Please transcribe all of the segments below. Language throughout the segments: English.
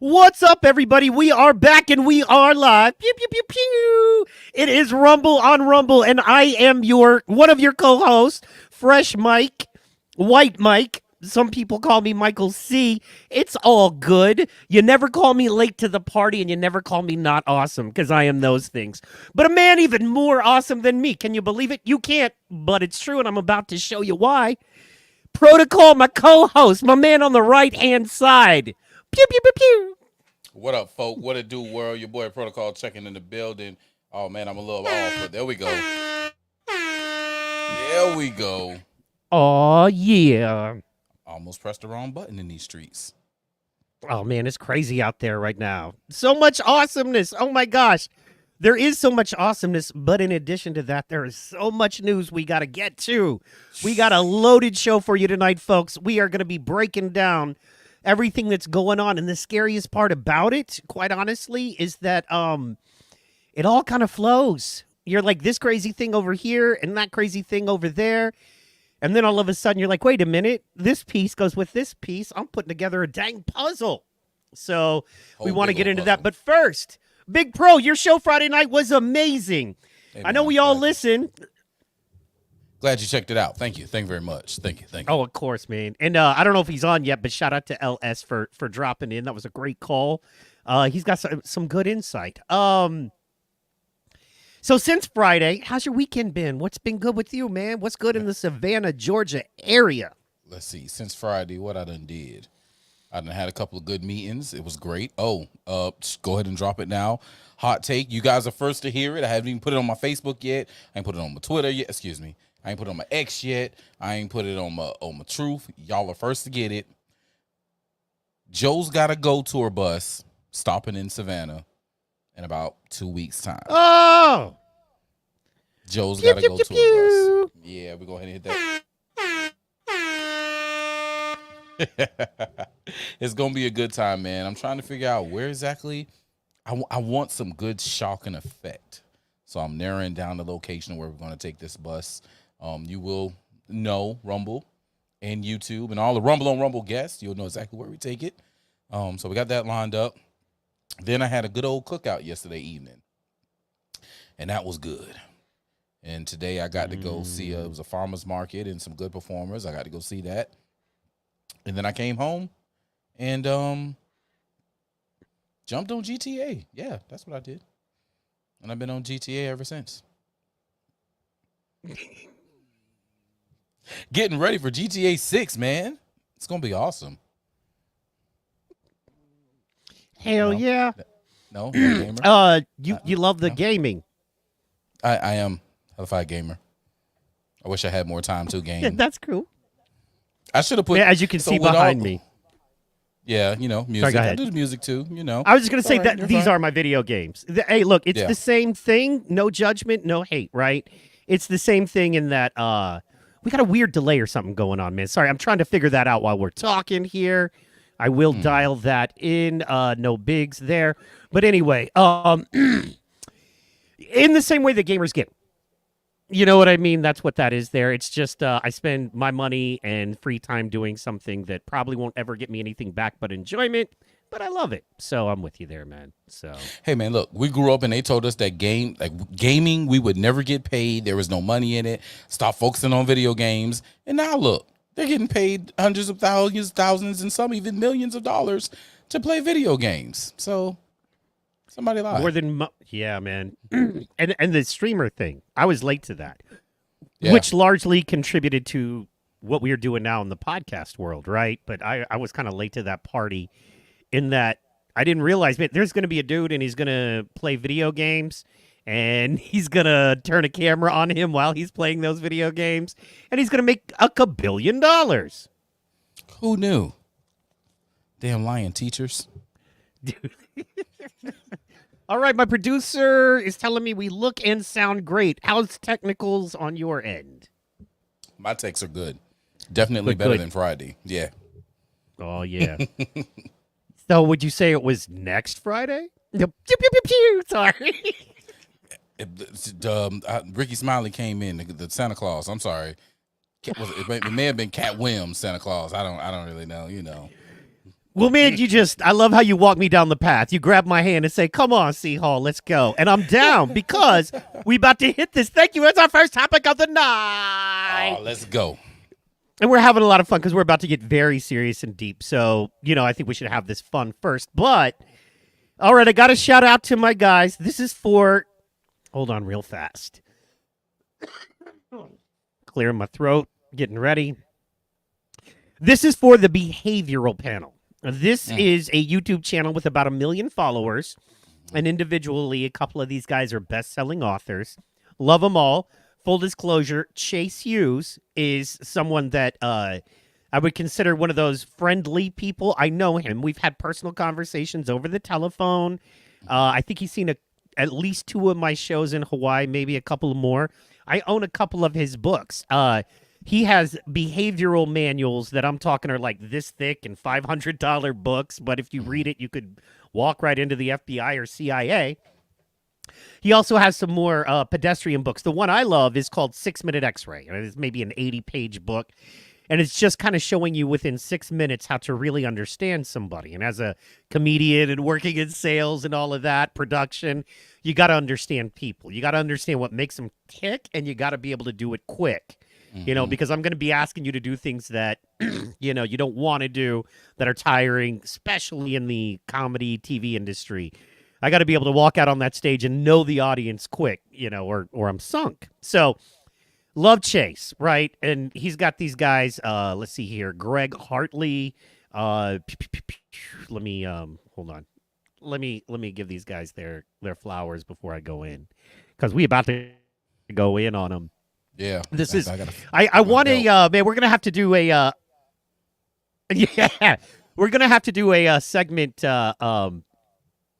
What's up, everybody? We are back and we are live. Pew pew pew pew. It is Rumble on Rumble, and I am one of your co-hosts, Fresh Mike, White Mike. Some people call me Michael C. It's all good. You never call me late to the party, and you never call me not awesome, because I am those things. But a man even more awesome than me. Can you believe it? You can't, but it's true, and I'm about to show you why. Protocol, my co-host, my man on the right-hand side. Pew pew pew pew. What up, folk? What it do, world? Your boy Protocol checking in the building. Oh, man, I'm a little off, but there we go. There we go. Oh, yeah. Almost pressed the wrong button in these streets. Oh, man, it's crazy out there right now. So much awesomeness. Oh, my gosh. There is so much awesomeness, but in addition to that, there is so much news we got to get to. We got a loaded show for you tonight, folks. We are going to be breaking down everything that's going on, and the scariest part about it, quite honestly, is that it all kind of flows. You're like this crazy thing over here and that crazy thing over there, and then all of a sudden you're like, wait a minute, this piece goes with this piece. I'm putting together a dang puzzle. So we want to get into that, but first, Big Pro, your show Friday night was amazing. Hey, I know we all listen. Glad you checked it out. Thank you. Thank you very much. Thank you. Oh, of course, man. And I don't know if he's on yet, but shout out to LS for dropping in. That was a great call. He's got some good insight. So since Friday, how's your weekend been? What's been good with you, man? What's good in the Savannah, Georgia area? Let's see. Since Friday, what I done did. I done had a couple of good meetings. It was great. Just go ahead and drop it now. Hot take. You guys are first to hear it. I haven't even put it on my Facebook yet. I ain't put it on my Twitter yet. Excuse me. I ain't put it on my X yet. I ain't put it on my Truth. Y'all are first to get it. Joe's got a Go tour bus stopping in Savannah in about 2 weeks' time. Oh! Joe's got a Go tour bus. Yeah, we're going to hit that. It's going to be a good time, man. I'm trying to figure out where exactly. I want some good shock and effect. So I'm narrowing down the location where we're going to take this bus. You will know Rumble and YouTube and all the Rumble on Rumble guests. You'll know exactly where we take it. So we got that lined up. Then I had a good old cookout yesterday evening, and that was good. And today I got to go see, it was a farmer's market and some good performers. I got to go see that. And then I came home and jumped on GTA. Yeah, that's what I did. And I've been on GTA ever since. Getting ready for GTA 6, man. It's going to be awesome. Hell yeah. No, gamer. You love the gaming. I am a fight gamer. I wish I had more time to game. Yeah, that's cool. I should have put... Yeah, as you can see behind me. Yeah, music. Sorry, go ahead. I do the music too, I was just going to say that these are my video games. Hey, look, it's the same thing. No judgment, no hate, right? It's the same thing in that we got a weird delay or something going on, man. Sorry, I'm trying to figure that out while we're talking here. I will dial that in. No bigs there. But anyway, in the same way that gamers get. You know what I mean? That's what that is there. It's just I spend my money and free time doing something that probably won't ever get me anything back but enjoyment, but I love it. So I'm with you there, man. So hey, man, look, we grew up and they told us that gaming, we would never get paid. There was no money in it. Stop focusing on video games. And now look, they're getting paid hundreds of thousands, and some even millions of dollars to play video games. So somebody lied. More than yeah, man. and the streamer thing, I was late to that, yeah. Which largely contributed to what we're doing now in the podcast world, right? But I was kind of late to that party in that I didn't realize, man, there's going to be a dude and he's going to play video games and he's going to turn a camera on him while he's playing those video games and he's going to make $1 billion. Who knew? Damn lying teachers. Dude. All right, my producer is telling me we look and sound great. How's technicals on your end? My takes are good. Definitely better than Friday. Yeah. Oh, yeah. So would you say it was next Friday? Sorry. Ricky Smiley came in, the Santa Claus. I'm sorry. It may have been Cat Williams, Santa Claus. I don't really know, Well, man, I love how you walk me down the path. You grab my hand and say, come on, C Hall, let's go. And I'm down because we about to hit this. Thank you. That's our first topic of the night. Oh, let's go. And we're having a lot of fun because we're about to get very serious and deep. So, I think we should have this fun first. But, all right, I got to shout out to my guys. This is for, hold on real fast. Clearing my throat, getting ready. This is for the behavioral panel. This is a YouTube channel with about 1 million followers. And individually, a couple of these guys are best-selling authors. Love them all. Full disclosure, Chase Hughes is someone that I would consider one of those friendly people. I know him. We've had personal conversations over the telephone. I think he's seen at least 2 of my shows in Hawaii, maybe a couple more. I own a couple of his books. He has behavioral manuals that I'm talking are like this thick and $500 books. But if you read it, you could walk right into the FBI or CIA. He also has some more pedestrian books. The one I love is called 6 Minute X-Ray. It's maybe an 80-page book. And it's just kind of showing you within 6 minutes how to really understand somebody. And as a comedian and working in sales and all of that, production, you got to understand people. You got to understand what makes them tick, and you got to be able to do it quick. Because I'm going to be asking you to do things that, you don't want to do, that are tiring, especially in the comedy TV industry. I got to be able to walk out on that stage and know the audience quick, or I'm sunk. So love Chase, right? And he's got these guys, let's see here, Greg Hartley. Let me, hold on. Let me give these guys their flowers before I go in, because we about to go in on them. Yeah, this is. I want a man. We're gonna have to do a. Yeah, we're gonna have to do a segment. I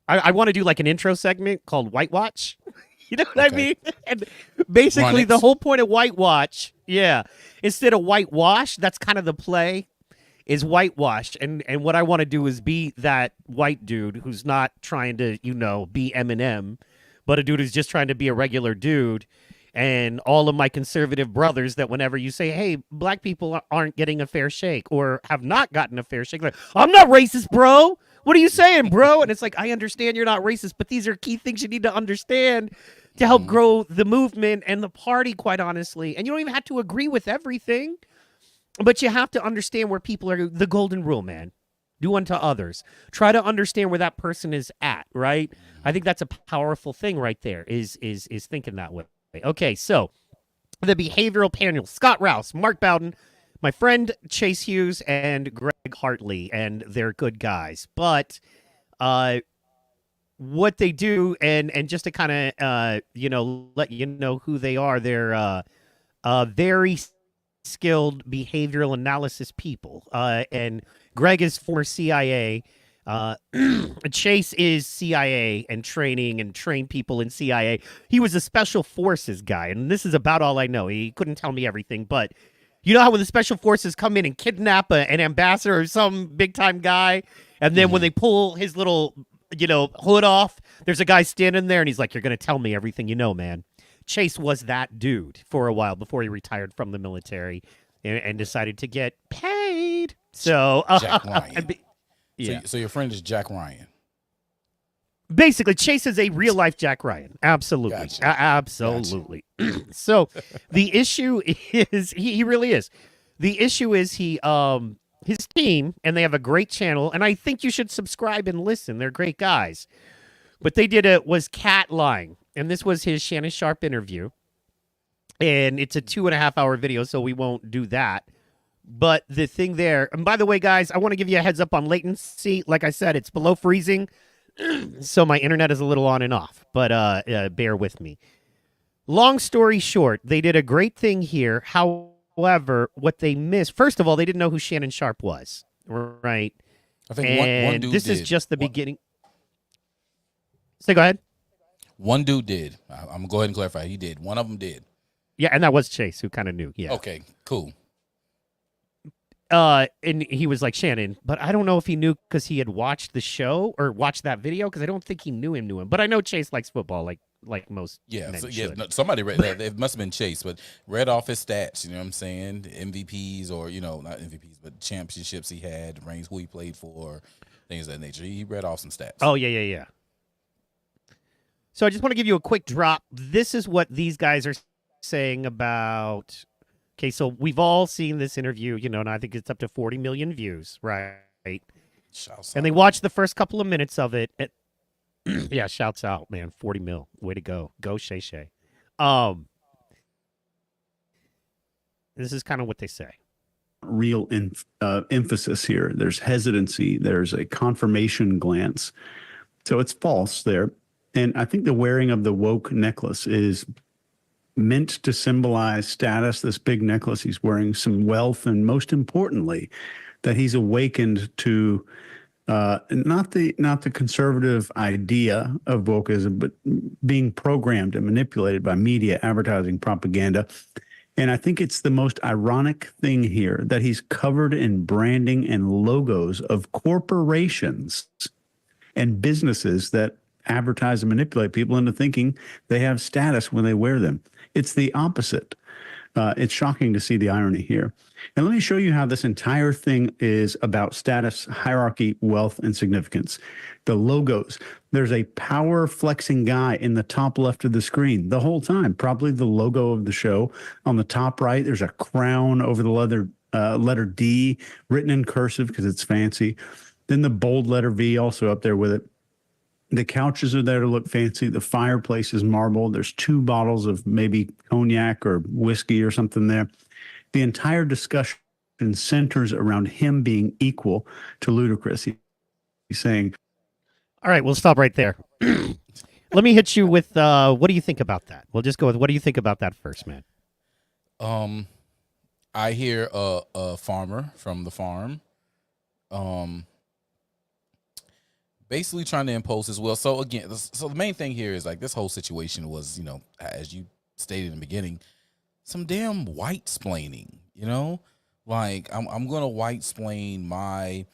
want to do like an intro segment called White Watch. You know what I mean? And basically, the whole point of White Watch, instead of whitewash, that's kind of the play, is whitewash. And what I want to do is be that white dude who's not trying to, be Eminem, but a dude who's just trying to be a regular dude. And all of my conservative brothers that whenever you say, hey, black people aren't getting a fair shake or have not gotten a fair shake, like, I'm not racist, bro. What are you saying, bro? And it's like, I understand you're not racist, but these are key things you need to understand to help grow the movement and the party, quite honestly. And you don't even have to agree with everything, but you have to understand where people are. The golden rule, man. Do unto others. Try to understand where that person is at, right? I think that's a powerful thing right there, is thinking that way. Okay, so the behavioral panel, Scott Rouse, Mark Bowden, my friend Chase Hughes, and Greg Hartley, and they're good guys. But what they do, and just to kind of, let you know who they are, they're very skilled behavioral analysis people. And Greg is former CIA. Chase is CIA and trained people in CIA. He was a special forces guy, and this is about all I know. He couldn't tell me everything, but you know how when the special forces come in and kidnap an ambassador or some big time guy, and then when they pull his little, hood off, there's a guy standing there and he's like, you're going to tell me everything you know, man. Chase was that dude for a while before he retired from the military and decided to get paid. So, Jack Ryan. Yeah. So your friend is Jack Ryan. Basically, Chase is a real life Jack Ryan. Absolutely. Gotcha. Absolutely. So the issue is he really is. The issue is his team, and they have a great channel, and I think you should subscribe and listen. They're great guys. But they was Cat Lying, and this was his Shannon Sharpe interview. And it's a 2.5 hour video, so we won't do that. But the thing there, and by the way, guys, I want to give you a heads up on latency. Like I said, it's below freezing, so my internet is a little on and off, but bear with me. Long story short, they did a great thing here. However, what they missed, first of all, they didn't know who Shannon Sharpe was, right? I think one dude this did. is just the beginning. So go ahead. One dude did. I'm going to go ahead and clarify. He did. One of them did. Yeah, and that was Chase, who kind of knew. Yeah. Okay, cool. And he was like, Shannon, but I don't know if he knew because he had watched the show or watched that video, because I don't think he knew him. But I know Chase likes football, like like most Yeah, men so yeah, should. no, somebody read that. It must have been Chase, but read off his stats. You know what I'm saying? MVPs, or not MVPs, but championships he had, rings who he played for, things of that nature. He read off some stats. Oh yeah. So I just want to give you a quick drop. This is what these guys are saying about. Okay, so we've all seen this interview, and I think it's up to 40 million views, right? Shouts And they out. watched the first couple of minutes of it. Yeah, shouts out, man. 40 mil. Way to go. Go Shay Shay. This is kind of what they say. Real emphasis here. There's hesitancy. There's a confirmation glance. So it's false there. And I think the wearing of the woke necklace is meant to symbolize status. This big necklace, he's wearing some wealth, and most importantly, that he's awakened to not the conservative idea of wokeism, but being programmed and manipulated by media, advertising, propaganda. And I think it's the most ironic thing here that he's covered in branding and logos of corporations and businesses that advertise and manipulate people into thinking they have status when they wear them. It's the opposite. It's shocking to see the irony here. And let me show you how this entire thing is about status, hierarchy, wealth, and significance. The logos. There's a power flexing guy in the top left of the screen the whole time, probably the logo of the show. On the top right, there's a crown over the letter D written in cursive because it's fancy. Then the bold letter V also up there with it. The couches are there to look fancy. The fireplace is marble. There's 2 bottles of maybe cognac or whiskey or something there. The entire discussion centers around him being equal to Ludacris. He's saying, all right, we'll stop right there. Let me hit you with what do you think about that? We'll just go with what do you think about that first, man? I hear a farmer from the farm basically trying to impose his will. So again, so the main thing here is like this whole situation was, as you stated in the beginning, some damn white splaining, like I'm going to white splain my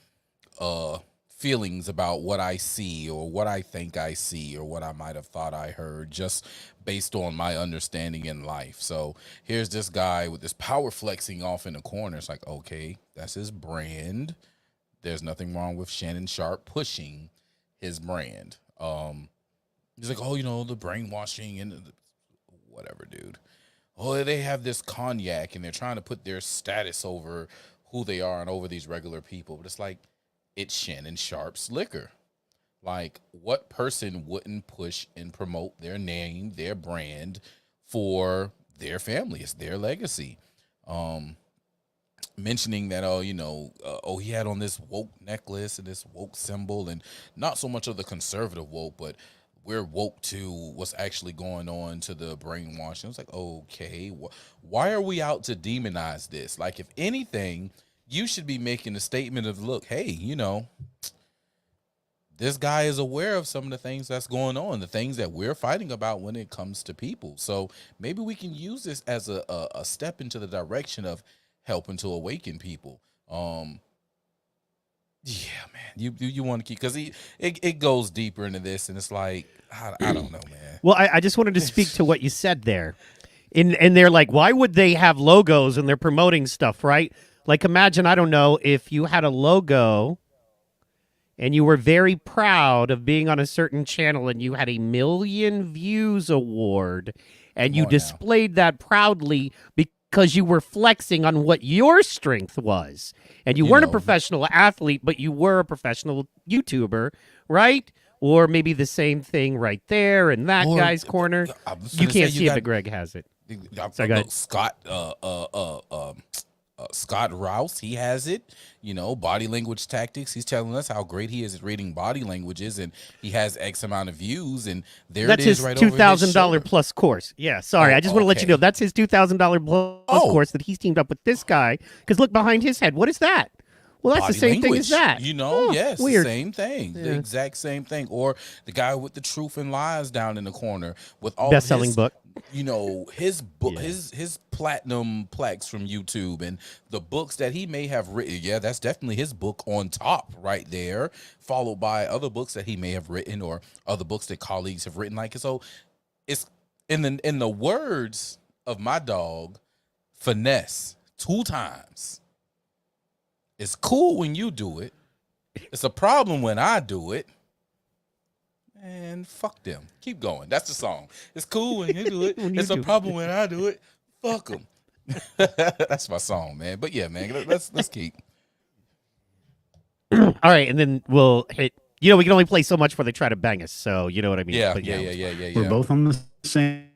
feelings about what I see or what I think I see or what I might have thought I heard just based on my understanding in life. So here's this guy with this power flexing off in the corner. It's like, okay, that's his brand. There's nothing wrong with Shannon Sharpe pushing his brand. He's like, oh, the brainwashing and whatever, dude. Oh, they have this cognac and they're trying to put their status over who they are and over these regular people. But it's like, it's Shannon Sharpe's liquor. Like, what person wouldn't push and promote their name, their brand for their family? It's their legacy. Mentioning that, he had on this woke necklace and this woke symbol, and not so much of the conservative woke, but we're woke to what's actually going on to the brainwashing. It's like, okay, why are we out to demonize this? Like, if anything, you should be making a statement of, look, hey, this guy is aware of some of the things that's going on, the things that we're fighting about when it comes to people. So maybe we can use this as a step into the direction of helping to awaken people. Yeah, man, you want to keep, because it goes deeper into this, and it's like, I don't know, man. Well, I just wanted to speak to what you said there. And they're like, why would they have logos and they're promoting stuff, right? Like, imagine, I don't know, if you had a logo and you were very proud of being on a certain channel and you had a 1 million views award and you displayed that proudly because you were flexing on what your strength was. And you weren't a professional athlete, but you were a professional YouTuber, right? Or maybe the same thing right there in that guy's corner. You can't see it, but Greg has it. Sorry, go ahead. Scott Rouse, he has it, body language tactics. He's telling us how great he is at reading body languages, and he has X amount of views, and that's his right $2,000 plus course. Yeah, sorry, I just want to let you know that's his $2,000 plus course that he's teamed up with this guy. Because look behind his head. What is that? Well, that's body the same language, thing as that. Yes, weird. the same thing, the exact same thing. Or the guy with the Truth and Lies down in the corner with all best-selling book. His book, his platinum plaques from YouTube, and the books that he may have written. Yeah, that's definitely his book on top right there, followed by other books that he may have written or other books that colleagues have written. Like, so it's in the words of my dog, Finesse, 2 times. It's cool when you do it. It's a problem when I do it. And fuck them. Keep going. That's the song. It's cool when you do it. It's a problem when I do it. Fuck them. That's my song, man. But yeah, man, let's keep. All right, and then we'll hit. You know, we can only play so much before they try to bang us. So you know what I mean. Yeah, But yeah. We're both on the same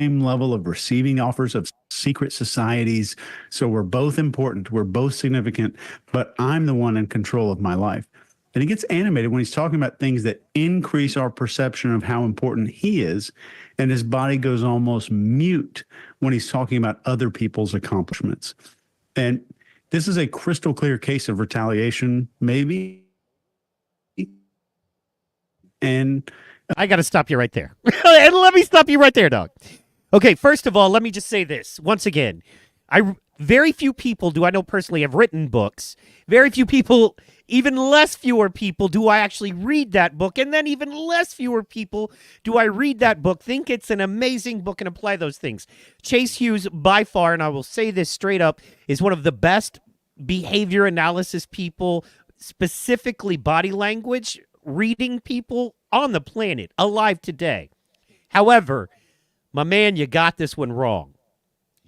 level of receiving offers of secret societies. So we're both important. We're both significant, but I'm the one in control of my life. And he gets animated when he's talking about things that increase our perception of how important he is. And his body goes almost mute when he's talking about other people's accomplishments. And this is a crystal clear case of retaliation, maybe. And I got to stop you right there. And let me stop you right there, dog. Okay, first of all, let me just say this. Once again, very few people do I know personally have written books. Very few people, even less fewer people do I actually read that book. And then even less fewer people do I read that book, think it's an amazing book and apply those things. Chase Hughes, by far, and I will say this straight up, is one of the best behavior analysis people, specifically body language, reading people on the planet, alive today. However, my man, you got this one wrong.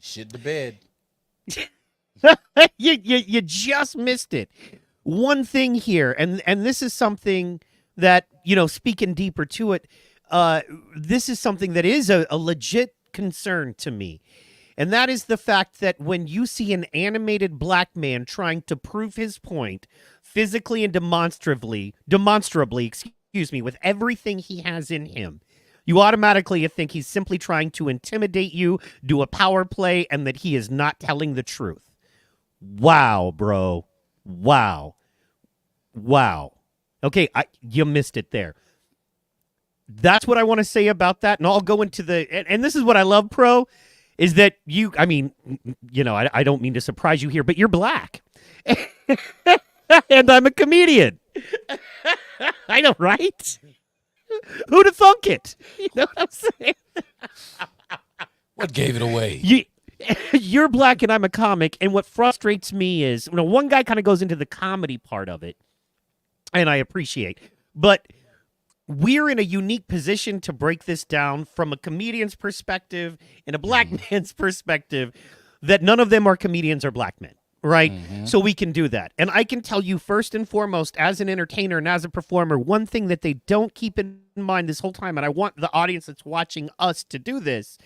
Shit the bed. you just missed it. One thing here, and this is something that, you know, speaking deeper to it, this is something that is a legit concern to me. And that is the fact that when you see an animated black man trying to prove his point physically and demonstrably, with everything he has in him, you automatically think he's simply trying to intimidate you, do a power play, and that he is not telling the truth. Wow, bro. Wow. Okay, you missed it there. That's what I want to say about that, and I'll go into and this is what I love, Pro, is that I don't mean to surprise you here, but you're black. And I'm a comedian. I know, right? Who'd have thunk it? You know what I'm saying? What gave it away? You're black and I'm a comic, and what frustrates me is, one guy kind of goes into the comedy part of it, and I appreciate, but we're in a unique position to break this down from a comedian's perspective and a black man's perspective, that none of them are comedians or black men. Right? Mm-hmm. So we can do that. And I can tell you first and foremost, as an entertainer and as a performer, one thing that they don't keep in mind this whole time, and I want the audience that's watching us to do this,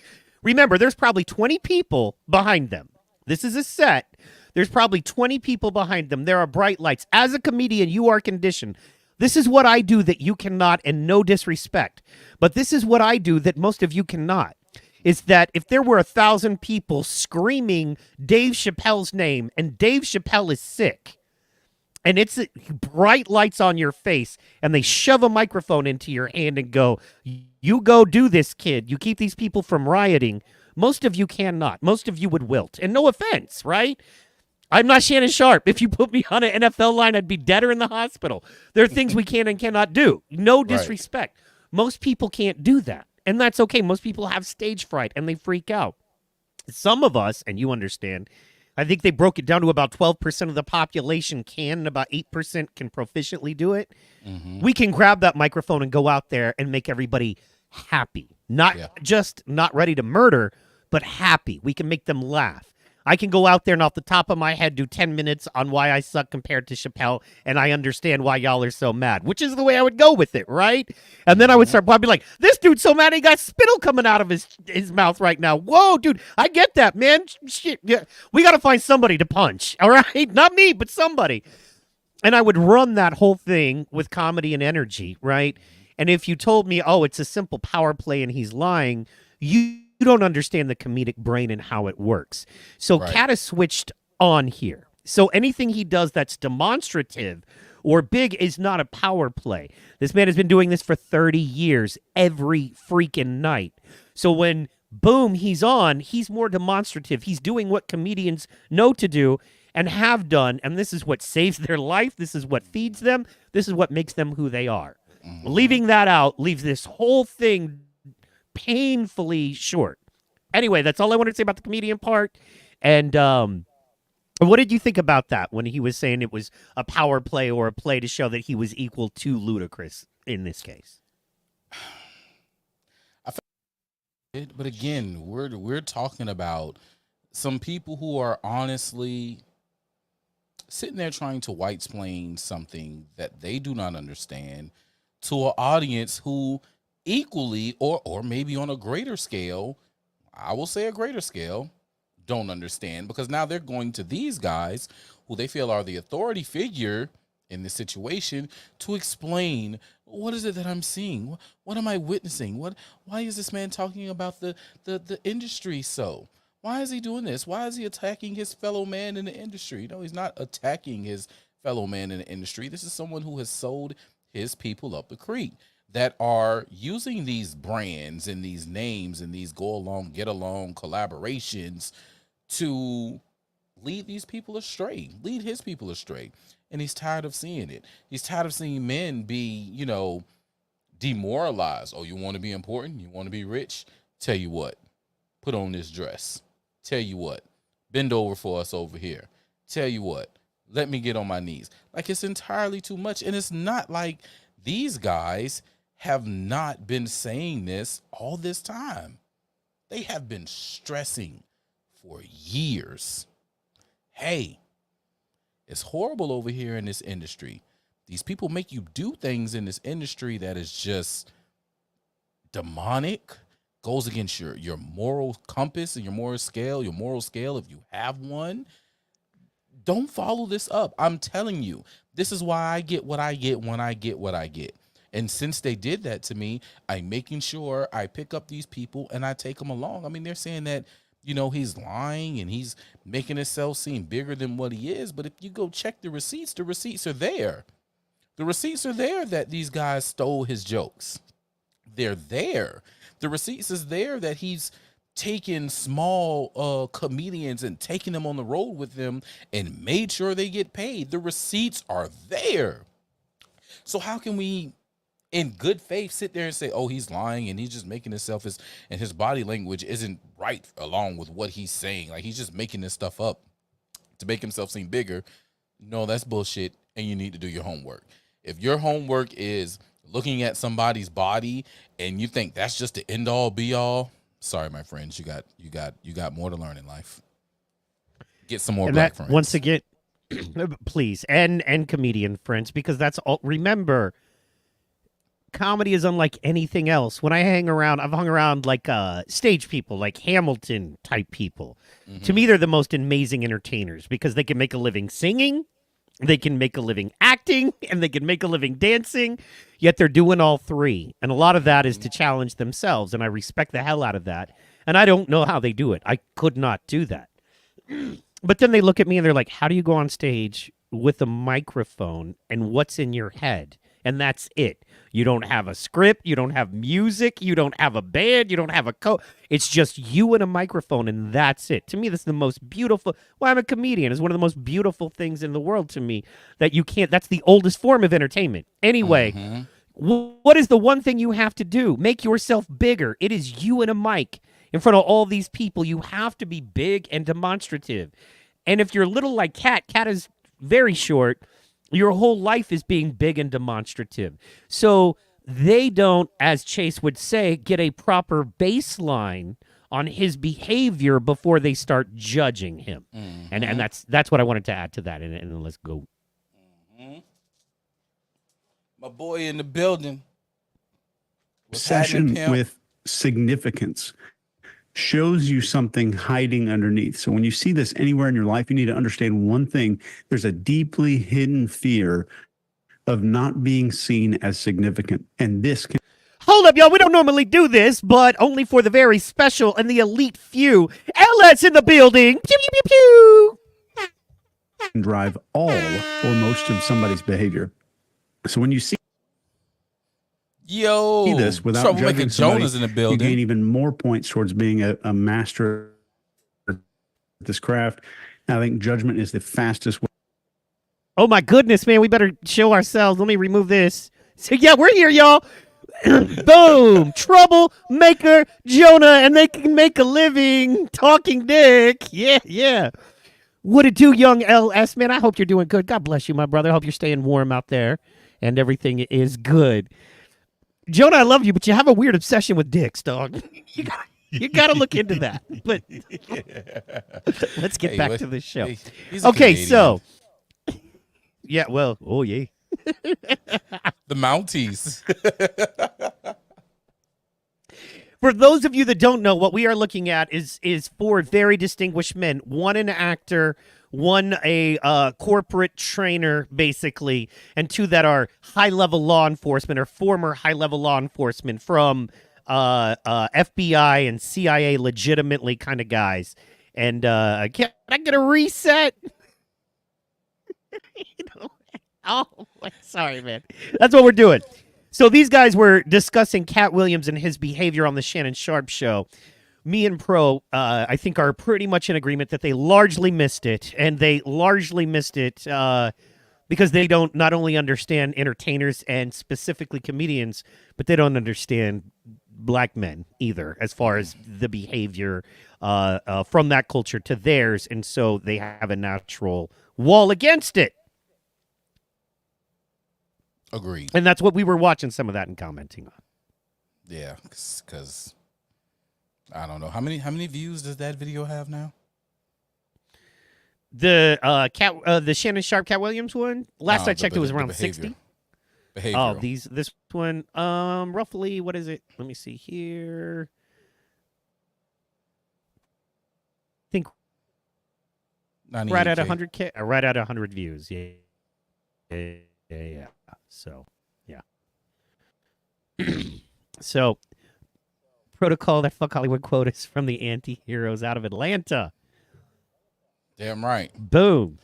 remember, there's probably 20 people behind them. This is a set. There's probably 20 people behind them. There are bright lights. As a comedian, you are conditioned. This is what I do that you cannot, and no disrespect, but this is what I do that most of you cannot. Is that if there were 1,000 people screaming Dave Chappelle's name and Dave Chappelle is sick and it's bright lights on your face and they shove a microphone into your hand and go, you go do this, kid. You keep these people from rioting. Most of you cannot. Most of you would wilt. And no offense, right? I'm not Shannon Sharp. If you put me on an NFL line, I'd be dead or in the hospital. There are things we can and cannot do. No disrespect. Right. Most people can't do that. And that's okay. Most people have stage fright and they freak out. Some of us, and you understand, I think they broke it down to about 12% of the population can, and about 8% can proficiently do it. Mm-hmm. We can grab that microphone and go out there and make everybody happy. Not just not ready to murder, but happy. We can make them laugh. I can go out there and off the top of my head do 10 minutes on why I suck compared to Chappelle, and I understand why y'all are so mad, which is the way I would go with it, right? And then I would start probably like, this dude's so mad he got spittle coming out of his mouth right now. Whoa, dude, I get that, man. Shit, yeah. We got to find somebody to punch, all right? Not me, but somebody. And I would run that whole thing with comedy and energy, right? And if you told me, oh, it's a simple power play and he's lying, you don't understand the comedic brain and how it works. So Cat has switched on here. So anything he does that's demonstrative or big is not a power play. This man has been doing this for 30 years every freaking night. So when, boom, he's on, he's more demonstrative. He's doing what comedians know to do and have done, and this is what saves their life. This is what feeds them. This is what makes them who they are. Leaving that out leaves this whole thing painfully short. Anyway, that's all I wanted to say about the comedian part. And what did you think about that when he was saying it was a power play or a play to show that he was equal to Ludacris in this case? But again, we're talking about some people who are honestly sitting there trying to white-splain something that they do not understand to an audience who equally or maybe on a greater scale, I will say a greater scale, don't understand, because now they're going to these guys who they feel are the authority figure in this situation to explain, what is it that I'm seeing? What am I witnessing? Why is this man talking about the industry so? Why is he doing this? Why is he attacking his fellow man in the industry? No, he's not attacking his fellow man in the industry. This is someone who has sold his people up the creek that are using these brands and these names and these go along, get along collaborations to lead these people astray, lead his people astray. And he's tired of seeing it. He's tired of seeing men be, demoralized. Oh, you want to be important? You want to be rich? Tell you what, put on this dress. Tell you what, bend over for us over here. Tell you what, let me get on my knees. Like, it's entirely too much. And it's not like these guys have not been saying this all this time. They have been stressing for years. Hey, it's horrible over here in this industry. These people make you do things in this industry that is just demonic, goes against your moral compass and your moral scale, if you have one. Don't follow this up. I'm telling you, this is why I get what I get when I get what I get. And since they did that to me, I'm making sure I pick up these people and I take them along. I mean, they're saying that, he's lying and he's making himself seem bigger than what he is. But if you go check the receipts are there. The receipts are there that these guys stole his jokes. They're there. The receipts is there that he's taken small comedians and taking them on the road with them and made sure they get paid. The receipts are there. So how can we, in good faith, sit there and say, oh, he's lying and he's just making himself and his body language isn't right along with what he's saying? Like, he's just making this stuff up to make himself seem bigger. No, that's bullshit, and you need to do your homework. If your homework is looking at somebody's body and you think that's just the end all be all, sorry, my friends, you got more to learn in life. Get some more And black that, friends. once again, please, and comedian friends, because that's all. Remember, comedy is unlike anything else. When I I've hung around like stage people, like Hamilton type people. Mm-hmm. To me, they're the most amazing entertainers because they can make a living singing, they can make a living acting, and they can make a living dancing, yet they're doing all three. And a lot of that is to challenge themselves, and I respect the hell out of that. And I don't know how they do it. I could not do that. But then they look at me and they're like, how do you go on stage with a microphone and what's in your head? And that's it. You don't have a script. You don't have music. You don't have a band. You don't have a It's just you and a microphone, and that's it. To me, that's the most beautiful. Well, I'm a comedian. It's one of the most beautiful things in the world to me that you can't. That's the oldest form of entertainment. Anyway, what is the one thing you have to do? Make yourself bigger. It is you and a mic in front of all these people. You have to be big and demonstrative. And if you're little like Cat is very short. Your whole life is being big and demonstrative. So they don't, as Chase would say, get a proper baseline on his behavior before they start judging him. And that's what I wanted to add to that. And then let's go. My boy in the building. Obsession with significance shows you something hiding underneath. So when you see this anywhere in your life, you need to understand one thing. There's a deeply hidden fear of not being seen as significant. And this can Hold up, y'all. We don't normally do this, but only for the very special and the elite few. LS in the building. Pew, pew, pew, pew. drive all or most of somebody's behavior. So when you see this without Troublemaker judging somebody, Jonas in the you building. gain even more points towards being a master at this craft. I think judgment is the fastest way. Oh, my goodness, man. We better show ourselves. Let me remove this. So yeah, we're here, y'all. Boom! Troublemaker Jonah, and they can make a living talking dick. Yeah, yeah. What it do, young LS man? I hope you're doing good. God bless you, my brother. I hope you're staying warm out there, and everything is good. Jonah, I love you, but you have a weird obsession with dicks, dog. You gotta look into that. But let's get back to the show. He's a Okay, Canadian. so yeah, well, oh yeah. The Mounties. For those of you that don't know, what we are looking at is four very distinguished men. One an actor, one a corporate trainer, basically, and two that are high-level law enforcement or former high-level law enforcement from FBI and CIA, legitimately kind of guys. And can I get a reset? Oh, sorry, man. That's what we're doing. So these guys were discussing Cat Williams and his behavior on the Shannon Sharp show. Me and Pro, I think, are pretty much in agreement that they largely missed it, and they largely missed it because they don't not only understand entertainers and specifically comedians, but they don't understand black men either, as far as the behavior from that culture to theirs, and so they have a natural wall against it. Agreed. And that's what we were watching some of that and commenting on. Yeah, because I don't know how many views does that video have now? The the Shannon Sharp Cat Williams one. Last I checked, it was around 60. Oh, this one, roughly, what is it? Let me see here. I think right at 100K, right at 100 views. Yeah. So, yeah. So, Protocol, that fuck Hollywood quote is from the anti-heroes out of Atlanta. Damn right. Boom.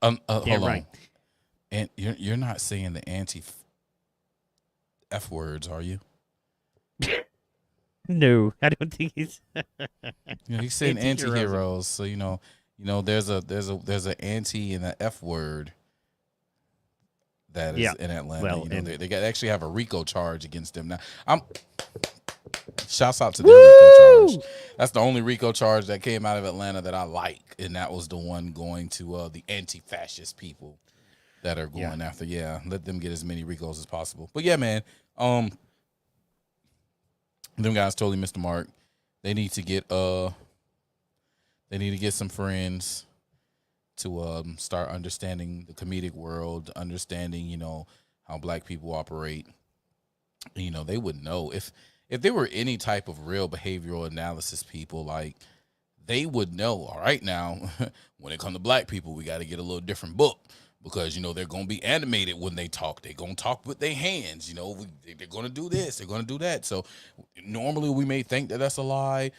Damn Damn right. And you're not saying the F words, are you? No, I don't think he's. He's saying Anti-heroes. anti-heroes, so there's an anti and an F word that is in Atlanta. Well, they actually have a RICO charge against them now. Shouts out to their RICO charge. That's the only RICO charge that came out of Atlanta that I like, and that was the one going to the anti-fascist people that are going after. Yeah, let them get as many RICOs as possible. But yeah, man, them guys totally missed the mark. They need to get some friends to start understanding the comedic world, understanding how black people operate. They would know if there were any type of real behavioral analysis people, like they would know. All right, now when it comes to black people, we got to get a little different book because they're gonna be animated when they talk. They're gonna talk with their hands. They're gonna do this. They're gonna do that. So normally we may think that that's a lie.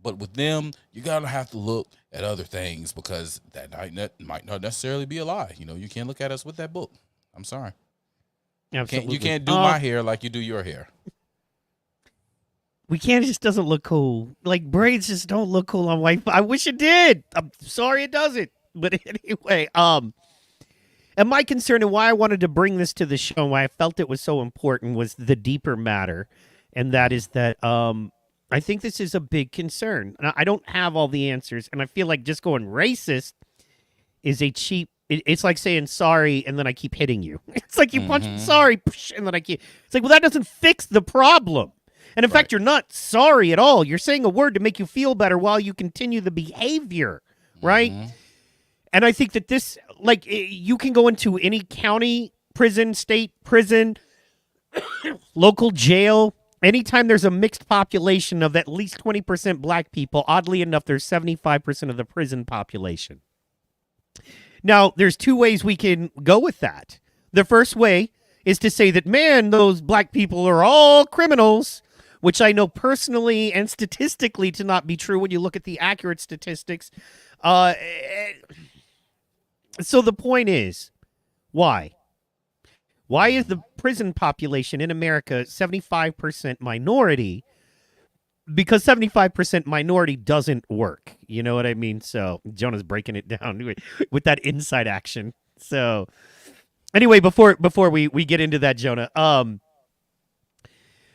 But with them, you gotta have to look at other things because that might not necessarily be a lie. You can't look at us with that book. I'm sorry. Absolutely. You can't do my hair like you do your hair. We can't. It just doesn't look cool. Like braids just don't look cool on white. I wish it did. I'm sorry it doesn't. But anyway, and my concern and why I wanted to bring this to the show, and why I felt it was so important, was the deeper matter, and that is that I think this is a big concern. And I don't have all the answers, and I feel like just going racist is a cheap. It's like saying sorry, and then I keep hitting you. It's like you punch sorry, and then I keep. It's like, well, that doesn't fix the problem. And in fact, you're not sorry at all. You're saying a word to make you feel better while you continue the behavior, right? And I think that this, like, you can go into any county prison, state prison, local jail. Anytime there's a mixed population of at least 20% black people, oddly enough, there's 75% of the prison population. Now, there's two ways we can go with that. The first way is to say that, man, those black people are all criminals, which I know personally and statistically to not be true when you look at the accurate statistics. So the point is, why? Why is the prison population in America 75% minority? Because 75% minority doesn't work. You know what I mean? So Jonah's breaking it down with that inside action. So Anyway, before we get into that, Jonah,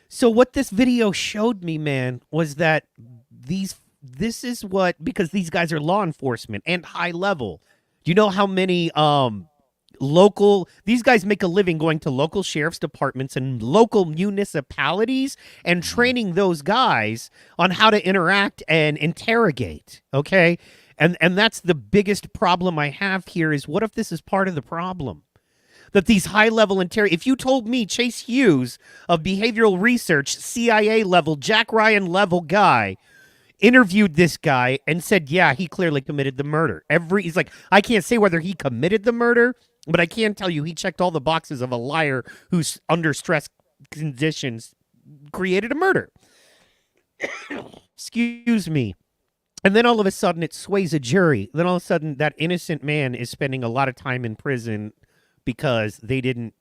so what this video showed me, man, was that this is what, because these guys are law enforcement and high level. Do you know how many these guys make a living going to local sheriff's departments and local municipalities and training those guys on how to interact and interrogate, okay? And that's the biggest problem I have here is, what if this is part of the problem? That these high-level if you told me Chase Hughes of behavioral research, CIA level, Jack Ryan level guy, interviewed this guy and said, yeah, he clearly committed the murder. He's like, I can't say whether he committed the murder, but I can tell you he checked all the boxes of a liar who's under stress conditions created a murder. Excuse me. And then all of a sudden it sways a jury. Then all of a sudden that innocent man is spending a lot of time in prison because they didn't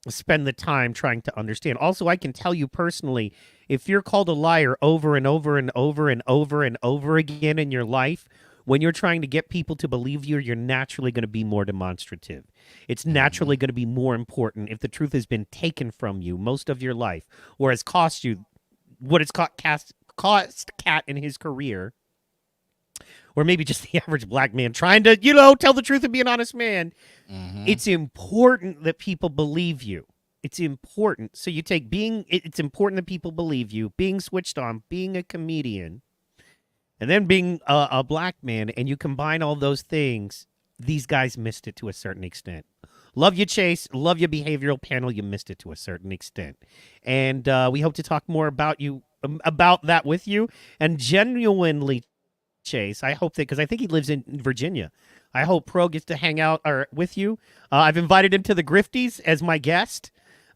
spend the time trying to understand. Also, I can tell you personally, if you're called a liar over and over and over and over and over again in your life, when you're trying to get people to believe you, you're naturally going to be more demonstrative. It's naturally going to be more important if the truth has been taken from you most of your life, or has cost you what it's cost Cat in his career, or maybe just the average black man trying to, tell the truth and be an honest man. It's important that people believe you. It's important. So you take it's important that people believe you, being switched on, being a comedian, and then being a black man, and you combine all those things. These guys missed it to a certain extent. Love you, Chase. Love your behavioral panel. You missed it to a certain extent. And we hope to talk more about that with you. And genuinely, Chase, I hope that, because I think he lives in Virginia, I hope Pro gets to hang out with you. I've invited him to the Grifties as my guest.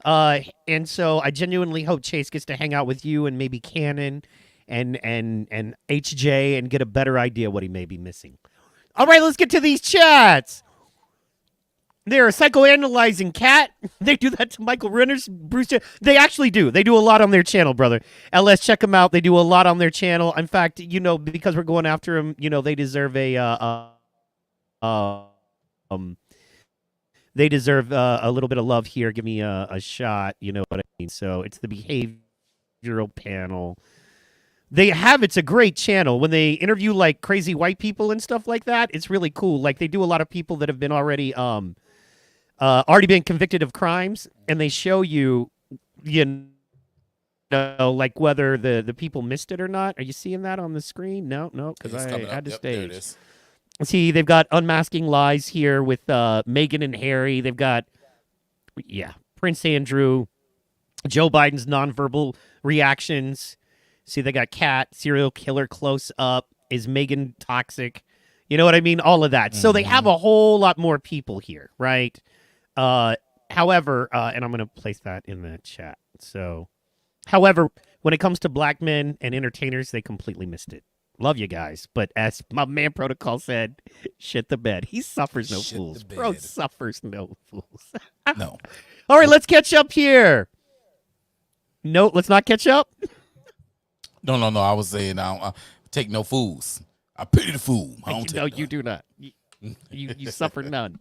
And so I genuinely hope Chase gets to hang out with you and maybe Cannon and HJ and get a better idea what he may be missing. All right, let's get to these chats. They're a psychoanalyzing cat. They do that to Michael Renner's Bruce. They actually do. They do a lot on their channel, brother. LS, check them out. They do a lot on their channel. In fact, because we're going after them, they deserve they deserve a little bit of love here. Give me a shot. You know what I mean? So it's the behavioral panel. It's a great channel. When they interview like crazy white people and stuff like that, it's really cool. Like they do a lot of people that have been already been convicted of crimes, and they show you, like whether the people missed it or not. Are you seeing that on the screen? No, because I had to stage. There it is. See, they've got Unmasking Lies here with Meghan and Harry. They've got, Prince Andrew, Joe Biden's nonverbal reactions. See, they got Cat, serial killer close up. Is Meghan toxic? You know what I mean? All of that. So they have a whole lot more people here, right? However, and I'm going to place that in the chat. So, however, when it comes to black men and entertainers, they completely missed it. Love you guys. But as my man Protocol said, shit the bed. He suffers no fools. Bro suffers no fools. No. All right, let's catch up here. No, let's not catch up. No. I was saying I take no fools. I pity the fool. I don't take none. You do not. You suffer none.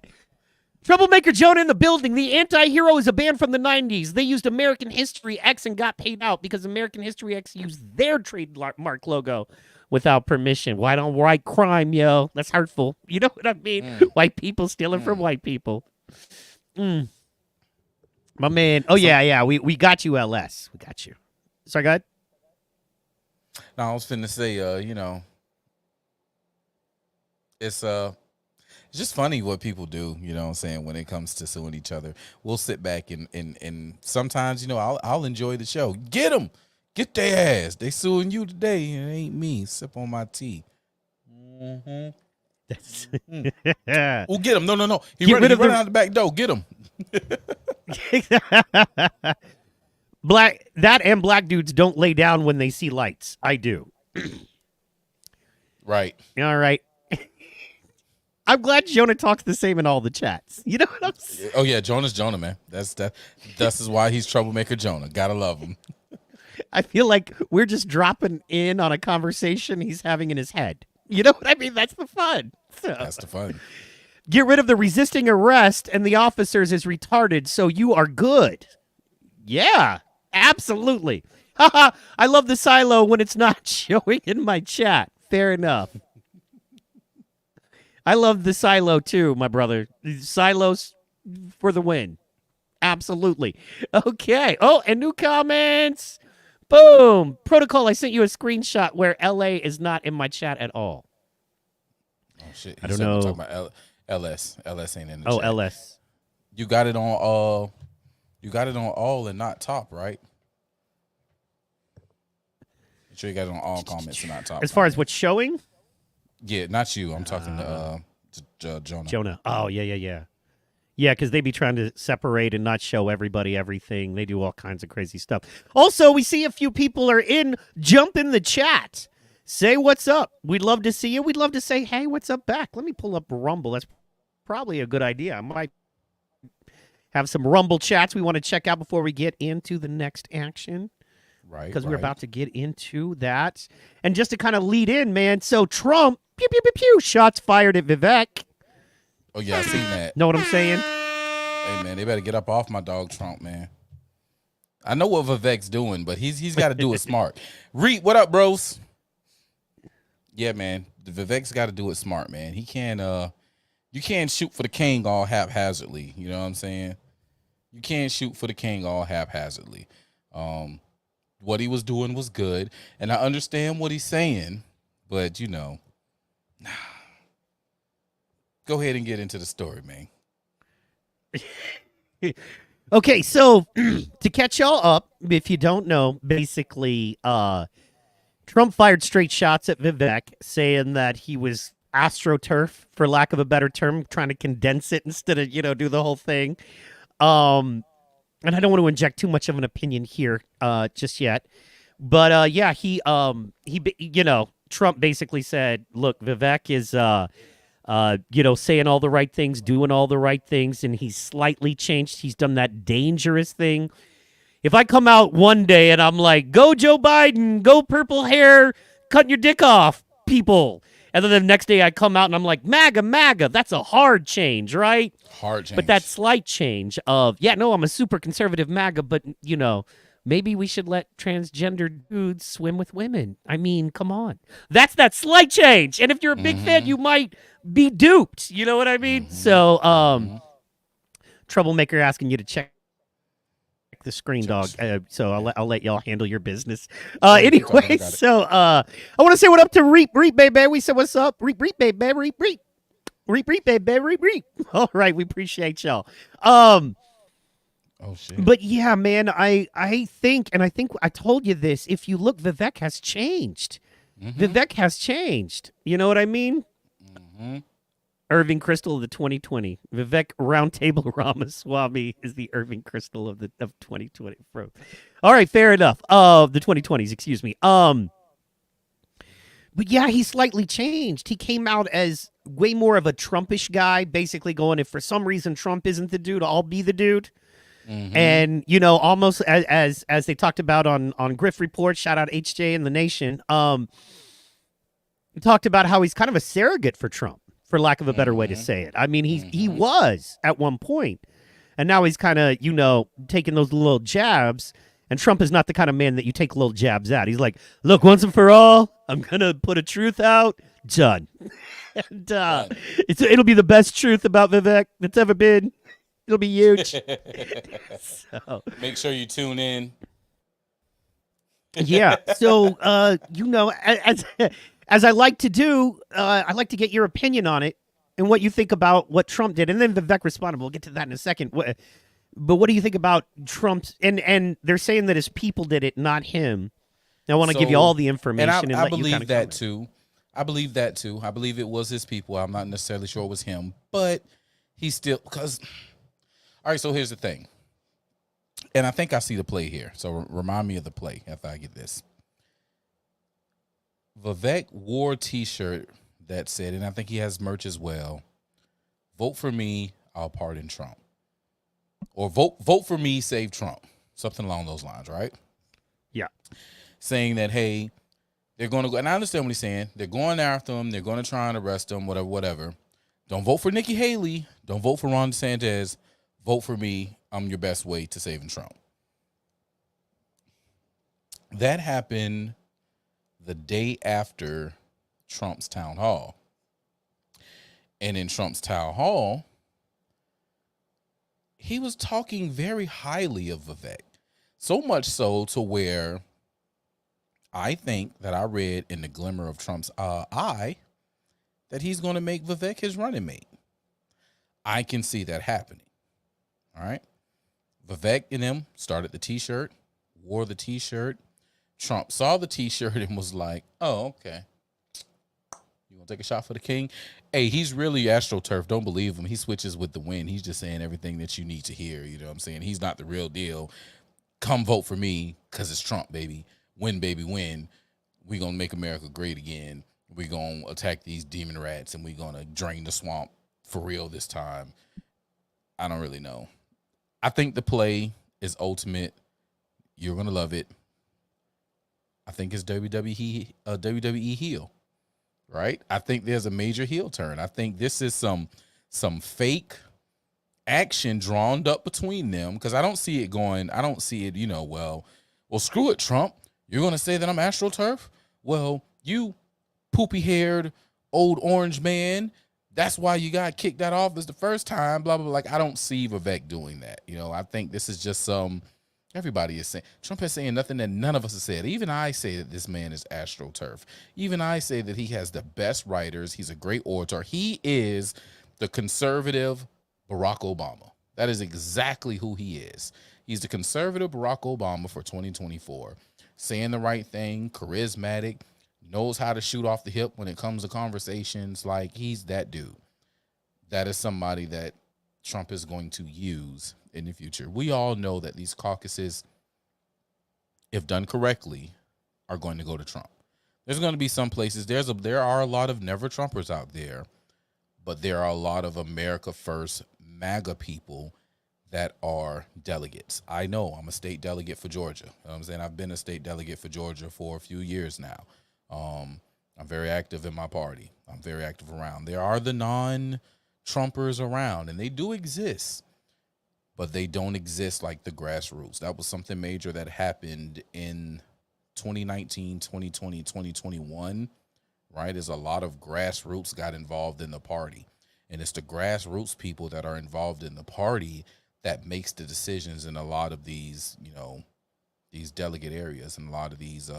Troublemaker Jonah in the building. The Anti-Hero is a band from the 90s. They used American History X and got paid out because American History X used their trademark logo without permission. Why don't white crime, yo? That's hurtful. You know what I mean? White people stealing from white people. My man. Oh, yeah. We got you, LS. We got you. Sorry, go ahead. No, I was finna say, it's just funny what people do, you know what I'm saying, when it comes to suing each other. We'll sit back and sometimes, I'll enjoy the show. Get them. Get their ass. They suing you today. It ain't me. Sip on my tea. Well, get him. No. He running out the back door. Get him. Black dudes don't lay down when they see lights. I do. Right. All right. I'm glad Jonah talks the same in all the chats. You know what I'm saying? Oh yeah, Jonah's Jonah, man. That's why he's Troublemaker Jonah. Gotta love him. I feel like we're just dropping in on a conversation he's having in his head. You know what I mean? That's the fun. That's the fun. Get rid of the resisting arrest and the officers is retarded, so you are good. Yeah, absolutely. Haha, I love the silo when it's not showing in my chat. Fair enough. I love the silo too, my brother. Silos for the win. Absolutely. Okay. Oh, and new comments. Boom. Protocol, I sent you a screenshot where LA is not in my chat at all. Oh shit! I don't know. We're talking about LS. LS ain't in the Oh, chat. LS. You got it on. You got it on all and not top, right? I'm sure you got it on all comments and not top. As far as what's showing? Yeah, not you. I'm talking to Jonah. Jonah. Oh, yeah. Yeah, because they be trying to separate and not show everybody everything. They do all kinds of crazy stuff. Also, we see a few people are in. Jump in the chat. Say what's up. We'd love to see you. We'd love to say, hey, what's up back? Let me pull up Rumble. That's probably a good idea. I might have some Rumble chats we want to check out before we get into the next action. Right. Because we're about to get into that. And just to kind of lead in, man. So Trump, pew, pew, pew, pew, shots fired at Vivek. Oh, yeah, I seen that. Know what I'm saying? Hey, man, they better get up off my dog Trump, man. I know what Vivek's doing, but he's got to do it smart. Reed, what up, bros? Yeah, man, Vivek's got to do it smart, man. He can't, you can't shoot for the king all haphazardly. You know what I'm saying? You can't shoot for the king all haphazardly. What he was doing was good, and I understand what he's saying, but you know, go ahead and get into the story, man. Okay, so to catch y'all up, if you don't know, basically, Trump fired straight shots at Vivek, saying that he was astroturf, for lack of a better term, trying to condense it instead of, do the whole thing. And I don't want to inject too much of an opinion here just yet. But, yeah, Trump basically said, look, Vivek is, saying all the right things, doing all the right things, and he's slightly changed. He's done that dangerous thing. If I come out one day and I'm like, go Joe Biden, go purple hair, cutting your dick off, people. And then the next day I come out and I'm like, MAGA, that's a hard change, right? Hard change. But that slight change of, I'm a super conservative MAGA, but, maybe we should let transgender dudes swim with women. I mean, come on. That's that slight change. And if you're a big fan, you might be duped. You know what I mean? So, troublemaker asking you to check the screen, dog. So I'll let y'all handle your business. Anyway, so I want to say what up to Reap, baby. We said what's up, Reap, baby, Reap, baby, Reap. All right, we appreciate y'all. Oh shit. But yeah, man, I think I told you this. If you look, Vivek has changed. Vivek has changed. You know what I mean? Irving Kristol of the 2020. Vivek Roundtable Ramaswamy is the Irving Kristol of 2020. All right, fair enough. The 2020s, excuse me. But yeah, he slightly changed. He came out as way more of a Trumpish guy, basically going, if for some reason Trump isn't the dude, I'll be the dude. And almost as they talked about on Griff Report, shout out HJ and the Nation. Talked about how he's kind of a surrogate for Trump, for lack of a better way to say it. I mean, he was at one point, and now he's kind of taking those little jabs. And Trump is not the kind of man that you take little jabs at. He's like, look, once and for all, I'm gonna put a truth out. Done. And it'll be the best truth about Vivek that's ever been. It'll be huge. So make sure you tune in. Yeah. So as I like to do, I like to get your opinion on it and what you think about what Trump did. And then Vivek responded. We'll get to that in a second. But what do you think about Trump's? And they're saying that his people did it, not him. I want to give you all the information. And I let believe you that too. I believe that too. I believe it was his people. I'm not necessarily sure it was him, but he's still because. All right, so here's the thing. And I think I see the play here. So remind me of the play after I get this. Vivek wore a T-shirt that said, and I think he has merch as well, vote for me, I'll pardon Trump. Or vote for me, save Trump. Something along those lines, right? Yeah. Saying that, hey, they're going to go, and I understand what he's saying. They're going after him. They're going to try and arrest him, whatever. Don't vote for Nikki Haley. Don't vote for Ron DeSantis. Vote for me. I'm your best way to saving Trump. That happened the day after Trump's town hall. And in Trump's town hall, he was talking very highly of Vivek. So much so to where I think that I read in the glimmer of Trump's eye that he's going to make Vivek his running mate. I can see that happening. All right. Vivek and him started the T-shirt, wore the T-shirt. Trump saw the T-shirt and was like, oh, okay. You want to take a shot for the king? Hey, he's really AstroTurf. Don't believe him. He switches with the wind. He's just saying everything that you need to hear. You know what I'm saying? He's not the real deal. Come vote for me because it's Trump, baby. Win, baby, win. We're going to make America great again. We're going to attack these demon rats and we're going to drain the swamp for real this time. I don't really know. I think the play is ultimate. You're going to love it. I think it's WWE heel, right? I think there's a major heel turn. I think this is some fake action drawn up between them because I don't see it, well, screw it, Trump. You're going to say that I'm AstroTurf? Well, you poopy-haired old orange man, that's why you got kicked out of office the first time, blah, blah, blah. Like, I don't see Vivek doing that. I think this is just everybody is saying. Trump is saying nothing that none of us have said. Even I say that this man is AstroTurf. Even I say that he has the best writers. He's a great orator. He is the conservative Barack Obama. That is exactly who he is. He's the conservative Barack Obama for 2024. Saying the right thing, charismatic, knows how to shoot off the hip when it comes to conversations. Like, he's that dude. That is somebody that Trump is going to use in the future. We all know that these caucuses, if done correctly, are going to go to Trump. There's going to be some places. There are a lot of never Trumpers out there, but there are a lot of America First MAGA people that are delegates. I know I'm a state delegate for Georgia. You know what I'm saying? I've been a state delegate for Georgia for a few years now. I'm very active in my party. I'm very active around. There are the non-Trumpers around, and they do exist, but they don't exist like the grassroots. That was something major that happened in 2019, 2020, 2021, right? Is a lot of grassroots got involved in the party, and it's the grassroots people that are involved in the party that makes the decisions in a lot of these, these delegate areas and a lot of these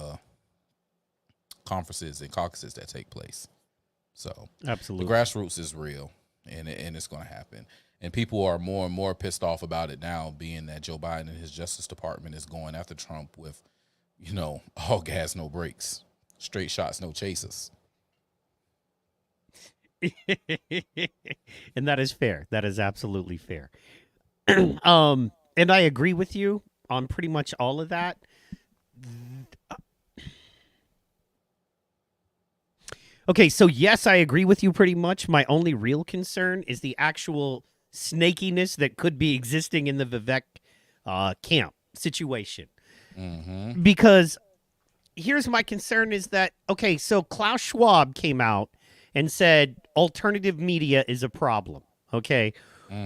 conferences and caucuses that take place. So Absolutely. the grassroots is real, and it's going to happen. And people are more and more pissed off about it now, being that Joe Biden and his Justice Department is going after Trump with, all gas, no brakes, straight shots, no chasers. And that is fair. That is absolutely fair. And I agree with you on pretty much all of that. Okay, so yes, I agree with you pretty much. My only real concern is the actual snakiness that could be existing in the Vivek camp situation. Mm-hmm. Because here's my concern is that, okay, so Klaus Schwab came out and said alternative media is a problem, okay?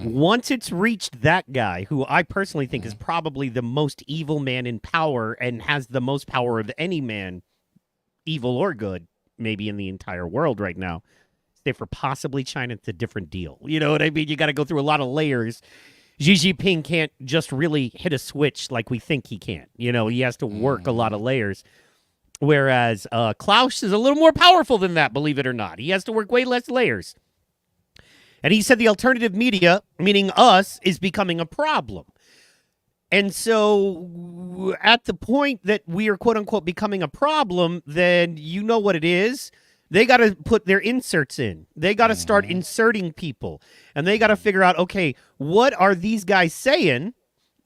Once it's reached that guy, who I personally think is probably the most evil man in power and has the most power of any man, evil or good, maybe in the entire world right now. Say for possibly China, it's a different deal. You know what I mean? You got to go through a lot of layers. Xi Jinping can't just really hit a switch like we think he can. He has to work a lot of layers. Whereas Klaus is a little more powerful than that, believe it or not. He has to work way less layers. And he said the alternative media, meaning us, is becoming a problem. And so at the point that we are, quote unquote, becoming a problem, then you know what it is. They got to put their inserts in. They got to start inserting people. And they got to figure out, okay, what are these guys saying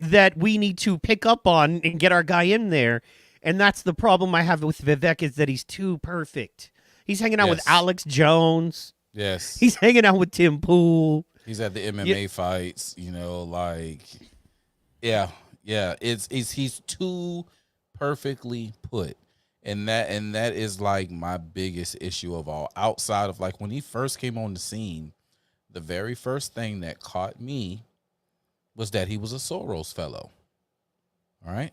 that we need to pick up on and get our guy in there? And that's the problem I have with Vivek, is that he's too perfect. He's hanging out with Alex Jones. Yes. He's hanging out with Tim Pool. He's at the MMA fights, he's too perfectly put. And that is like my biggest issue of all. Outside of like when he first came on the scene, the very first thing that caught me was that he was a Soros fellow. All right.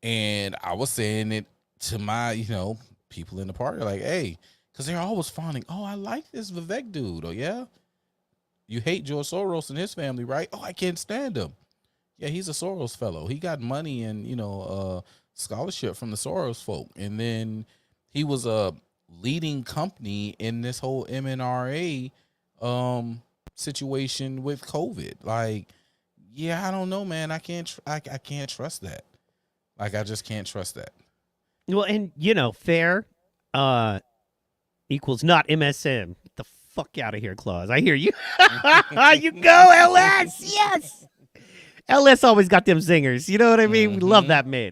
And I was saying it to my, people in the party, like, hey, because they're always fawning, oh, I like this Vivek dude. Oh, yeah. You hate George Soros and his family, right? Oh, I can't stand him. Yeah, he's a Soros fellow. He got money and, scholarship from the Soros folk. And then he was a leading company in this whole MNRA situation with COVID. Like, yeah, I don't know, man. I can't trust that. Like, I just can't trust that. Well, and fair equals not MSM. Get the fuck out of here, Claus. I hear you. You go, LS. Yes. LS always got them zingers. You know what I mean? We love that man.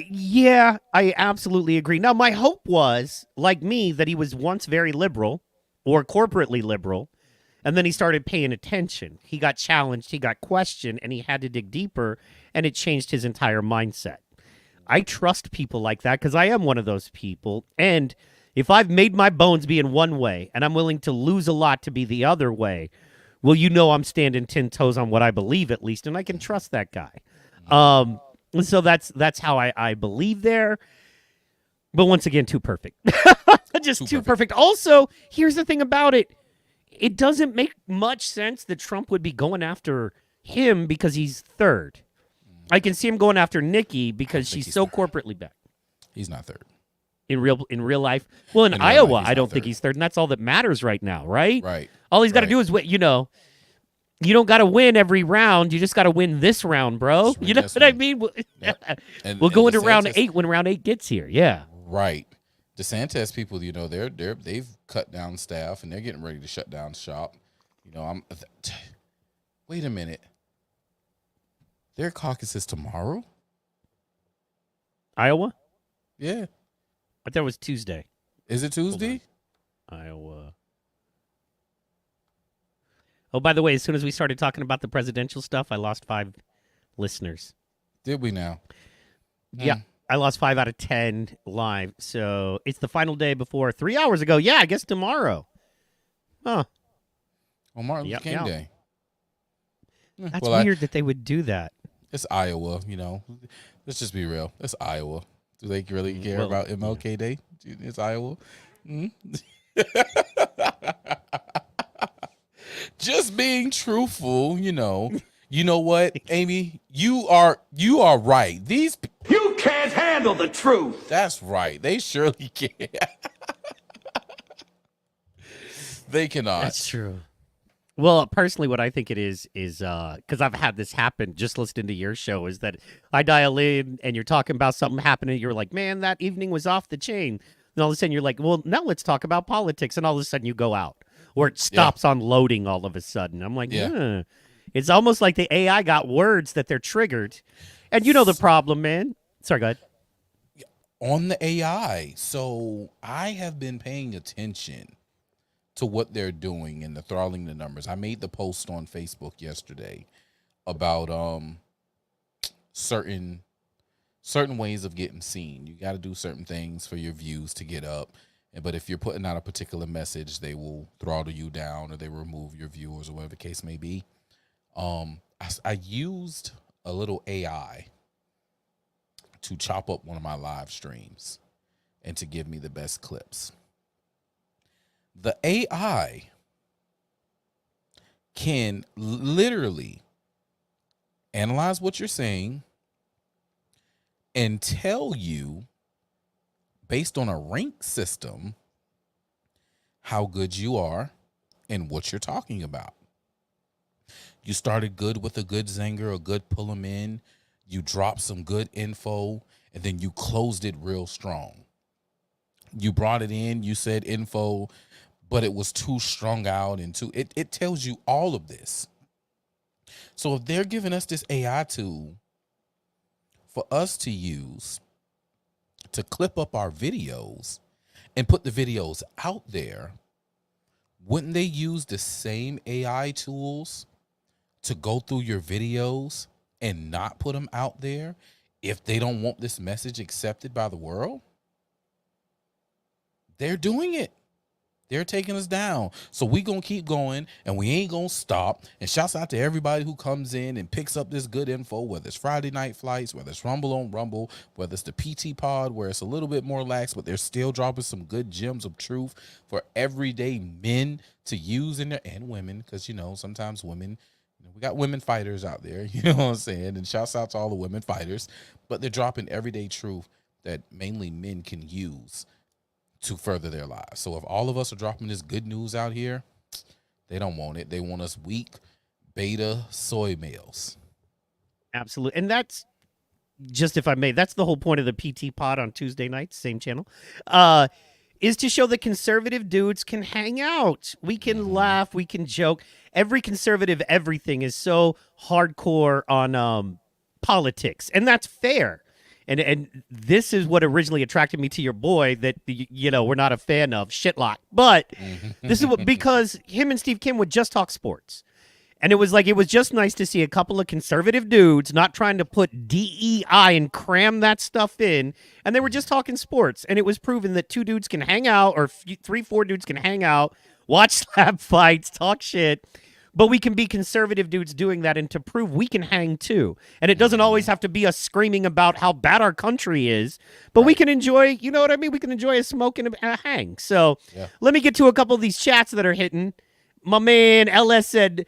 Yeah, I absolutely agree. Now, my hope was, like me, that he was once very liberal or corporately liberal, and then he started paying attention. He got challenged, he got questioned, and he had to dig deeper, and it changed his entire mindset. I trust people like that because I am one of those people. And if I've made my bones being one way and I'm willing to lose a lot to be the other way, well, I'm standing 10 toes on what I believe at least, and I can trust that guy. So that's how I believe there. But once again, too perfect. Just too perfect. Also, here's the thing about it. It doesn't make much sense that Trump would be going after him because he's third. I can see him going after Nikki because she's so corporately backed. He's not third. In real life? Well, in Iowa, I don't think he's third, and that's all that matters right now, right? Right. All he's got to do is win, you don't got to win every round. You just got to win this round, bro. You know what I mean? Yep. We'll go into round 8 when round 8 gets here. Yeah. Right. DeSantis people, they've cut down staff and they're getting ready to shut down shop. Wait a minute. Their caucus is tomorrow? Iowa? Yeah. I thought it was Tuesday. Is it Tuesday? Iowa. Oh, by the way, as soon as we started talking about the presidential stuff, I lost 5 listeners. Did we now? Yeah. I lost 5 out of 10 live. So it's the final day before 3 hours ago. Yeah, I guess tomorrow. Huh. On Martin Luther King Day. That's weird that they would do that. It's Iowa, Let's just be real. It's Iowa. Do they really care about MLK Day? It's Iowa. Just being truthful, You know what, Amy? You are right. You can't handle the truth. That's right. They surely can. They cannot. That's true. Well, personally, what I think it is because I've had this happen just listening to your show, is that I dial in and you're talking about something happening. You're like, man, that evening was off the chain. And all of a sudden you're like, well, now let's talk about politics. And all of a sudden you go out, or it stops on loading all of a sudden. I'm like, It's almost like the AI got words that they're triggered. And the problem, man. Sorry, go ahead. On the AI. So I have been paying attention to what they're doing and the throttling the numbers. I made the post on Facebook yesterday about certain ways of getting seen. You got to do certain things for your views to get up. But if you're putting out a particular message, they will throttle you down, or they remove your viewers, or whatever the case may be. I used a little AI to chop up one of my live streams and to give me the best clips. The AI can literally analyze what you're saying and tell you, based on a rank system, how good you are and what you're talking about. You started good with a good zinger, a good pull 'em in. You dropped some good info, and then you closed it real strong. You brought it in, you said info, but it was too strung out and it tells you all of this. So if they're giving us this AI tool for us to use to clip up our videos and put the videos out there, wouldn't they use the same AI tools to go through your videos and not put them out there if they don't want this message accepted by the world? They're doing it. They're taking us down. So we going to keep going, and we ain't going to stop. And shouts out to everybody who comes in and picks up this good info, whether it's Friday Night Flights, whether it's Rumble on Rumble, whether it's the PT Pod, where it's a little bit more lax, but they're still dropping some good gems of truth for everyday men to use in there, and women, because, sometimes women, we got women fighters out there, you know what I'm saying? And shouts out to all the women fighters, but they're dropping everyday truth that mainly men can use to further their lives. So if all of us are dropping this good news out here, they don't want it. They want us weak, beta soy males. Absolutely. And that's just, if I may, that's the whole point of the PT Pod on Tuesday nights, same channel, is to show that conservative dudes can hang out. We can laugh. We can joke. Every conservative everything is so hardcore on politics, and that's fair. And this is what originally attracted me to your boy that, we're not a fan of, Shitlock. But this is because him and Steve Kim would just talk sports. And it was just nice to see a couple of conservative dudes not trying to put DEI and cram that stuff in. And they were just talking sports. And it was proven that 2 dudes can hang out, or 3-4 dudes can hang out, watch slap fights, talk shit. But we can be conservative dudes doing that, and to prove we can hang too. And it doesn't always have to be us screaming about how bad our country is, but we can enjoy, you know what I mean? We can enjoy a smoke and a hang. So let me get to a couple of these chats that are hitting. My man LS said,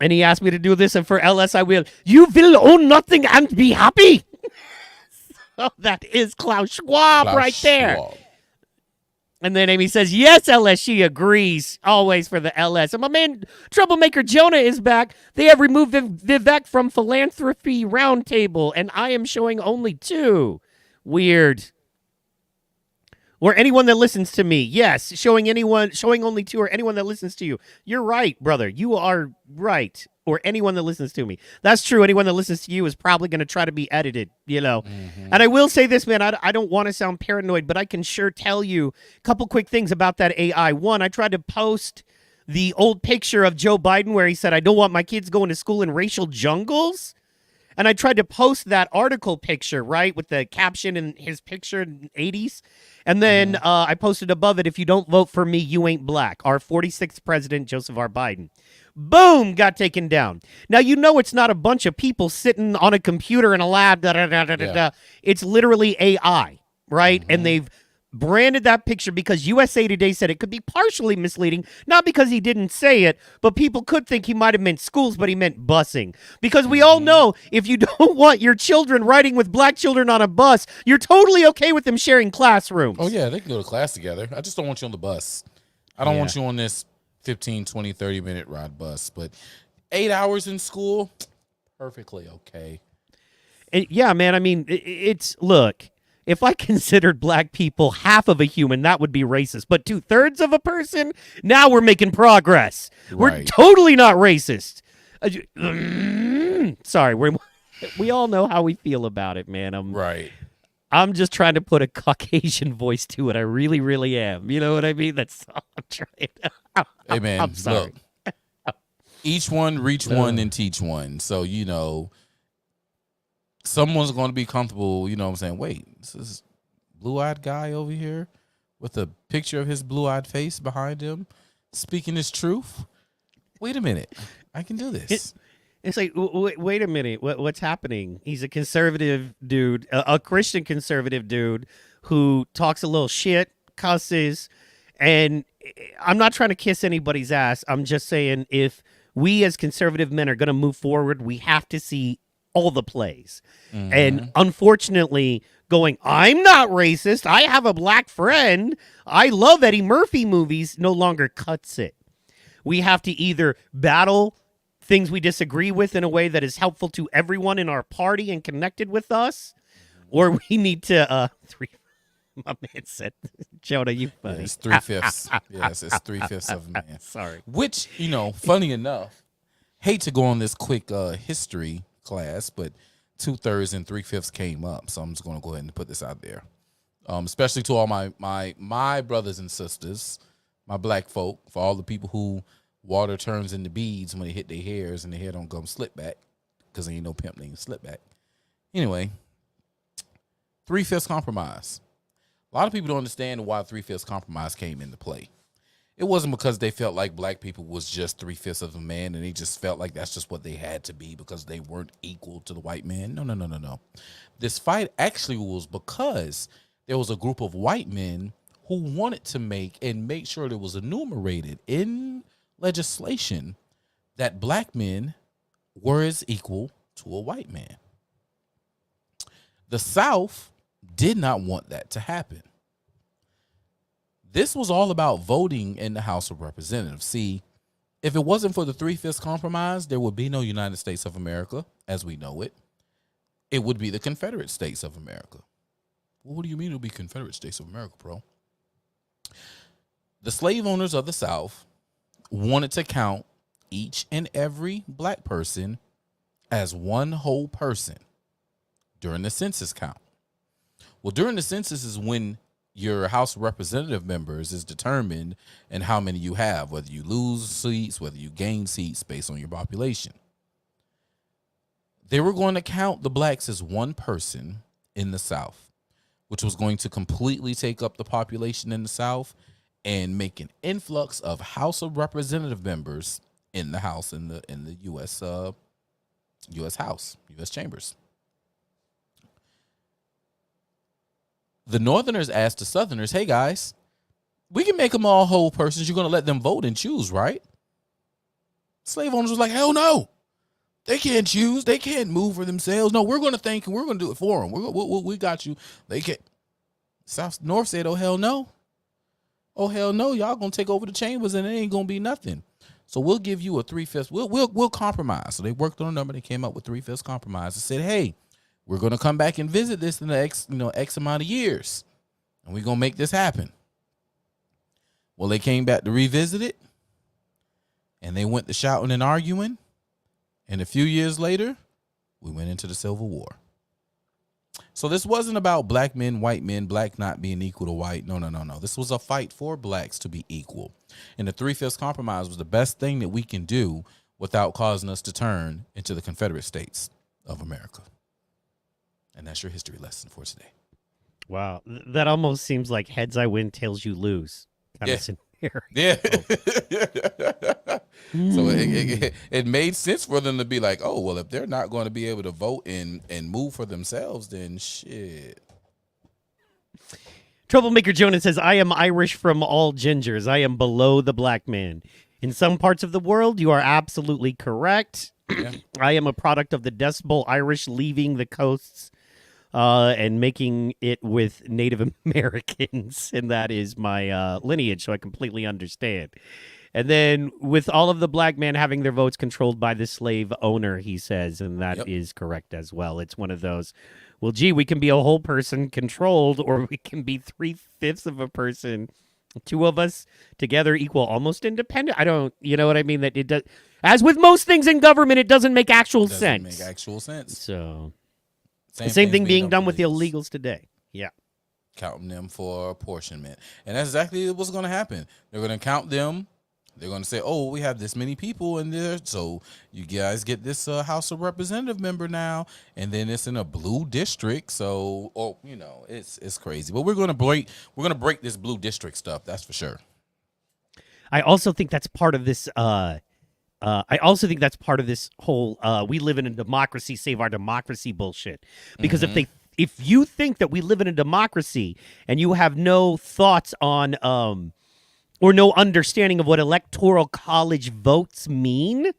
and he asked me to do this, and for LS I will, you will own nothing and be happy. So that is Klaus Schwab right there. Schwab. And then Amy says, yes, LS, she agrees. Always for the LS. And my man, Troublemaker Jonah is back. They have removed Vivek from Philanthropy Roundtable, and I am showing only 2. Weird. Or anyone that listens to me. Yes, showing only 2, or anyone that listens to you. You're right, brother. You are right. Or anyone that listens to me. That's true. Anyone that listens to you is probably going to try to be edited, And I will say this, man, I don't want to sound paranoid, but I can sure tell you a couple quick things about that AI. One, I tried to post the old picture of Joe Biden where he said, I don't want my kids going to school in racial jungles. And I tried to post that article picture, right, with the caption and his picture in the 80s. And then I posted above it, if you don't vote for me, you ain't black. Our 46th president, Joseph R. Biden. Boom, got taken down. Now, it's not a bunch of people sitting on a computer in a lab. It's literally AI, right? And they've branded that picture because USA Today said it could be partially misleading, not because he didn't say it, but people could think he might have meant schools, but he meant busing. Because we all know if you don't want your children riding with black children on a bus, you're totally okay with them sharing classrooms. Oh, yeah, they can go to class together. I just don't want you on the bus. I don't want you on this 15, 20, 30-minute ride bus. But 8 hours in school, perfectly okay. And yeah, man, I mean, look, if I considered black people half of a human, that would be racist. But 2/3 of a person, now we're making progress. We're Right. totally not racist. Sorry, we all know how we feel about it, man. Right. I'm just trying to put a Caucasian voice to it. I really, really am. You know what I mean? That's all I'm trying. Hey, man, I'm sorry. look. Each one reach one and teach one. So, someone's going to be comfortable, what I'm saying? Wait, this is blue-eyed guy over here with a picture of his blue-eyed face behind him speaking his truth? Wait a minute. I can do this. It's like, wait a minute. What's happening? He's a conservative dude, a Christian conservative dude who talks a little shit, cusses, and I'm not trying to kiss anybody's ass. I'm just saying if we as conservative men are going to move forward, we have to see all the plays. And unfortunately, I'm not racist. I have a black friend. I love Eddie Murphy movies no longer cuts it. We have to either battle things we disagree with in a way that is helpful to everyone in our party and connected with us, or we need to my man said, Jonah, you funny. It's 3/5. Yes, it's 3/5 of a man. Sorry. Which, funny enough, hate to go on this quick history class, but 2/3 and 3/5 came up. So I'm just going to go ahead and put this out there. Especially to all my brothers and sisters, my black folk, for all the people who water turns into beads when they hit their hairs and their hair don't come slip back because there ain't no pimp named slip back. Anyway, 3/5 compromise. A lot of people don't understand why 3/5 compromise came into play. It wasn't because they felt like black people was just 3/5 of a man and they just felt like that's just what they had to be because they weren't equal to the white man. No, no, no, no, no. This fight actually was because there was a group of white men who wanted to make sure that it was enumerated in legislation that black men were as equal to a white man. The South did not want that to happen. This was all about voting in the House of Representatives. See, if it wasn't for the 3/5 compromise, there would be no United States of America as we know it. It would be the Confederate States of America. Well, what do you mean it'll be Confederate States of America, bro? The slave owners of the South wanted to count each and every black person as one whole person during the census count. Well, during the census is when your House of Representative members is determined and how many you have, whether you lose seats, whether you gain seats based on your population. They were going to count the blacks as one person in the South, which was going to completely take up the population in the South and make an influx of House of Representative members in the House, in the U.S. U.S. House, U.S. chambers. The Northerners asked the Southerners, hey, guys, we can make them all whole persons. You're going to let them vote and choose, right? Slave owners was like, hell no. They can't choose. They can't move for themselves. No, we're going to think and we're going to do it for them. We got you. They can't. North said, oh, hell no. Oh, hell no. Y'all going to take over the chambers and it ain't going to be nothing. So we'll give you a 3/5. We'll compromise. So they worked on a number. They came up with 3/5 compromise and said, hey, we're going to come back and visit this in the X amount of years. And we're going to make this happen. Well, they came back to revisit it. And they went to shouting and arguing. And a few years later, we went into the Civil War. So this wasn't about black men, white men, black not being equal to white. No, no, no, no. This was a fight for blacks to be equal. And the 3/5 compromise was the best thing that we can do without causing us to turn into the Confederate States of America. And that's your history lesson for today. Wow. That almost seems like heads I win, tails you lose kind of scenario. Yeah. So it made sense for them to be like, oh, well, if they're not going to be able to vote and move for themselves, then shit. Troublemaker Jonas says, I am Irish from all gingers. I am below the black man. In some parts of the world, you are absolutely correct. Yeah. I am a product of the Dust Bowl Irish leaving the coasts and making it with Native Americans. And that is my lineage, so I completely understand. And then with all of the black men having their votes controlled by the slave owner, he says, and that is correct as well. It's one of those, well, gee, we can be a whole person controlled, or we can be 3/5 of a person. Two of us together equal almost independent. I don't, you know what I mean? That it does. As with most things in government, it doesn't make actual sense. Make actual sense. So the same thing being done with the illegals today. Yeah. Counting them for apportionment. And that's exactly what's going to happen. They're going to count them. They're going to say, oh, we have this many people in there, so you guys get this House of Representative member now, and then it's in a blue district, so, it's crazy. But we're going to break this blue district stuff, that's for sure. I also think that's part of this whole we live in a democracy, save our democracy bullshit. Because if you think that we live in a democracy and you have no thoughts on or no understanding of what electoral college votes mean,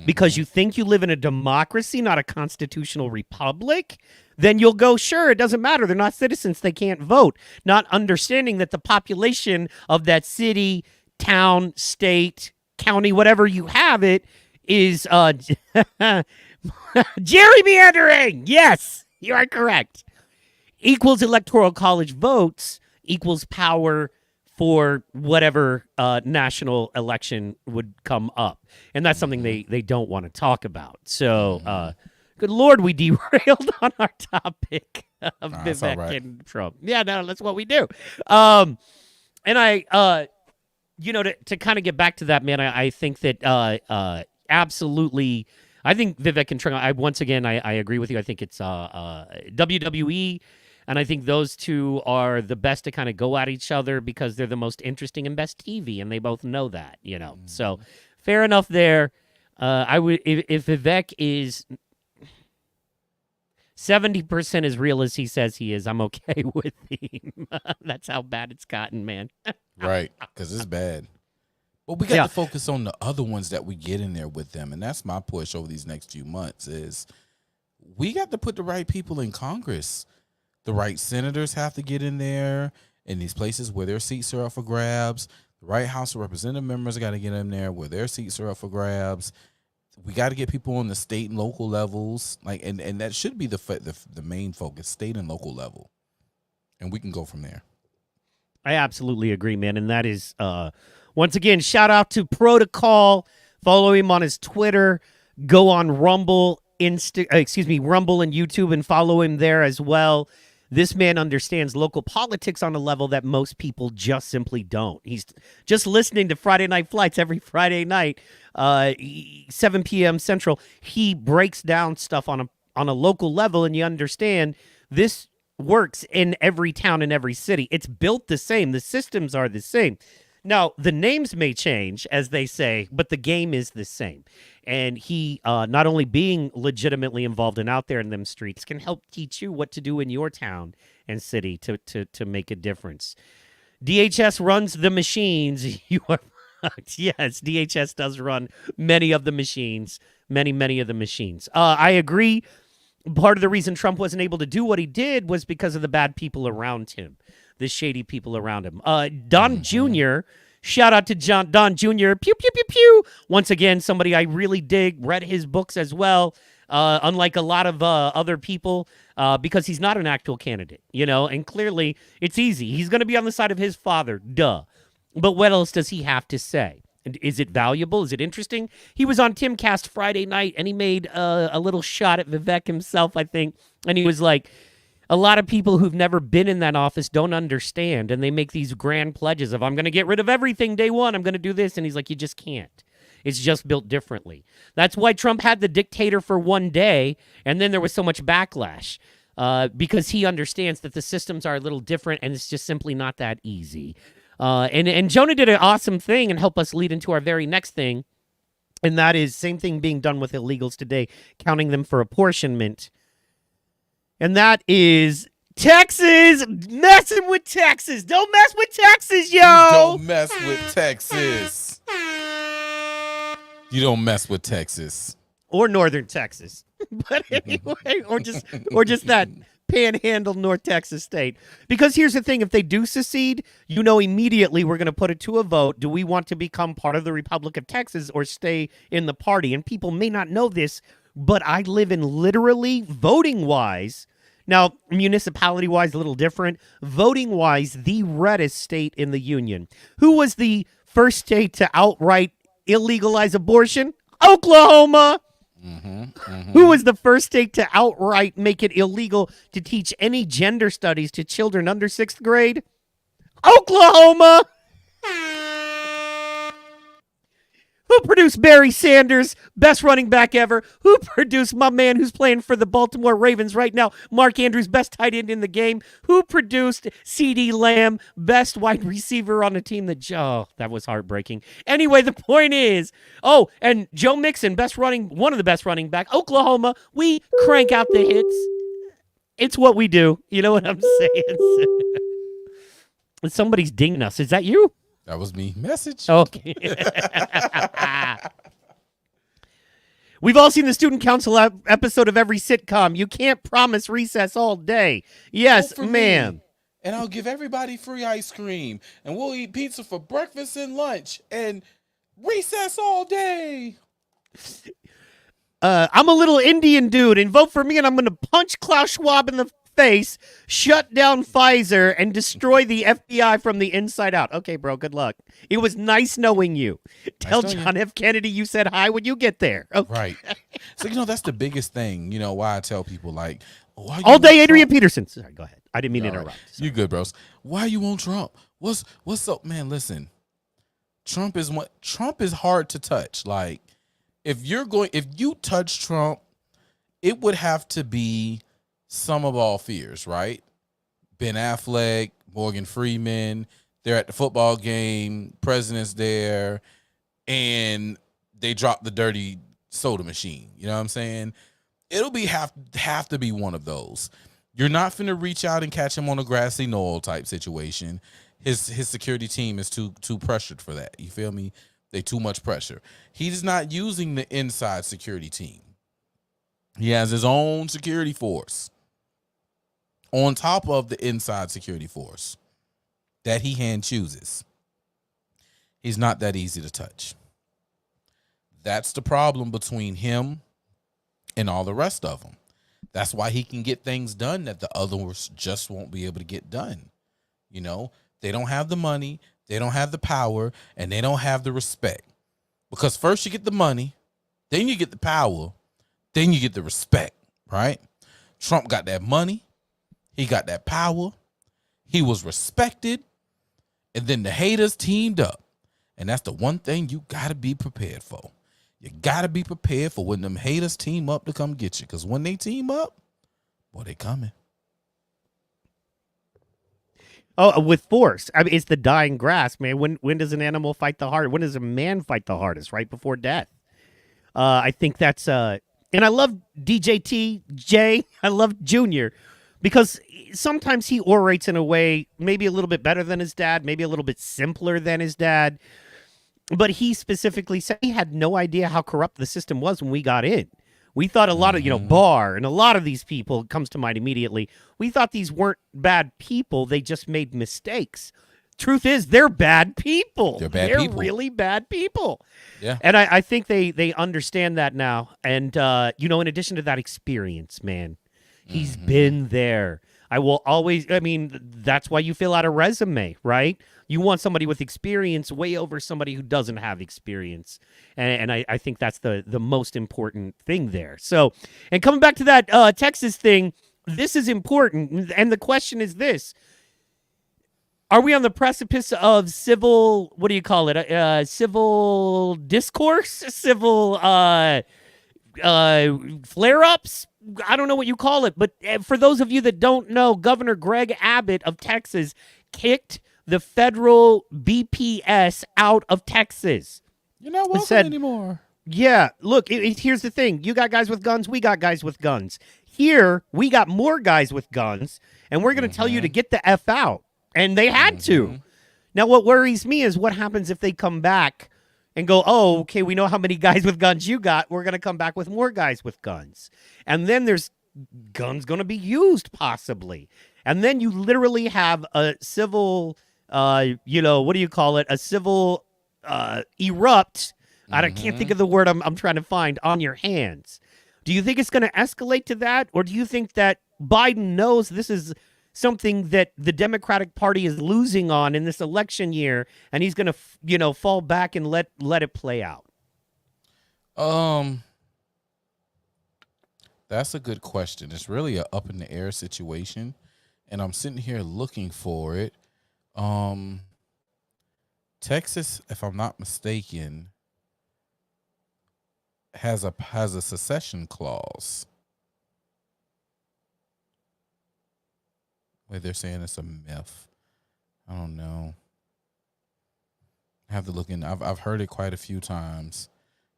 because you think you live in a democracy, not a constitutional republic, then you'll go, sure, it doesn't matter. They're not citizens. They can't vote. Not understanding that the population of that city, town, state, county, whatever you have it, is gerrymandering. Yes, you are correct. Equals electoral college votes equals power for whatever national election would come up. And that's something they don't want to talk about. So, good Lord, we derailed on our topic of Vivek and Trump. Yeah, no, that's what we do. And I, to kind of get back to that, man, I think that absolutely, I think Vivek and Trump, I agree with you. I think it's WWE And I think those two are the best to kind of go at each other because they're the most interesting and best TV, and they both know that, you know. So fair enough there. I would if Vivek is 70% as real as he says he is, I'm okay with him. That's how bad it's gotten, man. Right, because it's bad. But we got to focus on the other ones that we get in there with them, and that's my push over these next few months is we got to put the right people in Congress. The right senators have to get in there in these places where their seats are up for grabs. The right House of Representative members got to get in there where their seats are up for grabs. We got to get people on the state and local levels, and that should be the main focus, state and local level, and we can go from there. I absolutely agree, man, and that is once again shout out to Protocol. Follow him on his Twitter. Go on Rumble, Rumble and YouTube, and follow him there as well. This man understands local politics on a level that most people just simply don't. He's just listening to Friday Night Flights every Friday night, 7 p.m. Central. He breaks down stuff on a local level, and you understand this works in every town and every city. It's built the same. The systems are the same. Now, the names may change, as they say, but the game is the same. And he, not only being legitimately involved and out there in them streets, can help teach you what to do in your town and city to make a difference. DHS runs the machines. You are yes, DHS does run many of the machines, many of the machines. I agree. Part of the reason Trump wasn't able to do what he did was because of the bad people around him, the shady people around him. Don Jr., shout out to Don Jr., pew, pew, pew, pew. Once again, somebody I really dig, read his books as well, unlike a lot of other people, because he's not an actual candidate, you know, and clearly it's easy. He's going to be on the side of his father, duh. But what else does he have to say? And is it valuable? Is it interesting? He was on Timcast Friday night, and he made a little shot at Vivek himself, I think. And he was like, a lot of people who've never been in that office don't understand, and they make these grand pledges of, I'm going to get rid of everything day one. I'm going to do this. And he's like, you just can't. It's just built differently. That's why Trump had the dictator for one day, and then there was so much backlash. Because he understands that the systems are a little different, and it's just simply not that easy. And Jonah did an awesome thing and helped us lead into our very next thing, and that is same thing being done with illegals today, counting them for apportionment. And that is Texas, messing with Texas. Don't mess with Texas, yo. Don't mess with Texas. You don't mess with Texas. Or northern Texas. But anyway, or just that panhandle North Texas state. Because here's the thing, if they do secede, you know immediately we're going to put it to a vote. Do we want to become part of the Republic of Texas or stay in the party? And people may not know this, but I live in literally voting-wise. Now, municipality-wise, a little different. Voting-wise, the reddest state in the union. Who was the first state to outright illegalize abortion? Oklahoma. Who was the first state to outright make it illegal to teach any gender studies to children under 6th grade? Oklahoma. Who produced Barry Sanders, best running back ever? Who produced my man who's playing for the Baltimore Ravens right now, Mark Andrews, best tight end in the game? Who produced CeeDee Lamb, best wide receiver on a team that was heartbreaking. Anyway, the point is, and Joe Mixon, one of the best running back. Oklahoma, we crank out the hits. It's what we do. You know what I'm saying? Somebody's dinging us. Is that you? That was me. Message. Okay. We've all seen the student council episode of every sitcom. You can't promise recess all day. Yes, ma'am. And I'll give everybody free ice cream. And we'll eat pizza for breakfast and lunch. And recess all day. I'm a little Indian dude, and vote for me, and I'm going to punch Klaus Schwab in the face, shut down Pfizer, and destroy the FBI from the inside out. Okay, bro, good luck. It was nice knowing you. Tell John F. Kennedy you said hi when you get there. Okay. Right. So, that's the biggest thing, why I tell people, like, all day, Adrian Peterson. Sorry, go ahead. I didn't mean to interrupt. Sorry. You good, bros. Why you want Trump? What's up? Man, listen. Trump is hard to touch. Like, if you touch Trump, it would have to be sum of all fears, right? Ben Affleck, Morgan Freeman. They're at the football game. President's there, and they drop the dirty soda machine. You know what I'm saying? It'll be have to be one of those. You're not finna reach out and catch him on a grassy knoll type situation. His security team is too pressured for that. You feel me? They too much pressure. He's not using the inside security team. He has his own security force on top of the inside security force that he hand chooses. He's not that easy to touch. That's the problem between him and all the rest of them. That's why he can get things done that the others just won't be able to get done. You know, they don't have the money, they don't have the power, and they don't have the respect. Because first you get the money, then you get the power, then you get the respect, right? Trump got that money, he got that power, he was respected, and then the haters teamed up. And that's the one thing you got to be prepared for. You got to be prepared for when them haters team up to come get you. Because when they team up, boy, they coming. Oh, with force. I mean, it's the dying grass, man. When does an animal fight the hardest? When does a man fight the hardest? Right before death. I think that's and I love DJTJ. I love Junior because sometimes he orates in a way maybe a little bit better than his dad, maybe a little bit simpler than his dad. But he specifically said he had no idea how corrupt the system was when we got in. We thought a lot of, Barr and a lot of these people comes to mind immediately. We thought these weren't bad people. They just made mistakes. Truth is, they're bad people. They're really bad people. Yeah. And I think they understand that now. And, in addition to that experience, man, he's been there. I will always, that's why you fill out a resume, right? You want somebody with experience way over somebody who doesn't have experience. And I think that's the most important thing there. So, and coming back to that Texas thing, this is important. And the question is this. Are we on the precipice of civil, what do you call it? Civil discourse? Civil flare-ups? I don't know what you call it. But for those of you that don't know, Governor Greg Abbott of Texas kicked the federal BPS out of Texas. You're not welcome anymore. Yeah, look, here's the thing. You got guys with guns, we got guys with guns. Here, we got more guys with guns, and we're going to tell you to get the F out. And they had to. Now, what worries me is what happens if they come back and go, oh, okay, we know how many guys with guns you got. We're going to come back with more guys with guns. And then there's guns going to be used, possibly. And then you literally have a civil, what do you call it? A civil erupt. I can't think of the word I'm trying to find on your hands. Do you think it's going to escalate to that? Or do you think that Biden knows this is something that the Democratic Party is losing on in this election year, and he's going to, fall back and let it play out? That's a good question. It's really a up in the air situation, and I'm sitting here looking for it. Texas, if I'm not mistaken, has a secession clause. Wait, they're saying it's a myth. I don't know. I have to look in. I've heard it quite a few times.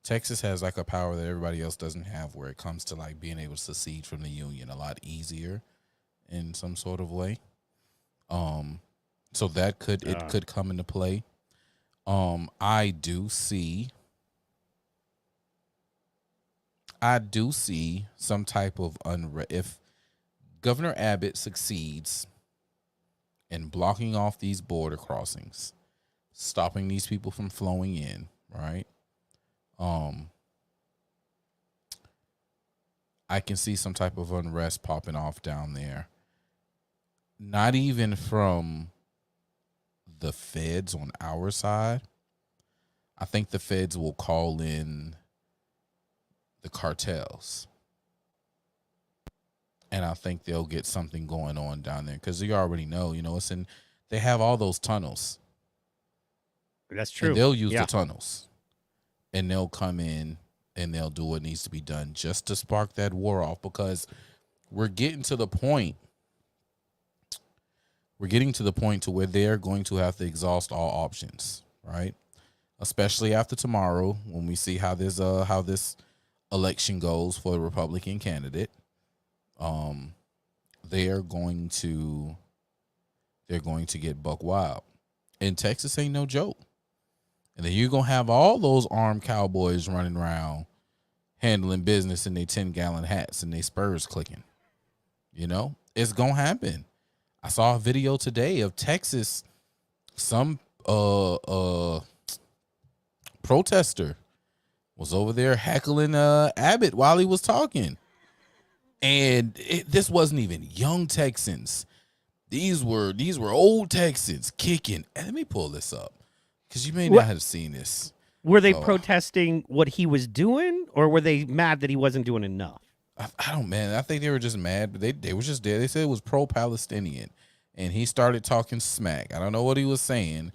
Texas has like a power that everybody else doesn't have, where it comes to like being able to secede from the union a lot easier in some sort of way. So that could come into play. I do see some type of unrest. If Governor Abbott succeeds in blocking off these border crossings, stopping these people from flowing in, right? I can see some type of unrest popping off down there. Not even from the feds on our side. I think the feds will call in the cartels. And I think they'll get something going on down there because you already know, they have all those tunnels. That's true. And they'll use the tunnels, and they'll come in and they'll do what needs to be done just to spark that war off, because we're getting to the point we're getting to the point to where they're going to have to exhaust all options, right? Especially after tomorrow, when we see how this election goes for the Republican candidate. They're going to get buck wild. And Texas ain't no joke. And then you're going to have all those armed cowboys running around handling business in their 10-gallon hats and their spurs clicking. You know, it's going to happen. I saw a video today of Texas, some protester was over there heckling Abbott while he was talking. And this wasn't even young Texans. These were old Texans kicking. And let me pull this up because you may not have seen this. Were they protesting what he was doing, or were they mad that he wasn't doing enough? I don't, man. I think they were just mad, but they were just there. They said it was pro-Palestinian, and he started talking smack. I don't know what he was saying,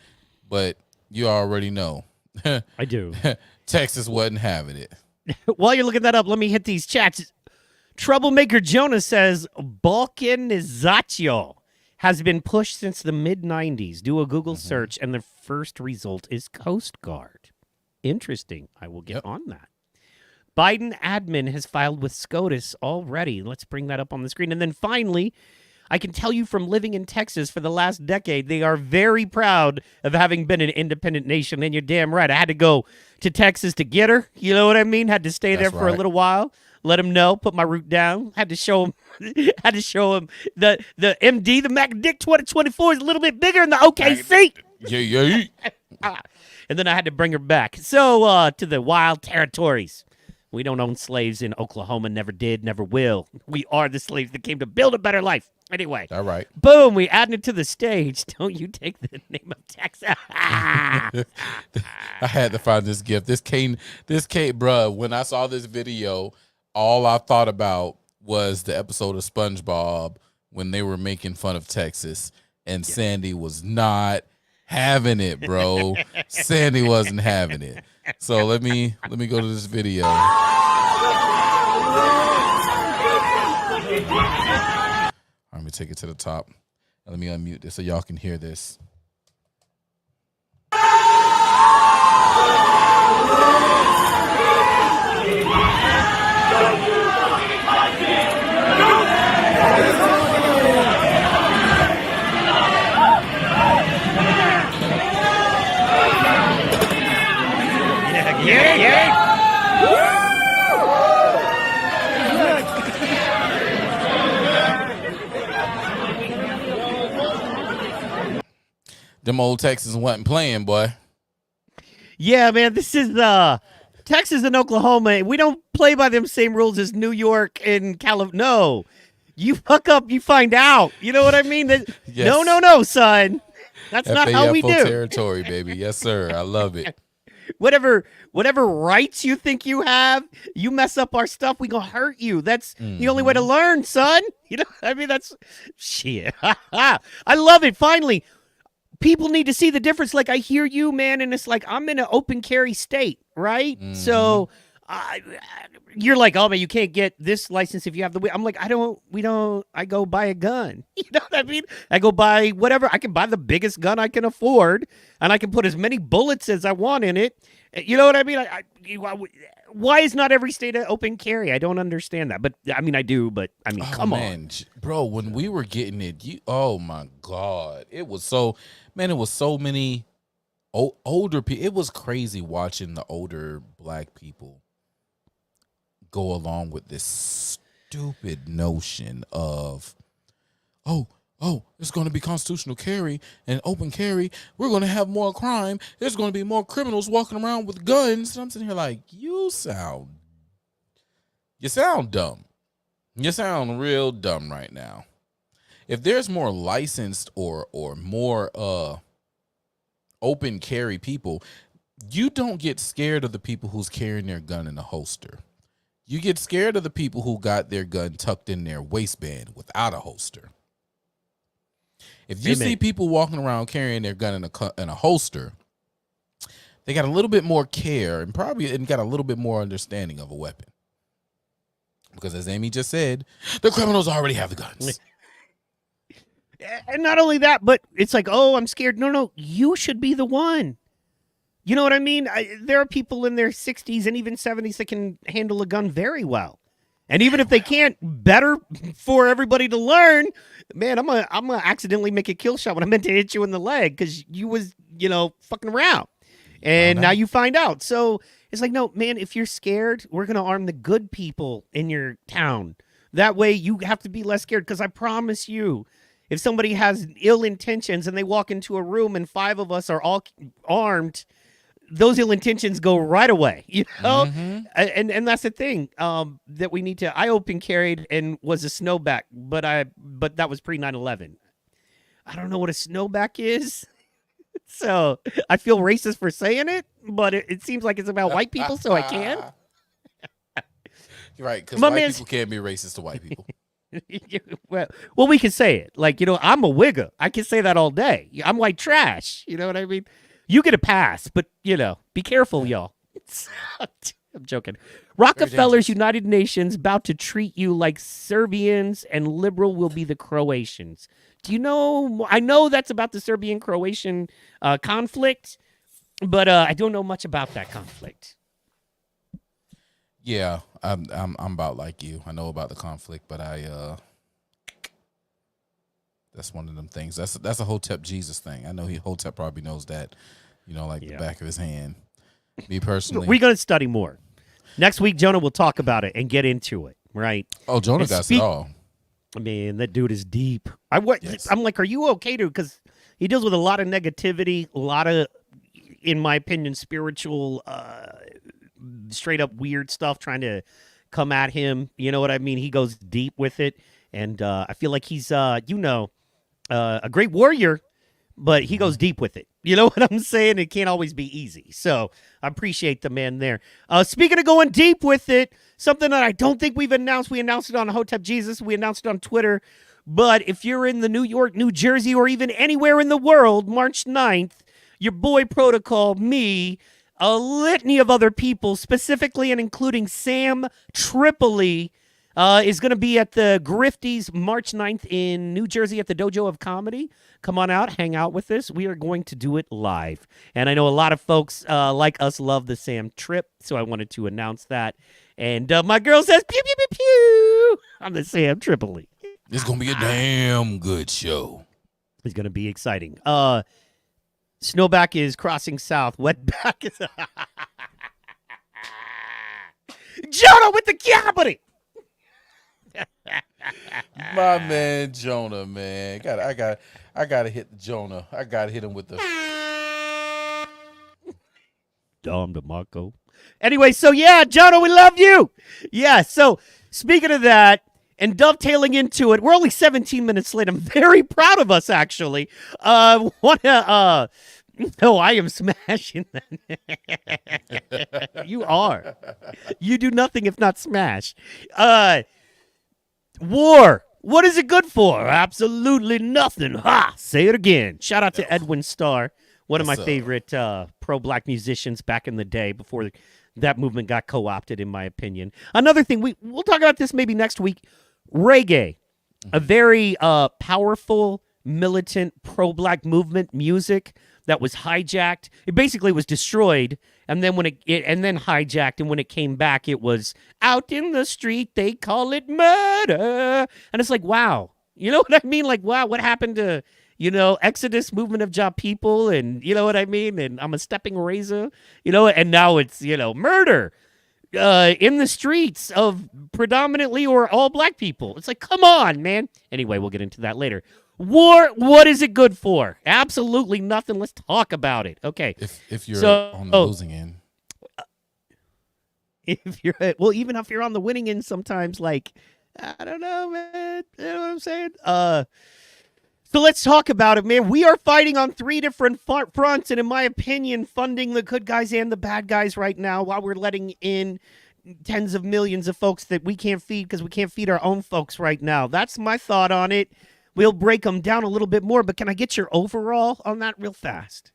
but you already know. I do. Texas wasn't having it. While you're looking that up, let me hit these chats. Troublemaker Jonah says Balkanization has been pushed since the mid-90s. Do a Google search, and the first result is Coast Guard. Interesting. I will get on that. Biden admin has filed with SCOTUS already. Let's bring that up on the screen. And then finally, I can tell you from living in Texas for the last decade, they are very proud of having been an independent nation. And you're damn right. I had to go to Texas to get her. You know what I mean? Had to stay there for a little while. Let him know. Put my root down. Had to show him. The MD, the Mac Dick 2024 is a little bit bigger in the OKC. Yeah. And then I had to bring her back. So to the wild territories. We don't own slaves in Oklahoma. Never did. Never will. We are the slaves that came to build a better life. Anyway. All right. Boom. We added it to the stage. Don't you take the name of Texas. I had to find this gift. This came, bruh. When I saw this video, all I thought about was the episode of SpongeBob when they were making fun of Texas, and Sandy was not having it, bro. Sandy wasn't having it. So let me go to this video. Let me take it to the top. Let me unmute this so y'all can hear this. Them old Texans wasn't playing, boy. Yeah, man, this is Texas and Oklahoma. We don't play by them same rules as New York and California. No. You fuck up, you find out. You know what I mean? Yes. No, son. That's not how we do. Territory, baby. Yes, sir. I love it. Whatever rights you think you have, you mess up our stuff, we gonna hurt you. That's the only way to learn, son. You know, I mean, that's shit. I love it. Finally, people need to see the difference. Like, I hear you, man, and it's like I'm in an open carry state, right? Mm-hmm. So you're like, oh man, you can't get this license if you have the. I'm like, I go buy a gun. You know what I mean? I go buy whatever. I can buy the biggest gun I can afford, and I can put as many bullets as I want in it. You know what I mean? Why is not every state an open carry? I don't understand that. But I mean, I do. But I mean, come on, bro. When we were getting it, oh my God, it was so many older people. It was crazy watching the older black people go along with this stupid notion of, oh, it's going to be constitutional carry and open carry. We're going to have more crime. There's going to be more criminals walking around with guns. And I'm sitting here like, you sound dumb. You sound real dumb right now. If there's more licensed or more open carry people, you don't get scared of the people who's carrying their gun in a holster. You get scared of the people who got their gun tucked in their waistband without a holster. If you see people walking around carrying their gun in a holster, they got a little bit more care and probably got a little bit more understanding of a weapon. Because as Amy just said, the criminals already have the guns. And not only that, but it's like, oh, I'm scared. No, you should be the one. You know what I mean? There are people in their 60s and even 70s that can handle a gun very well. And even if they can't, better for everybody to learn. Man, I'm gonna accidentally make a kill shot when I meant to hit you in the leg because you was, fucking around. And now you find out. So it's like, no, man, if you're scared, we're gonna arm the good people in your town. That way you have to be less scared. Because I promise you, if somebody has ill intentions and they walk into a room and 5 of us are all armed, those ill intentions go right away, and that's the thing that we need to. I open carried and was a snowback, but that was pre 9/11. I don't know what a snowback is, so I feel racist for saying it, but it seems like it's about white people, so I can. You're right, because My white man's- people can't be racist to white people. well, we can say it. Like, I'm a wigger. I can say that all day. I'm white trash. You know what I mean? You get a pass, but, be careful, y'all. I'm joking. Rockefeller's United Nations about to treat you like Serbians, and liberal will be the Croatians. Do you know? I know that's about the Serbian-Croatian conflict, but I don't know much about that conflict. Yeah, I'm about like you. I know about the conflict, but that's one of them things. That's a Hotep Jesus thing. I know Hotep probably knows that, the back of his hand. Me personally, We're going to study more. Next week, Jonah will talk about it and get into it, right? Oh, Jonah And got it all. I mean, that dude is deep. I'm like, are you okay, dude? Because he deals with a lot of negativity, a lot of, in my opinion, spiritual, straight up weird stuff trying to come at him. You know what I mean? He goes deep with it. And I feel like he's, a great warrior, but he goes deep with it. You know what I'm saying? It can't always be easy. So I appreciate the man there. Speaking of going deep with it, something that I don't think we've announced. We announced it on Hotep Jesus. We announced it on Twitter. But if you're in the New York, New Jersey, or even anywhere in the world, March 9th, your boy Protocol, me, a litany of other people, specifically and including Sam Tripoli, is going to be at the Grifties March 9th in New Jersey at the Dojo of Comedy. Come on out, hang out with us. We are going to do it live. And I know a lot of folks like us love the Sam Trip, so I wanted to announce that. And my girl says, pew, pew, pew, pew, on the Sam Tripoli. It's going to be a damn good show. It's going to be exciting. Snowback is crossing south. Wetback is... Jonah with the comedy! My man Jonah, man. I gotta hit Jonah. I gotta hit him with the Dom DeMarco. Anyway, so yeah, Jonah, we love you. Yeah, so speaking of that, and dovetailing into it, we're only 17 minutes late. I'm very proud of us, actually. No, I am smashing that. You are. You do nothing if not smash. War. What is it good for? Absolutely nothing. Ha! Say it again. Shout out to Edwin Starr, one of my favorite pro-black musicians back in the day before that movement got co-opted, in my opinion. Another thing, we'll talk about this maybe next week. Reggae, a very powerful, militant, pro-black movement music that was hijacked. It basically was destroyed, and then when it hijacked, and when it came back, it was out in the street. They call it murder, and it's like, wow, you know what I mean? Like, wow, what happened to Exodus movement of job people, and you know what I mean? And I'm a stepping razor, and now it's murder in the streets of predominantly or all black people. It's like, come on, man. Anyway, we'll get into that later. War, what is it good for? Absolutely nothing. Let's talk about it. Okay. If you're on the losing end. Even if you're on the winning end, sometimes, like, I don't know, man. You know what I'm saying? So let's talk about it, man. We are fighting on 3 different fronts, and in my opinion, funding the good guys and the bad guys right now, while we're letting in tens of millions of folks that we can't feed because we can't feed our own folks right now. That's my thought on it. We'll break them down a little bit more, but can I get your overall on that real fast?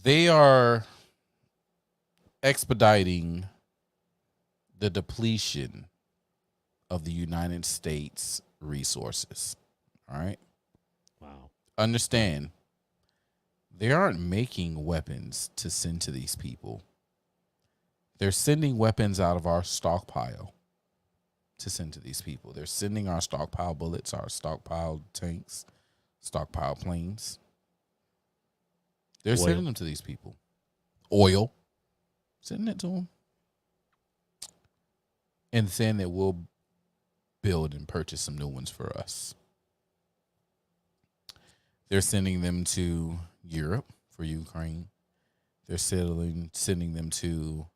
They are expediting the depletion of the United States resources. All right. Wow. Understand, they aren't making weapons to send to these people. They're sending weapons out of our stockpile to send to these people. They're sending our stockpile bullets, our stockpile tanks, stockpile planes. They're Oil. sending them to these people. Oil, sending it to them. And saying that we'll build and purchase some new ones for us. They're sending them to Europe for Ukraine. They're sending them to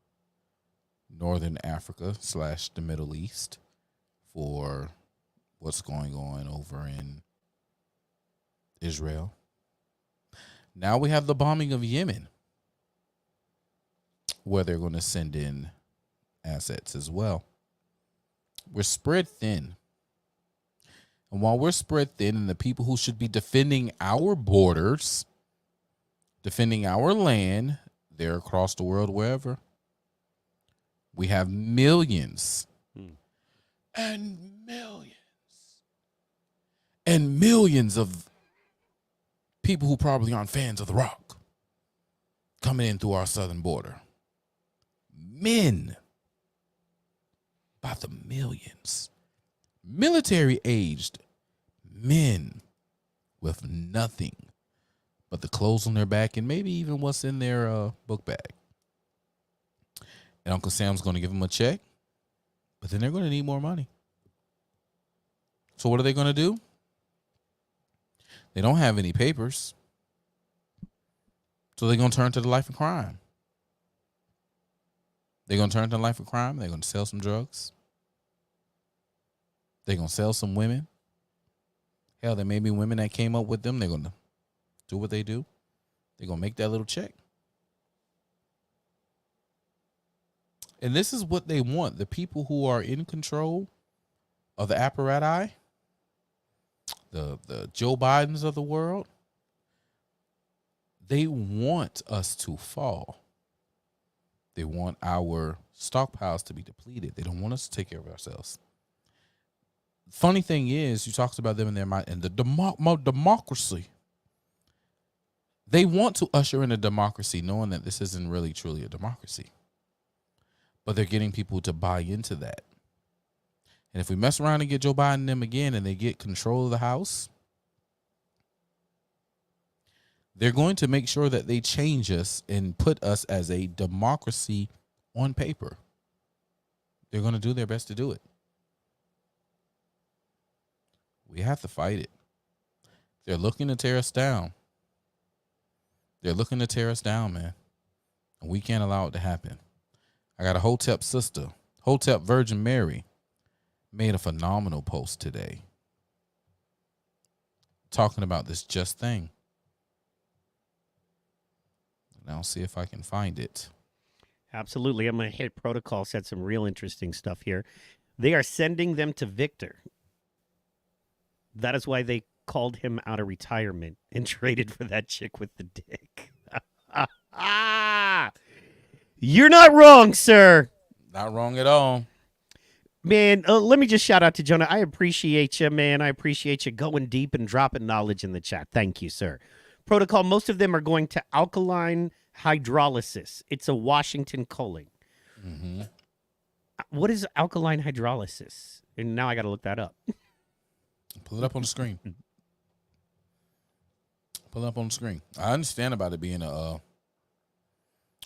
Northern Africa / the Middle East for what's going on over in Israel. Now we have the bombing of Yemen, where they're going to send in assets as well. We're spread thin. And while we're spread thin, and the people who should be defending our borders, defending our land, they're across the world, wherever. We have millions and millions of people who probably aren't fans of The Rock coming in through our southern border. Men by the millions. Military-aged men with nothing but the clothes on their back and maybe even what's in their book bag. And Uncle Sam's going to give them a check, but then they're going to need more money. So what are they going to do? They don't have any papers. So they're going to turn to the life of crime. They're going to turn to the life of crime. They're going to sell some drugs. They're going to sell some women. Hell, there may be women that came up with them. They're going to do what they do. They're going to make that little check. And this is what they want. The people who are in control of the apparatus, the Joe Bidens of the world, they want us to fall. They want our stockpiles to be depleted. They don't want us to take care of ourselves. Funny thing is, you talked about them in their mind and the democracy. They want to usher in a democracy, knowing that this isn't really truly a democracy. But they're getting people to buy into that. And if we mess around and get Joe Biden and them again and they get control of the House, they're going to make sure that they change us and put us as a democracy on paper. They're going to do their best to do it. We have to fight it. They're looking to tear us down. They're looking to tear us down, man. And we can't allow it to happen. I got a Hotep sister, Hotep Virgin Mary, made a phenomenal post today talking about this just thing. And I'll see if I can find it. Absolutely. I'm going to hit protocol, said some real interesting stuff here. They are sending them to Victor. That is why they called him out of retirement and traded for that chick with the dick. You're not wrong, sir. Not wrong at all. Man, let me just shout out to Jonah. I appreciate you, man. I appreciate you going deep and dropping knowledge in the chat. Thank you, sir. Protocol, most of them are going to alkaline hydrolysis. It's a Washington culling. Mm-hmm. What is alkaline hydrolysis? And now I got to look that up. Pull it up on the screen. Pull it up on the screen. I understand about it being a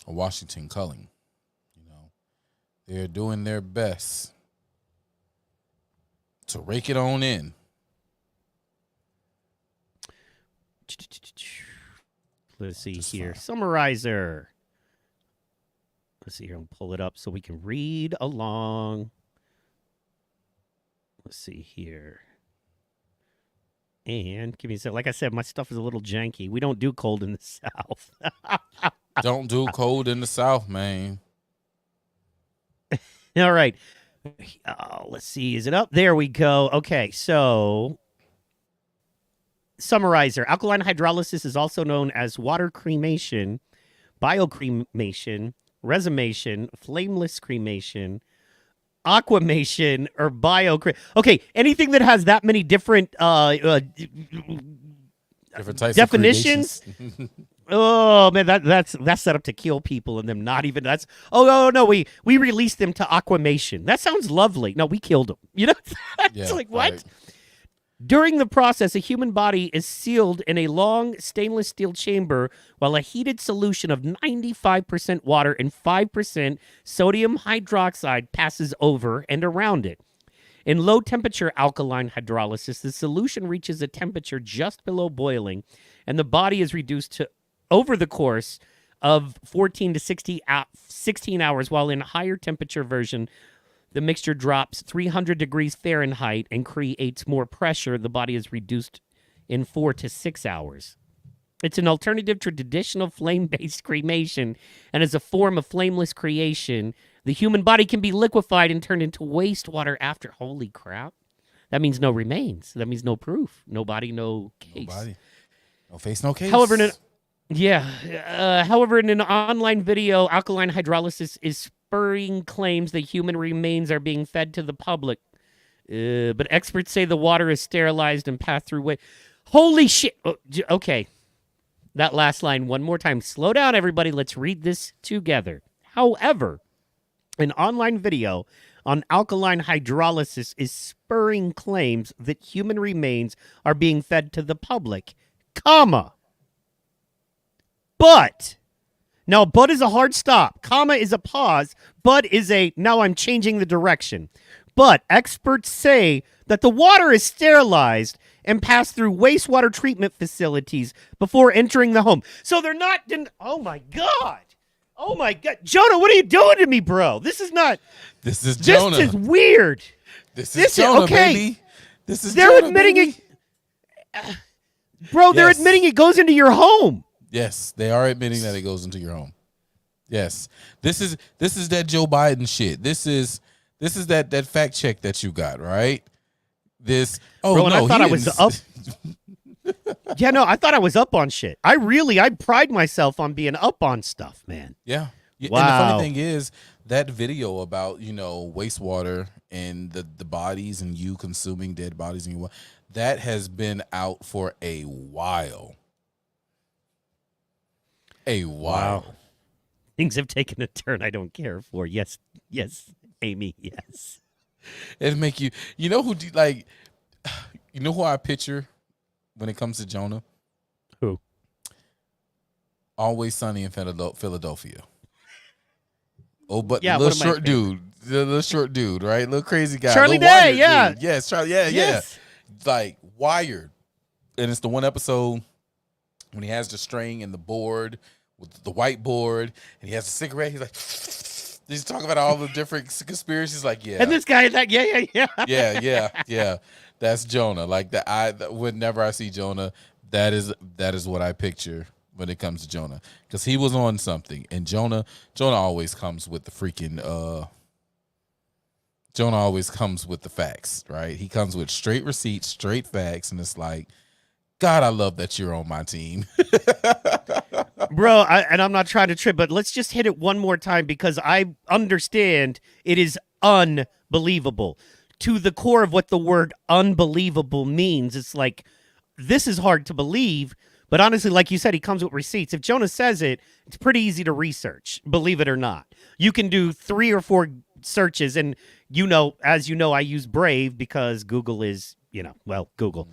Washington culling. You know, they're doing their best to rake it on in. Let's see Just here. fine. Summarizer. Let's see here. I'll pull it up so we can read along. Let's see here. And give me a sec. Like I said, my stuff is a little janky. We don't do cold in the South. Don't do cold in the South, man. All right. Let's see. Is it up? There we go. Okay. So, summarizer. Alkaline hydrolysis is also known as water cremation, biocremation, resumation, flameless cremation, aquamation, or bio. Okay, anything that has that many different Different types definitions. of creations. Oh man, that's set up to kill people, and them not even. That's no. We released them to aquamation. That sounds lovely. No, we killed them. You know, it's Yeah, like what? right. During the process, a human body is sealed in a long stainless steel chamber while a heated solution of 95% water and 5% sodium hydroxide passes over and around it. In low temperature alkaline hydrolysis, the solution reaches a temperature just below boiling, and the body is reduced to over the course of 14 to 16 hours, while in a higher temperature version, the mixture drops 300 degrees Fahrenheit and creates more pressure. The body is reduced in 4 to 6 hours. It's an alternative to traditional flame-based cremation and is a form of flameless creation. The human body can be liquefied and turned into wastewater after. Holy crap. That means no remains. That means no proof. No body, no case. Nobody. No face, no case. However, however, in an online video, alkaline hydrolysis is spurring claims that human remains are being fed to the public. But experts say the water is sterilized and passed through. Holy shit. Okay. That last line one more time. Slow down, everybody. Let's read this together. However, an online video on alkaline hydrolysis is spurring claims that human remains are being fed to the public, comma. But, now but is a hard stop, comma is a pause, but is a, now I'm changing the direction. But experts say that the water is sterilized and passed through wastewater treatment facilities before entering the home. So they're not, oh my God. Oh my God. Jonah, what are you doing to me, bro? This is not, This is Jonah. this is weird. This is Jonah, baby. This is They're Jonah, admitting baby. it. Bro, they're Yes. admitting it goes into your home. Yes, they are admitting that it goes into your home. Yes. This is that Joe Biden shit. This is that fact check that you got, right? This Bro, and no, I thought he I was didn't- up. Yeah, no, I thought I was up on shit. I pride myself on being up on stuff, man. Yeah. And the Wow. funny thing is that video about, wastewater and the bodies and you consuming dead bodies and that has been out for a while. Things have taken a turn I don't care for. Yes, Amy, yes. It make you, you know who I picture when it comes to Jonah? Who? Always Sunny in Philadelphia. Oh, but Yeah, the one little of my short dude, the little short dude, right? Little crazy guy. Charlie little Day, wired yeah. dude. Yes, Charlie, yeah. Yes. Like wired. And it's the one episode when he has the string and the board with the whiteboard and he has a cigarette. He's like, he's talking about all the different conspiracies. Like, yeah. And this guy is like, yeah. yeah. That's Jonah. Like whenever I see Jonah, that is what I picture when it comes to Jonah, because he was on something. And Jonah always comes with the freaking Jonah always comes with the facts, right? He comes with straight receipts, straight facts, and it's like, God, I love that you're on my team. Bro, and I'm not trying to trip, but let's just hit it one more time because I understand it is unbelievable. To the core of what the word unbelievable means, it's like, this is hard to believe, but honestly, like you said, he comes with receipts. If Jonah says it, it's pretty easy to research, believe it or not. You can do 3 or 4 searches, and as you know, I use Brave because Google is, Google.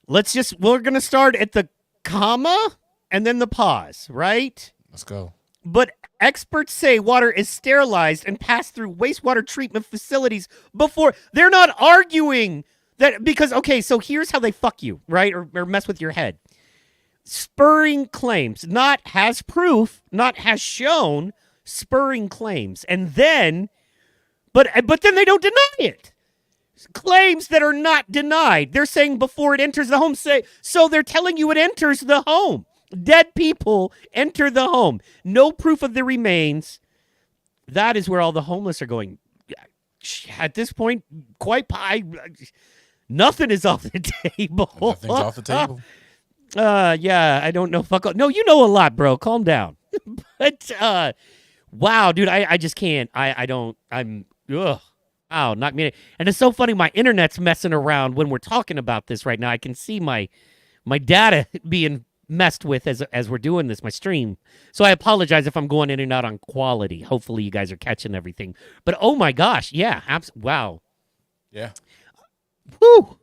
We're going to start at the comma and then the pause, right? Let's go. But experts say water is sterilized and passed through wastewater treatment facilities before. They're not arguing that because, okay, so here's how they fuck you, right? Or mess with your head. Spurring claims, not has proof, not has shown, spurring claims. And then, but then they don't deny it. Claims that are not denied. They're saying before it enters the home, so they're telling you it enters the home. Dead people enter the home. No proof of the remains. That is where all the homeless are going. At this point, nothing is off the table. Nothing's off the table. Yeah, I don't know. No, you know a lot, bro. Calm down. But wow, dude, I just can't. I'm ugh. Oh, knock me. And it's so funny. My internet's messing around when we're talking about this right now. I can see my data being messed with as we're doing this, my stream. So I apologize if I'm going in and out on quality. Hopefully you guys are catching everything. But oh my gosh, yeah, wow. Yeah. Whew.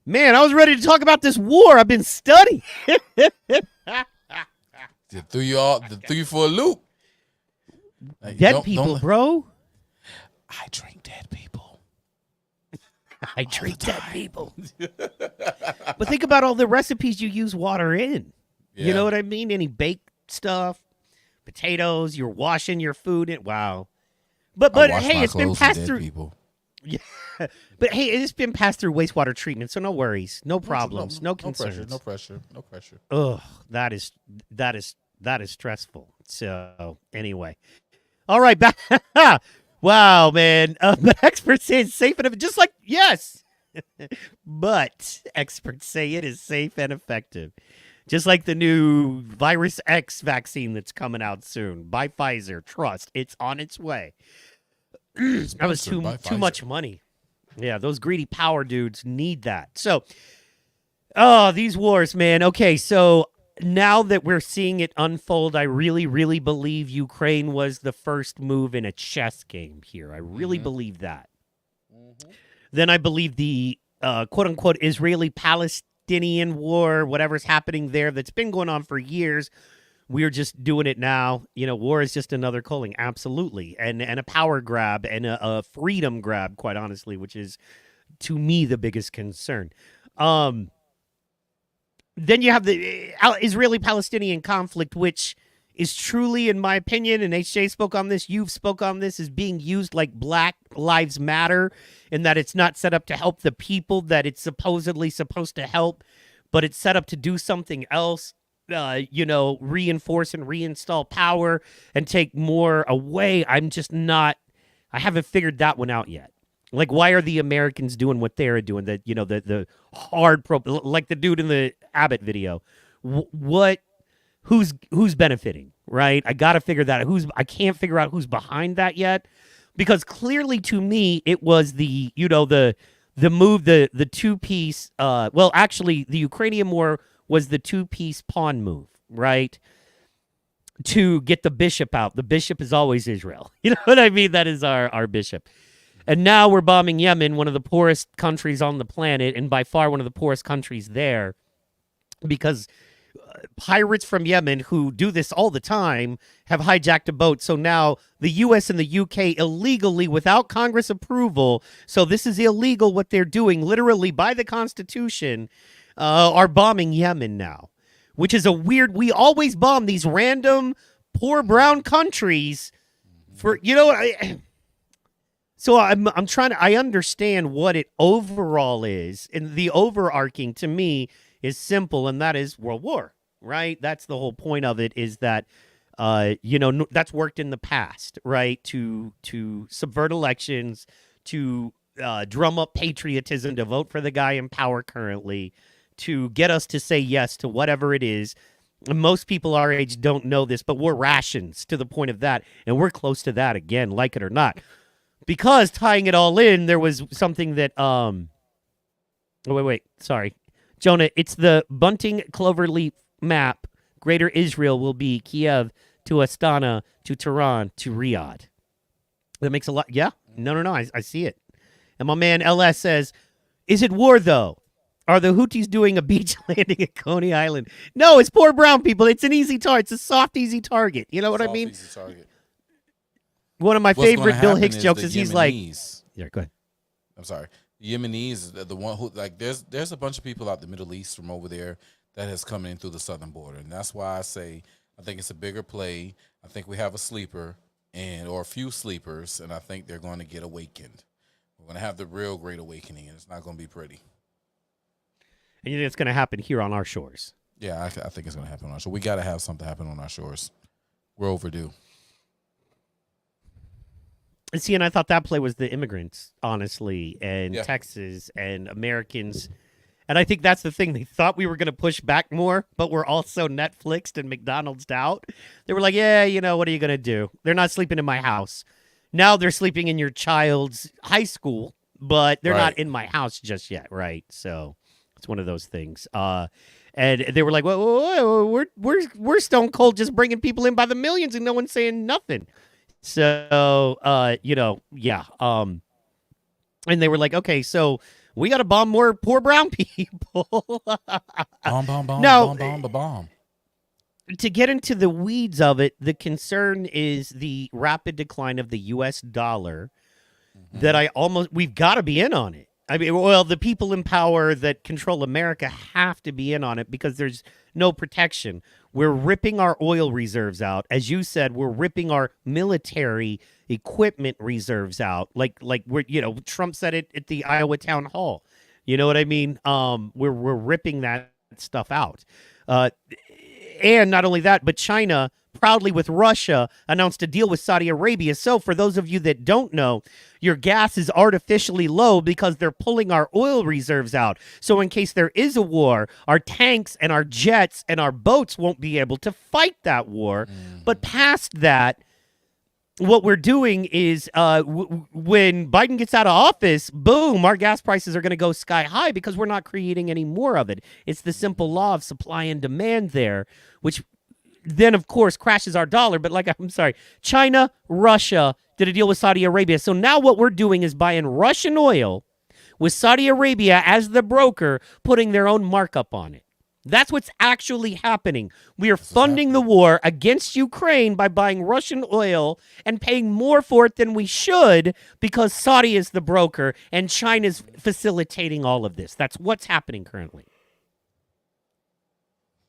Man, I was ready to talk about this war. I've been studying. Threw you for a loop. Like, Dead people, bro. I drink dead people. I drink dead people. But think about all the recipes you use water in. Yeah. You know what I mean? Any baked stuff, potatoes, you're washing your food in. Wow. But I wash hey, my it's been clothes passed with dead through. people. Yeah. But hey, it's been passed through wastewater treatment, so no worries, no problems, no concerns. No pressure. Ugh, that is stressful. So anyway, all right, back. Wow, man. But experts say it's safe and just like yes, but experts say it is safe and effective, just like the new Virus X vaccine that's coming out soon by Pfizer. Trust, it's on its way. That was too much money. Yeah, those greedy power dudes need that. So, oh, these wars, man. Okay, so now that we're seeing it unfold, I really, really believe Ukraine was the first move in a chess game here. I really believe that. Then I believe the quote-unquote Israeli-Palestinian war, whatever's happening there that's been going on for years, we're just doing it now. You know, war is just another culling, absolutely, and a power grab and a freedom grab, quite honestly, which is to me the biggest concern. Then you have the Israeli-Palestinian conflict, which is truly, in my opinion, and HJ spoke on this, you've spoke on this, is being used like Black Lives Matter, in that it's not set up to help the people that it's supposedly supposed to help, but it's set up to do something else. Reinforce and reinstall power and take more away. I haven't figured that one out yet. Like, why are the Americans doing what they're doing? That, the hard like the dude in the Abbott video. Who's benefiting, right? I got to figure that out. I can't figure out who's behind that yet, because clearly to me, it was the move, the two-piece, actually the Ukrainian war was the two-piece pawn move, right? To get the bishop out. The bishop is always Israel. You know what I mean? That is our bishop. And now we're bombing Yemen, one of the poorest countries on the planet, and by far one of the poorest countries there, because pirates from Yemen, who do this all the time, have hijacked a boat. So now the U.S. and the U.K. illegally, without Congress approval, so this is illegal what they're doing, literally by the Constitution, are bombing Yemen now, which is a weird. We always bomb these random poor brown countries for So I'm trying to. I understand what it overall is, and the overarching to me is simple, and that is World War. Right? That's the whole point of it. Is that that's worked in the past, right? To subvert elections, to drum up patriotism, to vote for the guy in power currently, to get us to say yes to whatever it is. Most people our age don't know this, but we're rations to the point of that. And we're close to that again, like it or not. Because tying it all in, there was something that, sorry. Jonah, it's the Bunting Cloverleaf map. Greater Israel will be Kiev to Astana to Tehran to Riyadh. That makes a lot. Yeah. No. I see it. And my man LS says, is it war though? Are the Houthis doing a beach landing at Coney Island? No, it's poor brown people. It's an easy target. It's a soft, easy target. You know what I mean? Easy target. One of my What's favorite Bill Hicks is jokes the is he's like, Yemenis- yeah, go ahead. I'm sorry. The Yemenis, the one who, like, there's a bunch of people out the Middle East from over there that has come in through the southern border. And that's why I say I think it's a bigger play. I think we have a sleeper or a few sleepers, and I think they're going to get awakened. We're going to have the real great awakening, and it's not going to be pretty. And you think it's going to happen here on our shores? Yeah, I think it's going to happen on our shore. We got to have something happen on our shores. We're overdue. And see, and I thought that play was the immigrants, honestly, and Yeah. Texas and Americans. And I think that's the thing. They thought we were going to push back more, but we're also Netflixed and McDonald's out. They were like, yeah, what are you going to do? They're not sleeping in my house. Now they're sleeping in your child's high school, but they're not Right. in my house just yet, right? So it's one of those things. And they were like, "Well, we're stone cold, just bringing people in by the millions, and no one's saying nothing." So, yeah. And they were like, "Okay, so we got to bomb more poor brown people." Bomb, bomb, bomb, No. bomb, bomb, bomb, bomb. To get into the weeds of it, the concern is the rapid decline of the U.S. dollar. That we've got to be in on it. I mean, well, the people in power that control America have to be in on it because there's no protection. We're ripping our oil reserves out. As you said, we're ripping our military equipment reserves out. Like Trump said it at the Iowa town hall. You know what I mean? We're ripping that stuff out. And not only that, but China proudly with Russia announced a deal with Saudi Arabia. So for those of you that don't know, your gas is artificially low because they're pulling our oil reserves out. So in case there is a war, our tanks and our jets and our boats won't be able to fight that war. But past that, what we're doing is when Biden gets out of office, boom, our gas prices are going to go sky high because we're not creating any more of it. It's the simple law of supply and demand there, which then, of course, crashes our dollar. But China, Russia did a deal with Saudi Arabia. So now what we're doing is buying Russian oil with Saudi Arabia as the broker, putting their own markup on it. That's what's actually happening. We are funding the war against Ukraine by buying Russian oil and paying more for it than we should because Saudi is the broker and China's facilitating all of this. That's what's happening currently.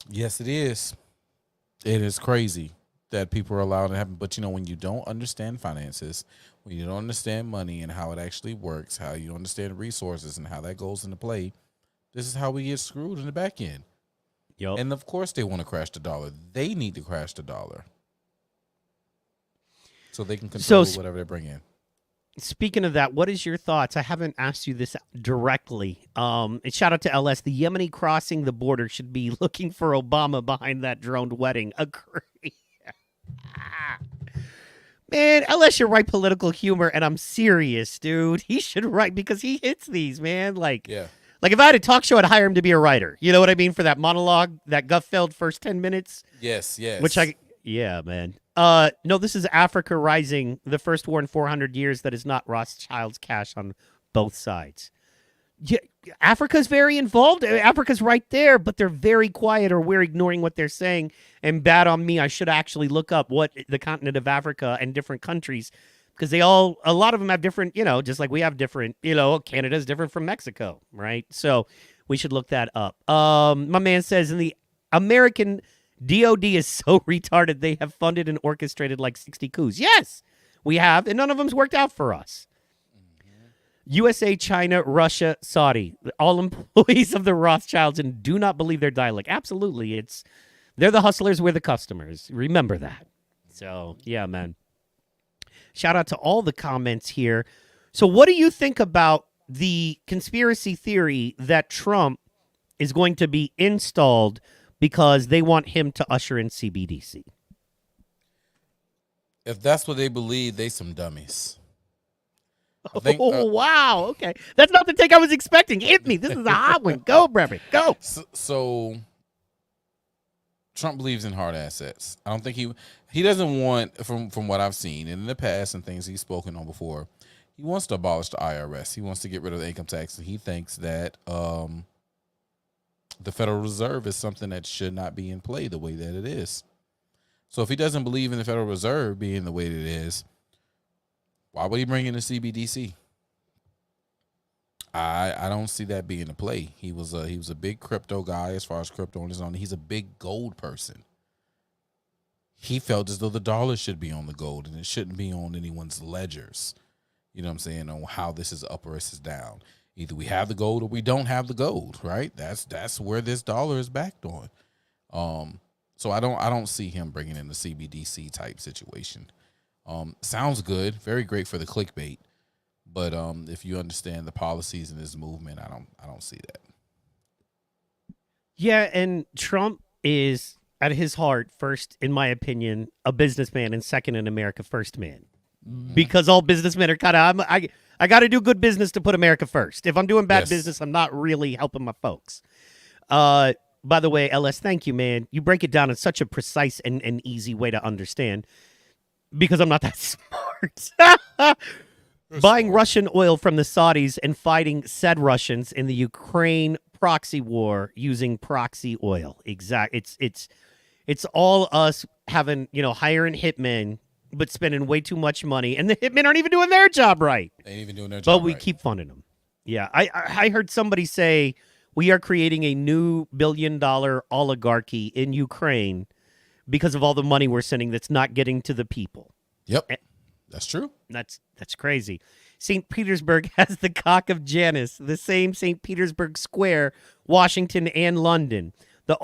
Yes, it is. It is crazy that people are allowed to happen. But, when you don't understand finances, when you don't understand money and how it actually works, how you don't understand resources and how that goes into play, this is how we get screwed in the back end. Yep. And, of course, they want to crash the dollar. They need to crash the dollar so they can control whatever they bring in. Speaking of that, what is your thoughts? I haven't asked you this directly. Shout out to LS. The Yemeni crossing the border should be looking for Obama behind that droned wedding. Agree. Man, LS should write political humor, and I'm serious, dude. He should write because he hits these, man. Like if I had a talk show, I'd hire him to be a writer. You know what I mean? For that monologue, that Gutfeld first 10 minutes. Yes. Yeah, man. No, this is Africa Rising, the first war in 400 years that is not Rothschild's cash on both sides. Yeah, Africa's very involved. Africa's right there, but they're very quiet or we're ignoring what they're saying. And bad on me, I should actually look up what the continent of Africa and different countries, because a lot of them have different, just like we have different, Canada's different from Mexico, right? So we should look that up. My man says in the American DOD is so retarded they have funded and orchestrated like 60 coups. Yes, we have, and none of them's worked out for us. USA, China, Russia, Saudi, all employees of the Rothschilds and do not believe their dialect. Absolutely. They're the hustlers, we're the customers. Remember that. So, yeah, man. Shout out to all the comments here. So what do you think about the conspiracy theory that Trump is going to be installed because they want him to usher in CBDC? If that's what they believe, they some dummies. Wow. Okay. That's not the take I was expecting. Hit me. This is a hot one. Go, Brevi. Go. So Trump believes in hard assets. I don't think he doesn't want, from what I've seen in the past and things he's spoken on before, he wants to abolish the IRS. He wants to get rid of the income tax. And he thinks that the Federal Reserve is something that should not be in play the way that it is. So if he doesn't believe in the Federal Reserve being the way that it is, why would he bring in the CBDC? I don't see that being a play. He was a big crypto guy as far as crypto on his own. He's a big gold person. He felt as though the dollar should be on the gold and it shouldn't be on anyone's ledgers. You know what I'm saying? On how this is up or this is down. Either we have the gold or we don't have the gold, right? That's where this dollar is backed on. So I don't see him bringing in the CBDC type situation. Sounds good, very great for the clickbait, but if you understand the policies in this movement, I don't see that. Yeah, and Trump is at his heart, first, in my opinion, a businessman, and second, an America First man. because all businessmen are kind of I got to do good business to put America first. If I'm doing bad Yes. business, I'm not really helping my folks. By the way, LS, thank you, man. You break it down in such a precise and easy way to understand because I'm not that smart. Buying Russian oil from the Saudis and fighting said Russians in the Ukraine proxy war using proxy oil. It's all us having, hiring hitmen, but spending way too much money, and the hitmen aren't even doing their job right. They ain't even doing their But job we right. keep funding them. Yeah, I heard somebody say we are creating a new billion-dollar oligarchy in Ukraine because of all the money we're sending that's not getting to the people. Yep, that's true. That's crazy. St. Petersburg has the cock of Janus, the same St. Petersburg Square, Washington, and London. The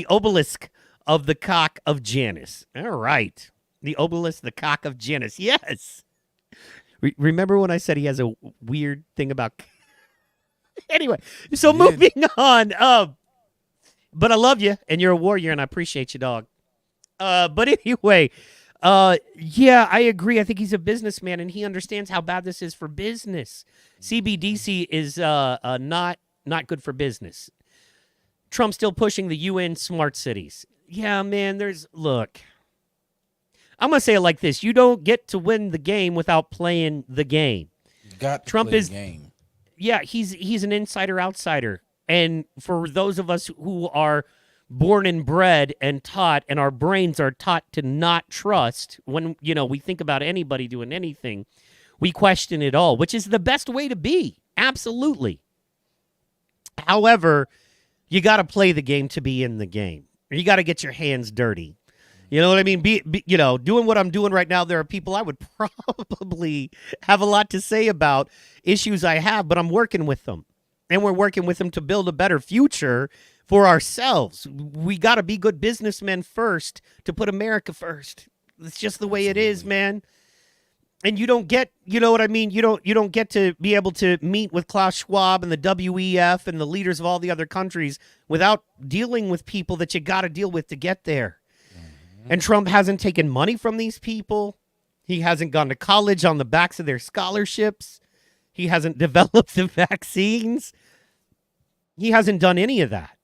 obelisk of the cock of Janus. All right. The obelisk, the cock of Janus. Yes. Remember when I said he has a weird thing about... Anyway, so moving on. But I love you, and you're a warrior, and I appreciate you, dog. But anyway, yeah, I agree. I think he's a businessman, and he understands how bad this is for business. CBDC is not good for business. Trump's still pushing the UN smart cities. Yeah, man, look. I'm going to say it like this. You don't get to win the game without playing the game. You got to Trump play is- the game. Yeah, he's an insider outsider. And for those of us who are born and bred and taught, and our brains are taught to not trust when, we think about anybody doing anything, we question it all, which is the best way to be. Absolutely. However, you got to play the game to be in the game. You got to get your hands dirty. You know what I mean? Doing what I'm doing right now, there are people I would probably have a lot to say about issues I have, but I'm working with them. And we're working with them to build a better future for ourselves. We got to be good businessmen first to put America first. It's just the way it is, man. And you don't get, you know what I mean? You don't get to be able to meet with Klaus Schwab and the WEF and the leaders of all the other countries without dealing with people that you got to deal with to get there. And Trump hasn't taken money from these people. He hasn't gone to college on the backs of their scholarships. He hasn't developed the vaccines. He hasn't done any of that.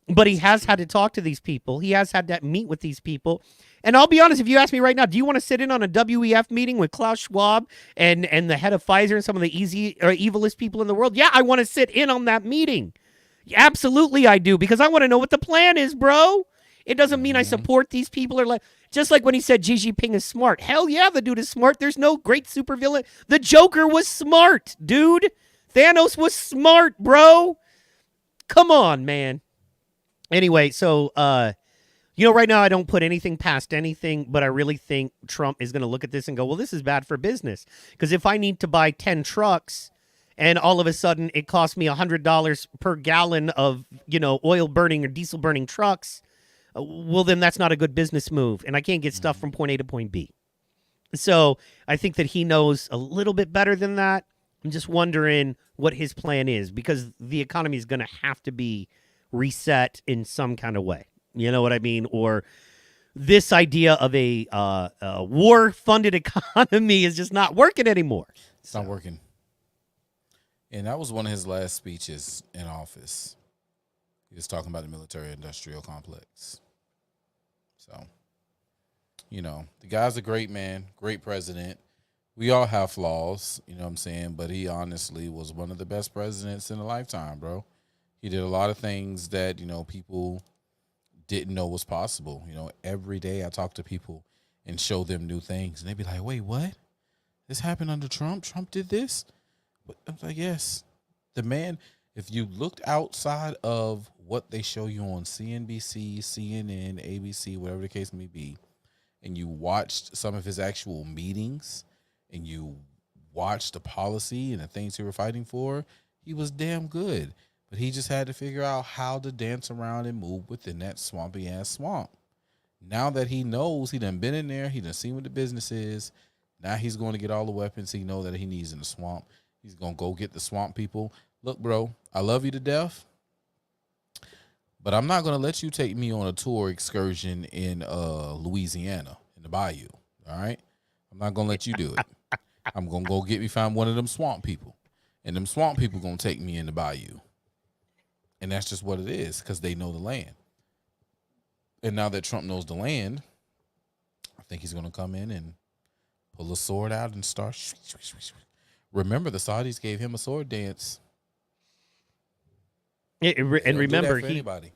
But he has had to talk to these people. He has had to meet with these people. And I'll be honest, if you ask me right now, do you want to sit in on a WEF meeting with Klaus Schwab and the head of Pfizer and some of the evilest people in the world? Yeah, I want to sit in on that meeting. Absolutely I do, because I want to know what the plan is, bro. It doesn't mean I support these people, or just like when he said Xi Jinping is smart. Hell yeah, the dude is smart. There's no great supervillain. The Joker was smart, dude. Thanos was smart, bro. Come on, man. Anyway, so, right now I don't put anything past anything, but I really think Trump is going to look at this and go, well, this is bad for business. Because if I need to buy 10 trucks and all of a sudden it costs me $100 per gallon of, oil burning or diesel burning trucks, well, then that's not a good business move. And I can't get stuff from point A to point B. So I think that he knows a little bit better than that. I'm just wondering what his plan is, because the economy is going to have to be reset in some kind of way. You know what I mean? Or this idea of a war-funded economy is just not working anymore. It's not working. And that was one of his last speeches in office. He was talking about the military-industrial complex. So, the guy's a great man, great president. We all have flaws, you know what I'm saying? But he honestly was one of the best presidents in a lifetime, bro. He did a lot of things that, people didn't know was possible. Every day I talk to people and show them new things. And they be like, wait, what? This happened under Trump? Trump did this? But I'm like, yes. The man, if you looked outside of what they show you on CNBC, CNN, ABC, whatever the case may be, and you watched some of his actual meetings and you watched the policy and the things he were fighting for, he was damn good. But he just had to figure out how to dance around and move within that swampy-ass swamp. Now that he knows, he done been in there, he done seen what the business is, now he's going to get all the weapons he know that he needs in the swamp. He's going to go get the swamp people. Look, bro, I love you to death, but I'm not going to let you take me on a tour excursion in Louisiana, in the bayou, all right? I'm not gonna let you do it. I'm gonna go find one of them swamp people, and them swamp people gonna take me in the bayou, and that's just what it is because they know the land. And now that Trump knows the land, I think he's gonna come in and pull a sword out and start. Remember, the Saudis gave him a sword dance. And remember, anybody.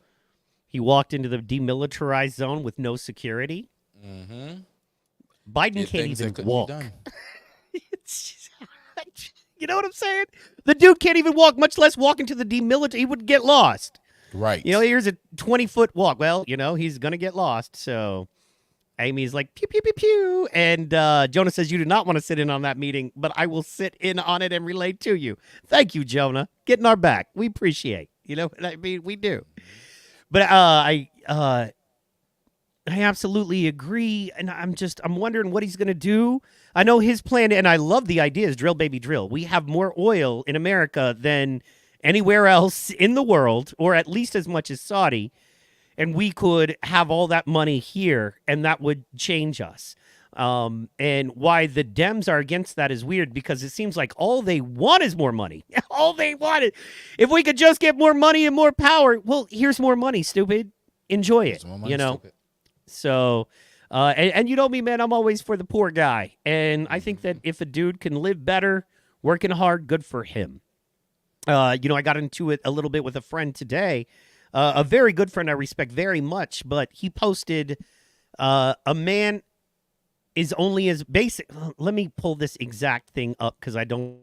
He walked into the demilitarized zone with no security. Mm-hmm. Biden can't even walk. It's You know what I'm saying? The dude can't even walk, much less walk into the demilitarized. He would get lost. right. Here's a 20-foot walk. Well, he's going to get lost. So Amy's like, pew, pew, pew, pew. And Jonah says, you do not want to sit in on that meeting, but I will sit in on it and relate to you. Thank you, Jonah. Getting our back. We appreciate. You know what I mean? We do. But I absolutely agree, and I'm wondering what he's going to do. I know his plan, and I love the idea, is drill, baby, drill. We have more oil in America than anywhere else in the world, or at least as much as Saudi, and we could have all that money here, and that would change us. And why the Dems are against that is weird, because it seems like all they want is more money. All they want is, if we could just get more money and more power, well, here's more money, stupid. Enjoy it, Stupid. So, and you know me, man, I'm always for the poor guy. And I think that if a dude can live better, working hard, good for him. I got into it a little bit with a friend today, a very good friend I respect very much, but he posted, a man is only as basic. Let me pull this exact thing up because I don't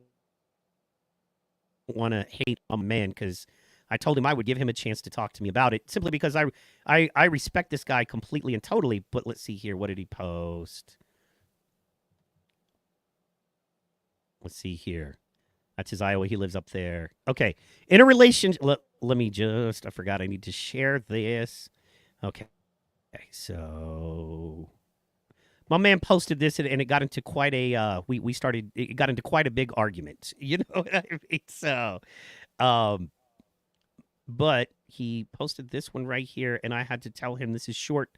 want to hate a man, because I told him I would give him a chance to talk to me about it, simply because I respect this guy completely and totally. But let's see here. What did he post? Let's see here. That's his Iowa. He lives up there. Okay. In a relationship, let me just, I forgot I need to share this. Okay. So my man posted this, and it got into quite a, it got into quite a big argument. You know what I mean? So, but he posted this one right here, and I had to tell him this is short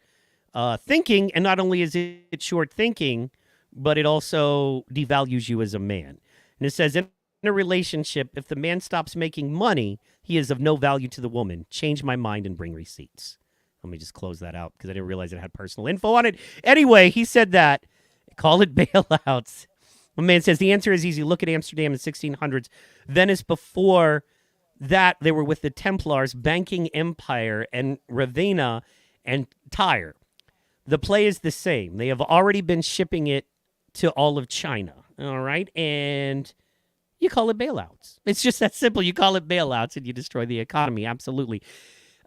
thinking, and not only is it short thinking, but it also devalues you as a man. And it says, in a relationship, if the man stops making money, he is of no value to the woman. Change my mind and bring receipts. Let me just close that out because I didn't realize it had personal info on it. Anyway, he said that. Call it bailouts. My man says the answer is easy. Look at Amsterdam in the 1600s. Venice before that, they were with the Templars, banking empire, and Ravenna and Tyre. The play is the same. They have already been shipping it to all of China. All right? And you call it bailouts. It's just that simple. You call it bailouts and you destroy the economy. Absolutely.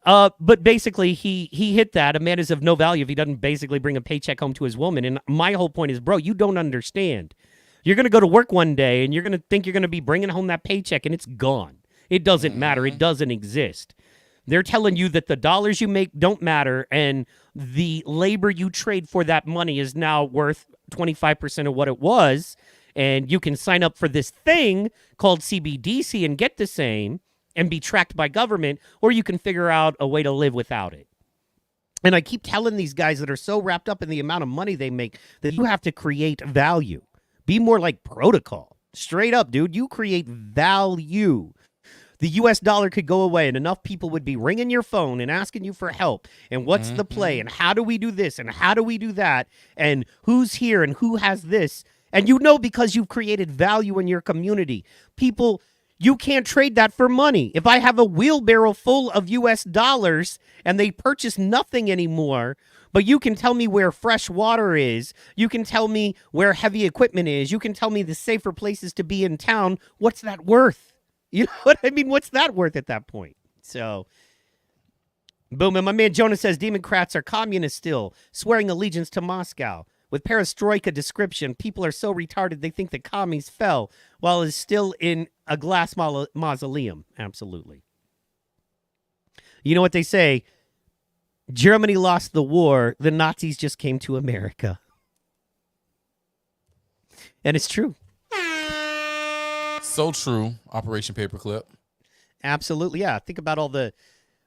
But basically, he hit that. A man is of no value if he doesn't basically bring a paycheck home to his woman. And my whole point is, bro, you don't understand. You're going to go to work one day and you're going to think you're going to be bringing home that paycheck, and it's gone. It doesn't matter. It doesn't exist. They're telling you that the dollars you make don't matter, and the labor you trade for that money is now worth 25% of what it was. And you can sign up for this thing called CBDC and get the same and be tracked by government, or you can figure out a way to live without it. And I keep telling these guys that are so wrapped up in the amount of money they make that you have to create value. Be more like Protocol. Straight up, dude. You create value. The U.S. dollar could go away, and enough people would be ringing your phone and asking you for help. And what's the play? And how do we do this? And how do we do that? And who's here? And who has this? And because you've created value in your community. People, you can't trade that for money. If I have a wheelbarrow full of U.S. dollars and they purchase nothing anymore, but you can tell me where fresh water is, you can tell me where heavy equipment is, you can tell me the safer places to be in town, what's that worth? You know what I mean? What's that worth at that point? So, boom. And my man Jonah says Democrats are communists still, swearing allegiance to Moscow. With perestroika description, people are so retarded they think the commies fell while it's still in a glass mausoleum. Absolutely. You know what they say? Germany lost the war. The Nazis just came to America. And it's true. So true. Operation Paperclip. Absolutely. Yeah. Think about all the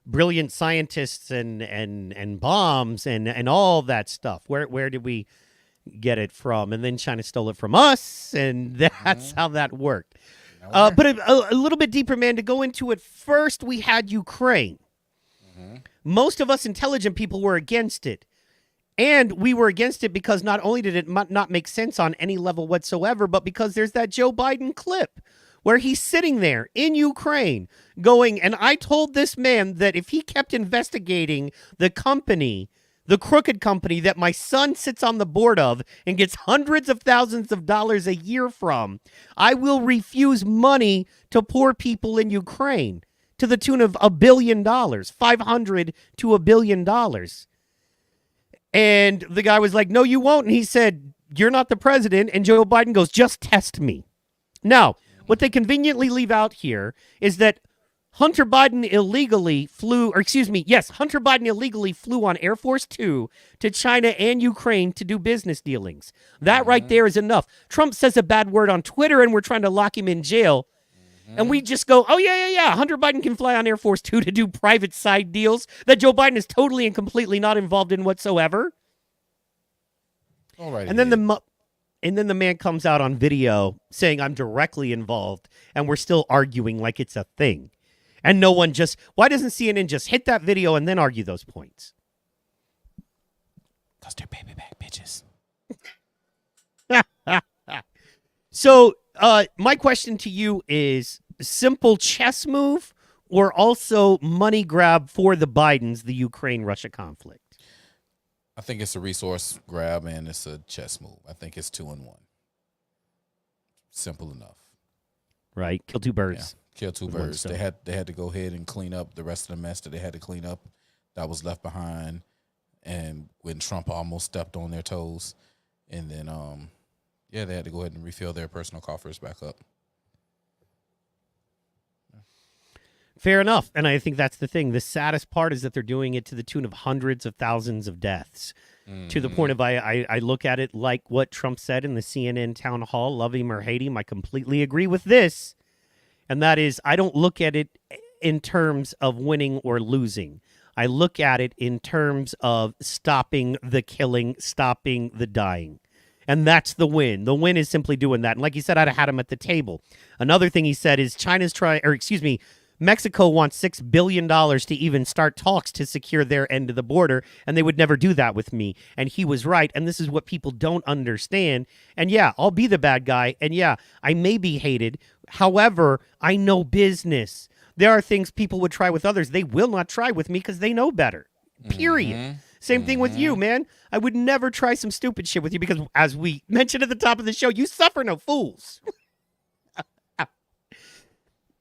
brilliant scientists and bombs and all that stuff. Where did we get it from, and then China stole it from us, and that's how that worked. Now we're- But a little bit deeper, man, to go into it, first we had Ukraine. Most of us intelligent people were against it. And we were against it because not only did it not make sense on any level whatsoever, but because there's that Joe Biden clip where he's sitting there in Ukraine going, and I told this man that if he kept investigating the company, the crooked company that my son sits on the board of and gets hundreds of thousands of dollars a year from, I will refuse money to poor people in Ukraine to the tune of $1 billion, 500 to $1 billion. And the guy was like, no, you won't. And he said, you're not the president. And Joe Biden goes, just test me. Now, what they conveniently leave out here is that Hunter Biden illegally flew on Air Force Two to China and Ukraine to do business dealings. That right there is enough. Trump says a bad word on Twitter and we're trying to lock him in jail. And we just go, oh, yeah. Hunter Biden can fly on Air Force Two to do private side deals that Joe Biden is totally and completely not involved in whatsoever. All right. And then the man comes out on video saying I'm directly involved, and we're still arguing like it's a thing. And no one why doesn't CNN just hit that video and then argue those points? Because they're baby back bitches. So my question to you is simple chess move or also money grab for the Bidens, the Ukraine-Russia conflict? I think it's a resource grab and it's a chess move. I think it's 2 in 1. Simple enough. Right? Kill two birds. Yeah. Kill two with one birds. stone. They had to go ahead and clean up the rest of the mess that they had to clean up that was left behind. And when Trump almost stepped on their toes, and then they had to go ahead and refill their personal coffers back up. Fair enough. And I think that's the thing. The saddest part is that they're doing it to the tune of hundreds of thousands of deaths. To the point of I look at it like what Trump said in the CNN town hall, love him or hate him. I completely agree with this. And that is, I don't look at it in terms of winning or losing. I look at it in terms of stopping the killing, stopping the dying. And that's the win. The win is simply doing that. And like he said, I'd have had him at the table. Another thing he said is Mexico wants $6 billion to even start talks to secure their end of the border, and they would never do that with me. And he was right, and this is what people don't understand. And yeah, I'll be the bad guy, and yeah, I may be hated. However, I know business. There are things people would try with others. They will not try with me because they know better, period. Same thing with you, man. I would never try some stupid shit with you because, as we mentioned at the top of the show, you suffer no fools.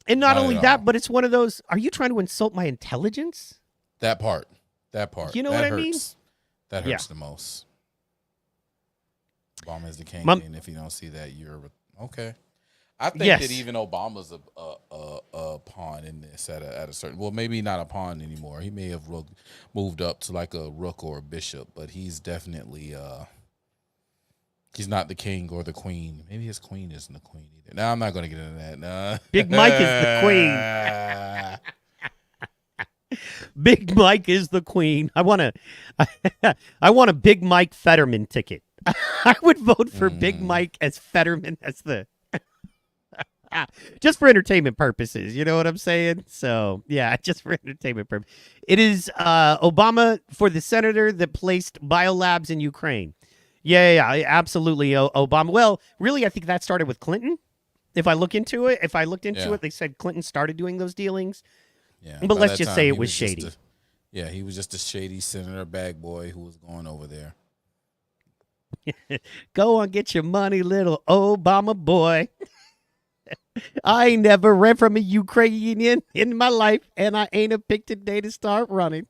And not only that, but it's one of those, are you trying to insult my intelligence? That part. You know that what I mean? hurts. That hurts Yeah. the most. Obama is the king, Mom- and if you don't see that, you're okay. I think Yes. that even Obama's a pawn in this at a certain. Well, maybe not a pawn anymore. He may have moved up to like a rook or a bishop, but he's definitely he's not the king or the queen. Maybe his queen isn't the queen either. No, I'm not going to get into that. No. Big Mike is the queen. Big Mike is the queen. I want a Big Mike Fetterman ticket. I would vote for Big Mike as Fetterman as the just for entertainment purposes. You know what I'm saying? So yeah, just for entertainment purposes. It is Obama for the senator that placed biolabs in Ukraine. Yeah, absolutely. Obama. Well, really, I think that started with Clinton. If I looked into it, they said Clinton started doing those dealings. Yeah, But by let's that just time, say he it was just shady. he was just a shady senator bag boy who was going over there. Go on, get your money, little Obama boy. I ain't never ran from a Ukrainian in my life, and I ain't a picked a day to start running.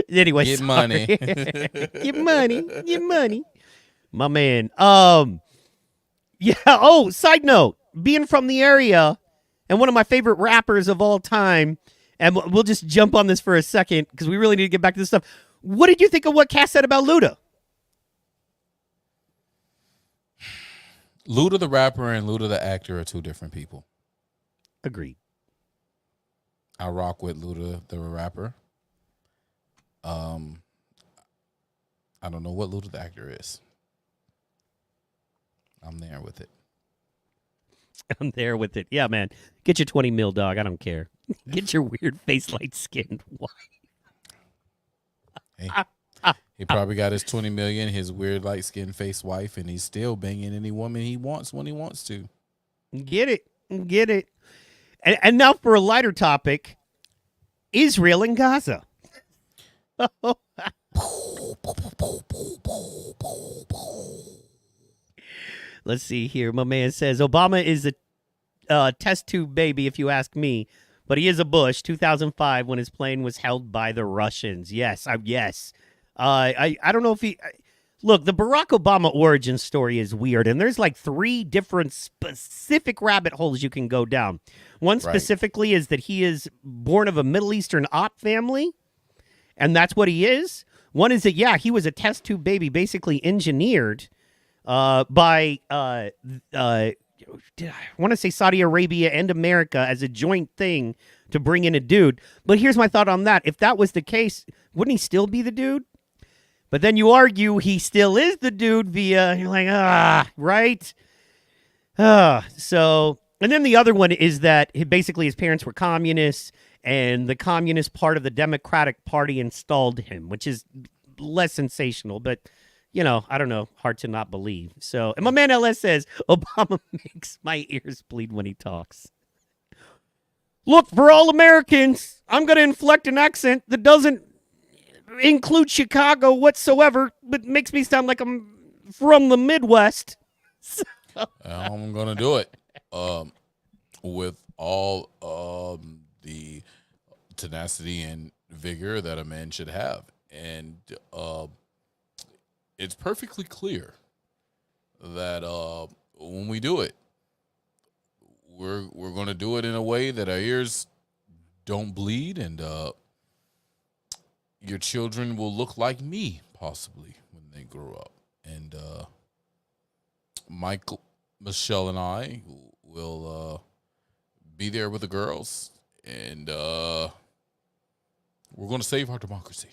Anyway, Get sorry. money. Get money. My man. Yeah. Oh, side note, being from the area and one of my favorite rappers of all time, and we'll just jump on this for a second because we really need to get back to this stuff. What did you think of what Cass said about Luda? Luda the rapper and Luda the actor are two different people. Agreed. I rock with Luda the rapper. I don't know what Luda the actor is. I'm there with it. I'm there with it. Yeah, man. Get your 20 mil, dog. I don't care. Get your weird face light skinned wife. Hey, he probably got his 20 million, his weird light skinned face wife, and he's still banging any woman he wants when he wants to. Get it. Get it. And now for a lighter topic, Israel and Gaza. Let's see here. My man says Obama is a test tube baby, if you ask me, but he is a Bush. 2005, when his plane was held by the Russians. Yes, yes. I don't know if he. Look, the Barack Obama origin story is weird, and there's like 3 different specific rabbit holes you can go down. One specifically is that he is born of a Middle Eastern op family, and that's what he is. One is that, yeah, he was a test tube baby, basically engineered by, I want to say Saudi Arabia and America as a joint thing to bring in a dude. But here's my thought on that. If that was the case, wouldn't he still be the dude? But then you argue he still is the dude via, you're like, right? So, and then the other one is that basically his parents were communists, and the communist part of the Democratic Party installed him, which is less sensational, but, you know, I don't know, hard to not believe. So, and my man LS says, Obama makes my ears bleed when he talks. Look, for all Americans, I'm going to inflect an accent that doesn't include Chicago whatsoever, but makes me sound like I'm from the Midwest. I'm gonna do it with all the tenacity and vigor that a man should have, and it's perfectly clear that when we do it, we're gonna do it in a way that our ears don't bleed, and your children will look like me, possibly, when they grow up. And Michael, Michelle, and I will be there with the girls, and we're going to save our democracy.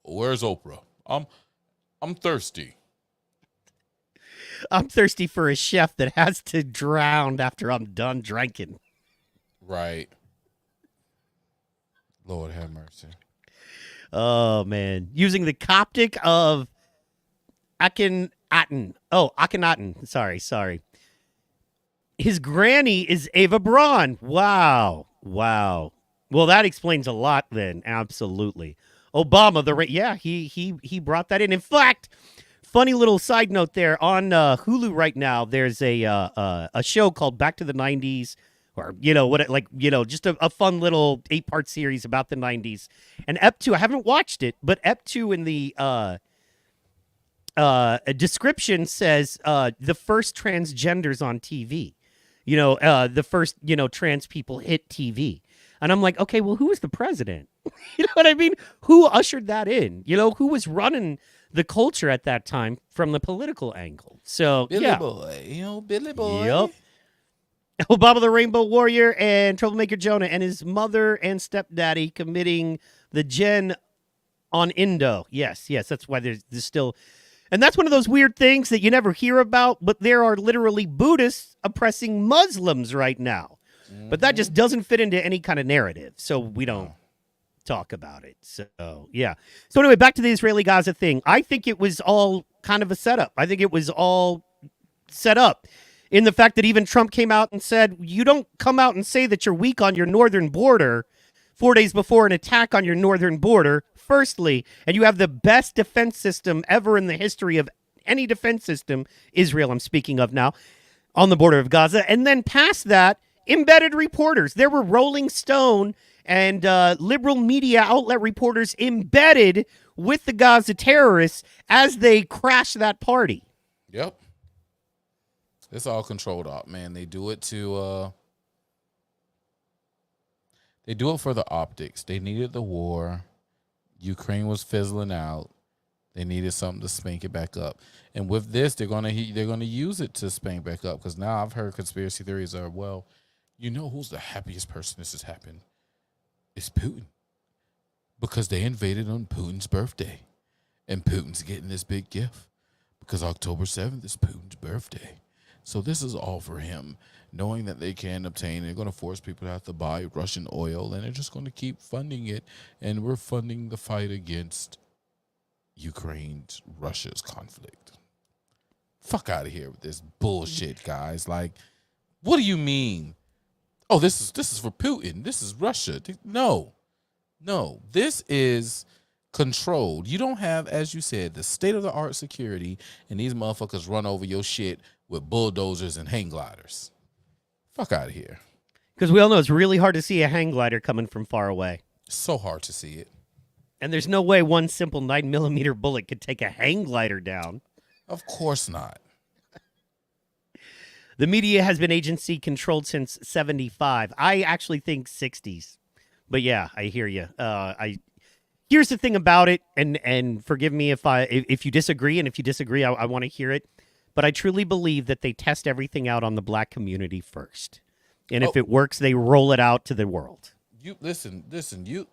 Where's Oprah? I'm thirsty. I'm thirsty for a chef that has to drown after I'm done drinking. Right. Lord have mercy. Oh, man. Using the Coptic of Akhenaten. Oh, Akhenaten. Sorry. His granny is Ava Braun. Wow. Well, that explains a lot then. Absolutely. Obama, he brought that in. In fact, funny little side note there, on Hulu right now, there's a show called Back to the 90s. Or, just a fun little 8-part series about the 90s. And Ep 2, I haven't watched it, but Ep 2 in the description says the first transgenders on TV. The first, trans people hit TV. And I'm like, okay, well, who was the president? You know what I mean? Who ushered that in? Who was running the culture at that time from the political angle? So, Billy Boy. Billy Boy. Yep. Obama the Rainbow Warrior and Troublemaker Jonah and his mother and stepdaddy committing the gen on Indo. Yes, that's why there's still... And that's one of those weird things that you never hear about, but there are literally Buddhists oppressing Muslims right now. Mm-hmm. But that just doesn't fit into any kind of narrative, so we don't talk about it. So, yeah. So anyway, back to the Israeli-Gaza thing. I think it was all kind of a setup. I think it was all set up. In the fact that even Trump came out and said, you don't come out and say that you're weak on your northern border 4 days before an attack on your northern border, firstly, and you have the best defense system ever in the history of any defense system, Israel I'm speaking of now, on the border of Gaza. And then past that, embedded reporters. There were Rolling Stone and liberal media outlet reporters embedded with the Gaza terrorists as they crashed that party. Yep. It's all controlled op, man. They do it to they do it for the optics. They needed the war. Ukraine was fizzling out. They needed something to spank it back up. And with this, they're gonna use it to spank back up, because now I've heard conspiracy theories are, well, who's the happiest person this has happened? It's Putin. Because they invaded on Putin's birthday. And Putin's getting this big gift. because October 7th is Putin's birthday. So this is all for him, knowing that they can obtain, they're going to force people to have to buy Russian oil, and they're just going to keep funding it. And we're funding the fight against Ukraine's, Russia's conflict. Fuck out of here with this bullshit, guys. Like, what do you mean? Oh, this is for Putin. This is Russia. No. This is controlled. You don't have, as you said, the state-of-the-art security, and these motherfuckers run over your shit with bulldozers and hang gliders. Fuck out of here. Because we all know it's really hard to see a hang glider coming from far away. It's so hard to see it. And there's no way one simple 9mm bullet could take a hang glider down. Of course not. The media has been agency controlled since 75. I actually think 60s. But yeah, I hear you. Here's the thing about it, and forgive me if you disagree, and if you disagree, I want to hear it. But I truly believe that they test everything out on the black community first. And if it works, they roll it out to the world. You listen, you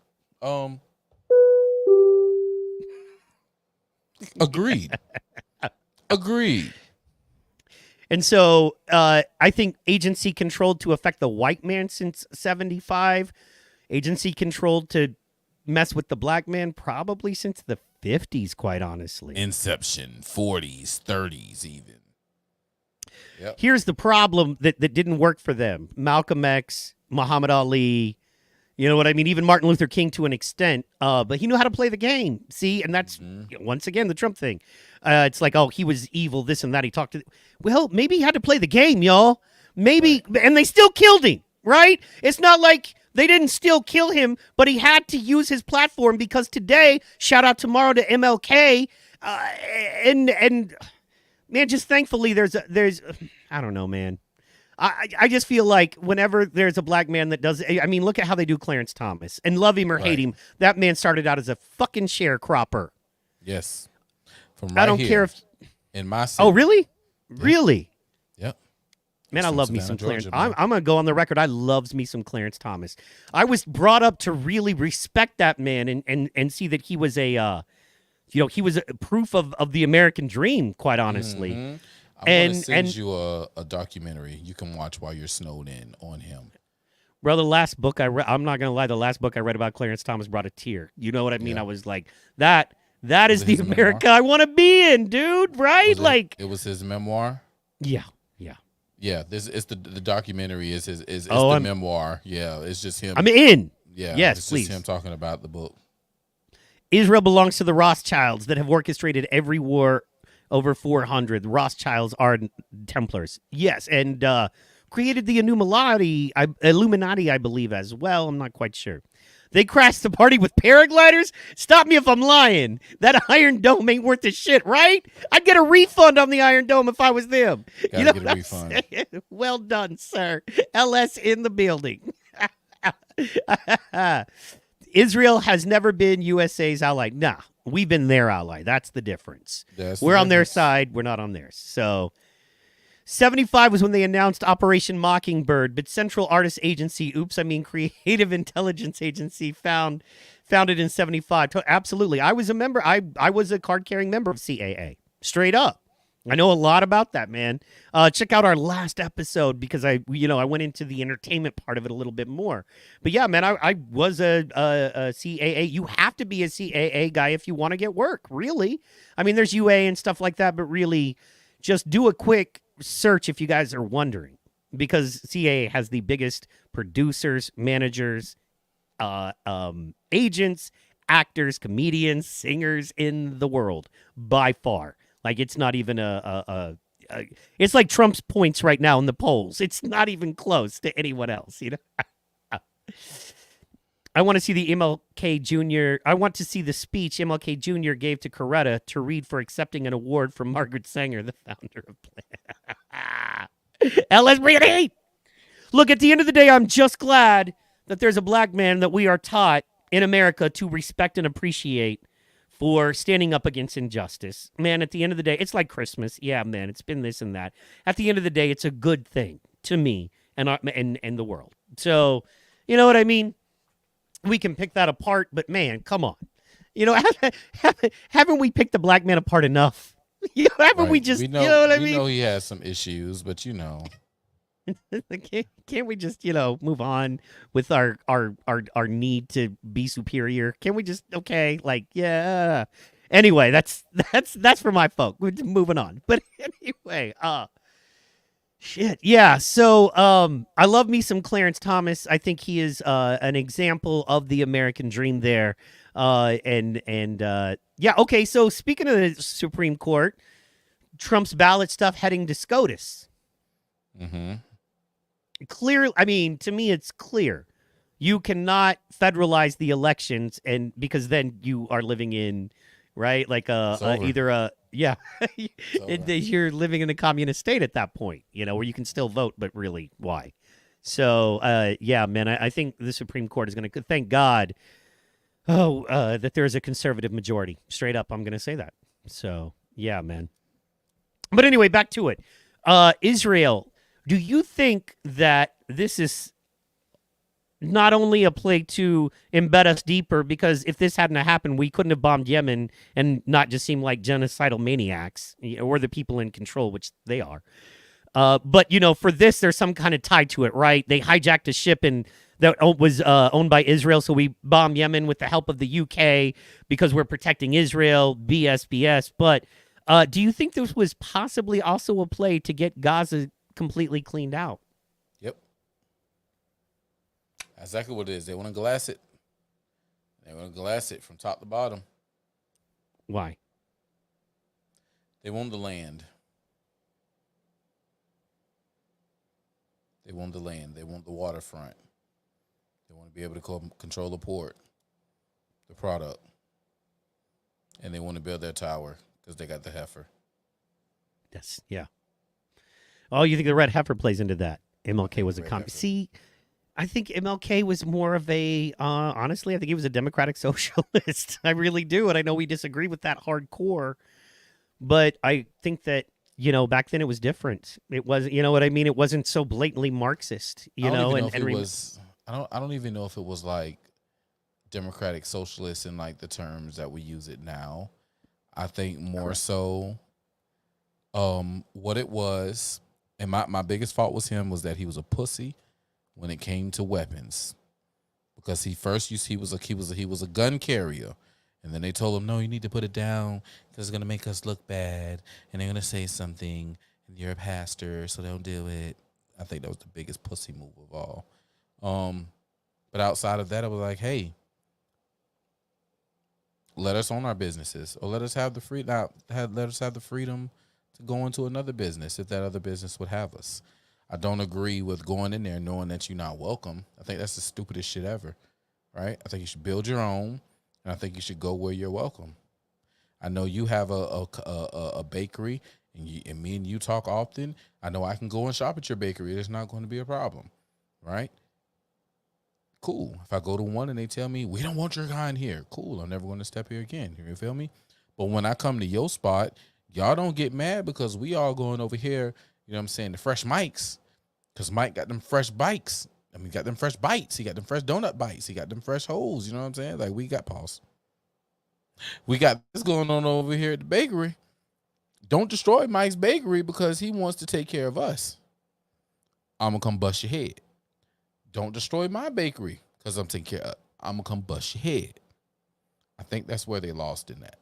agreed. Agreed. And so I think agency controlled to affect the white man since 75. Agency controlled to mess with the black man probably since the 50s, quite honestly. Inception, 40s, 30s even. Yep. Here's the problem that didn't work for them. Malcolm X, Muhammad Ali, you know what I mean? Even Martin Luther King to an extent. But he knew how to play the game. See? And that's, once again, the Trump thing. It's like, oh, he was evil, this and that. He talked to... Well, maybe he had to play the game, y'all. Maybe... Right. And they still killed him, right? It's not like they didn't still kill him, but he had to use his platform because today, shout out tomorrow to MLK, and man, just thankfully there's I don't know, man. I just feel like whenever there's a black man that does, I mean, look at how they do Clarence Thomas. And love him or hate him, that man started out as a fucking sharecropper. Yes. From right I don't here, care if... in my city. Oh, really? Yep. Really? Yep. Man, I love me Savannah, some Clarence. Georgia, I'm going to go on the record. I loves me some Clarence Thomas. I was brought up to really respect that man and see that he was a, he was a proof of the American dream, quite honestly. Mm-hmm. I want to send you a documentary you can watch while you're snowed in on him. Bro, the last book I read, I'm not going to lie, the last book I read about Clarence Thomas brought a tear. You know what I mean? Yeah. I was like, that is the America memoir? I want to be in, dude, right? It was his memoir? Yeah. Yeah, this is the documentary is the memoir. Yeah, it's just him. I'm in. Yeah, yes, it's please. Just him talking about the book. Israel belongs to the Rothschilds that have orchestrated every war over 400. The Rothschilds are Templars. Yes, and created the Illuminati, I believe, as well. I'm not quite sure. They crashed the party with paragliders? Stop me if I'm lying. That Iron Dome ain't worth a shit, right? I'd get a refund on the Iron Dome if I was them. You know get a refund. Well done, sir. LS in the building. Israel has never been USA's ally. Nah, we've been their ally. That's the difference. We're on their side. We're not on theirs. So 75 was when they announced Operation Mockingbird, but Central Artists Agency, Creative Intelligence Agency, founded in 75. Absolutely. I was a member. I was a card-carrying member of CAA. Straight up. I know a lot about that, man. Check out our last episode because I went into the entertainment part of it a little bit more. But yeah, man, I was a CAA. You have to be a CAA guy if you want to get work, really. I mean, there's UA and stuff like that, but really just do a quick search if you guys are wondering, because CAA has the biggest producers, managers, agents, actors, comedians, singers in the world by far. Like, it's not even it's like Trump's points right now in the polls. It's not even close to anyone else, you know? I want to see the MLK Jr. I want to see the speech MLK Jr. gave to Coretta to read for accepting an award from Margaret Sanger, the founder of LSBD. Look, at the end of the day, I'm just glad that there's a black man that we are taught in America to respect and appreciate for standing up against injustice. Man, at the end of the day, it's like Christmas. Yeah, man, it's been this and that. At the end of the day, it's a good thing to me and the world. So, you know what I mean? We can pick that apart, but man, come on. You know, haven't we picked the black man apart enough? However, Right. we just, know, you know what I we mean? know he has some issues, but you know, Can't we just, move on with our need to be superior? Can we just, okay, like, yeah. Anyway, that's for my folk. We're moving on. But anyway, shit. Yeah. So I love me some Clarence Thomas. I think he is an example of the American dream there. Yeah, okay, so speaking of the Supreme Court, Trump's ballot stuff heading to SCOTUS. mm-hmm. Clear, I mean, to me it's clear. You cannot federalize the elections, and because then you are living in, right, like It's over. either a, yeah, over. you're living in a communist state at that point, where you can still vote, but really, why? So, yeah, man, I think the Supreme Court is going to, thank God, that there is a conservative majority. Straight up, I'm going to say that. So, yeah, man. But anyway, back to it. Israel, do you think that this is not only a play to embed us deeper, because if this hadn't happened, we couldn't have bombed Yemen and not just seem like genocidal maniacs, or the people in control, which they are. But, for this, there's some kind of tie to it, right? They hijacked a ship that was owned by Israel, so we bombed Yemen with the help of the UK because we're protecting Israel, BS. But do you think this was possibly also a play to get Gaza completely cleaned out? Yep. That's exactly what it is. They want to glass it. They want to glass it from top to bottom. Why? They want the land. They want the land. They want the waterfront. They want to be able to control the port, the product. And they want to build their tower because they got the heifer. Yes, yeah. Oh, you think the red heifer plays into that? MLK was a Red communist. heifer. See, I think MLK was more of a, honestly, I think he was a democratic socialist. I really do. And I know we disagree with that hardcore. But I think that, back then it was different. It was, you know what I mean? It wasn't so blatantly Marxist, I don't even know if it was like democratic socialist in like the terms that we use it now. I think more so what it was, and my biggest fault was that he was a pussy when it came to weapons. Because he was a gun carrier. And then they told him, no, you need to put it down because it's going to make us look bad. And they're going to say something. And you're a pastor, so don't do it. I think that was the biggest pussy move of all. But outside of that, I was like, hey, let us own our businesses. Or let us have the freedom to go into another business if that other business would have us. I don't agree with going in there knowing that you're not welcome. I think that's the stupidest shit ever, right? I think you should build your own. And I think you should go where you're welcome. I know you have a bakery, and me and you talk often. I know I can go and shop at your bakery. There's not going to be a problem, right? Cool. If I go to one and they tell me, we don't want your kind here, cool. I'm never going to step here again. You feel me? But when I come to your spot, y'all don't get mad because we all going over here, you know what I'm saying, the Fresh Mikes, because Mike got them fresh bikes. I mean, he got them fresh bites. He got them fresh donut bites. He got them fresh holes. You know what I'm saying? Like, we got pause. We got this going on over here at the bakery. Don't destroy Mike's bakery because he wants to take care of us. I'm going to come bust your head. Don't destroy my bakery because I'm taking care of. I'm going to come bust your head. I think that's where they lost in that.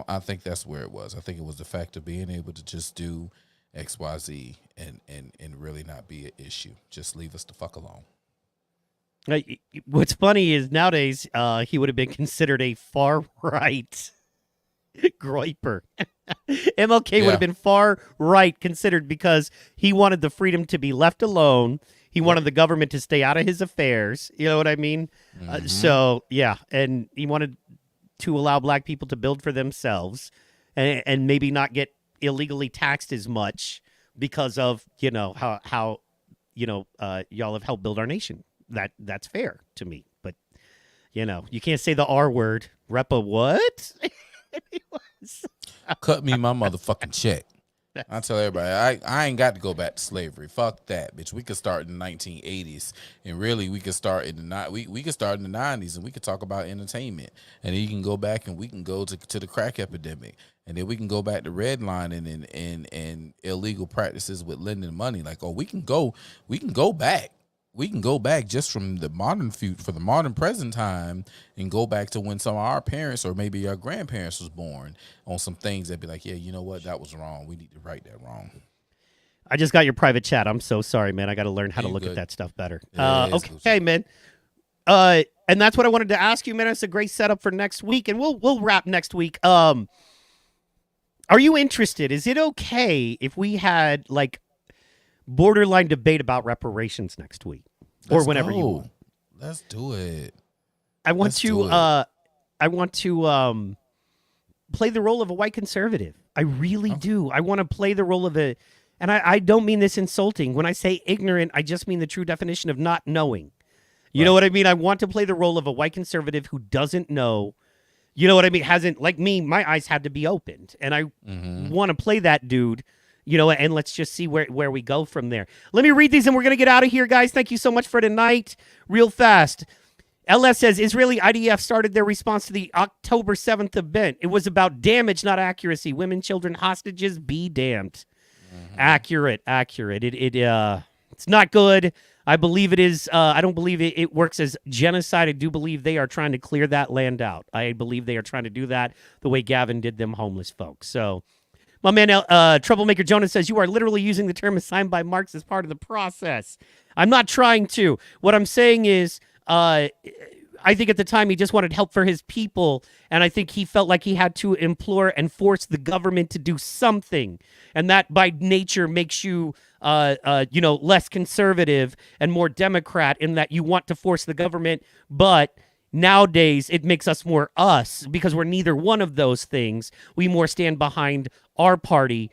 I think that's where it was. I think it was the fact of being able to just do XYZ and really not be an issue. Just leave us the fuck alone. What's funny is nowadays he would have been considered a far right Groiper. MLK would have been far right considered because he wanted the freedom to be left alone. He wanted the government to stay out of his affairs. You know what I mean? Mm-hmm. So yeah, and he wanted to allow black people to build for themselves and maybe not get illegally taxed as much because of how y'all have helped build our nation. That's fair to me, but you can't say the R word. Repa what? Cut me my motherfucking check. I tell everybody, I ain't got to go back to slavery. Fuck that, bitch. We could start in the 1980s, and really, we could start in the we could start in the 90s, and we could talk about entertainment, and then you can go back and we can go to the crack epidemic, and then we can go back to redlining and illegal practices with lending money. Like, oh, we can go back. We can go back just from the modern for the modern present time and go back to when some of our parents or maybe our grandparents was born on some things that be like, yeah, you know what? That was wrong. We need to right that wrong. I just got your private chat. I'm so sorry, man. I got to learn how to You look at good. that stuff better. Yeah, it's Okay, man. And that's what I wanted to ask you, man. It's a great setup for next week, and we'll wrap next week. Are you interested? Is it okay if we had like borderline debate about reparations next week or Let's whenever you go. want? Let's do it. I want Let's to do it. I want to play the role of a white conservative. I really do. I want to play the role of a, and I don't mean this insulting. When I say ignorant, I just mean the true definition of not knowing. You know what I mean? I want to play the role of a white conservative who doesn't know. You know what I mean? Hasn't, like me, my eyes had to be opened. And I want to play that dude, you know, and let's just see where we go from there. Let me read these and we're going to get out of here, guys. Thank you so much for tonight. Real fast. LS says, Israeli IDF started their response to the October 7th event. It was about damage, not accuracy. Women, children, hostages, be damned. Accurate. It's not good. I believe it is. I don't believe it works as genocide. I do believe they are trying to clear that land out. I believe they are trying to do that the way Gavin did them homeless folks. So my man, Troublemaker Jonas says, you are literally using the term assigned by Marx as part of the process. I'm not trying to. What I'm saying is, I think at the time he just wanted help for his people, and I think he felt like he had to implore and force the government to do something, and that by nature makes you, less conservative and more Democrat in that you want to force the government, but nowadays it makes us more us because we're neither one of those things. We more stand behind our party,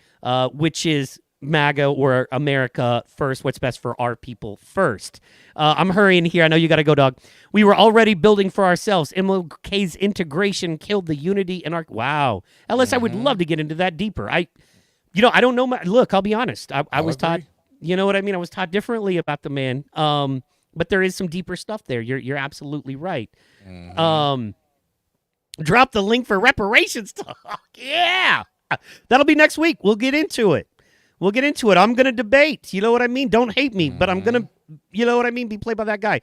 which is MAGA or America first, what's best for our people first. I'm hurrying here. I know you got to go, dog. We were already building for ourselves. MLK's integration killed the unity in our... Wow. Ellis, I would love to get into that deeper. I don't know. Look, I'll be honest. I was taught, you know what I mean? I was taught differently about the man. But there is some deeper stuff there. You're absolutely right. Drop the link for reparations talk. Yeah. That'll be next week. We'll get into it. I'm going to debate. You know what I mean? Don't hate me, but I'm going to, you know what I mean? Be played by that guy.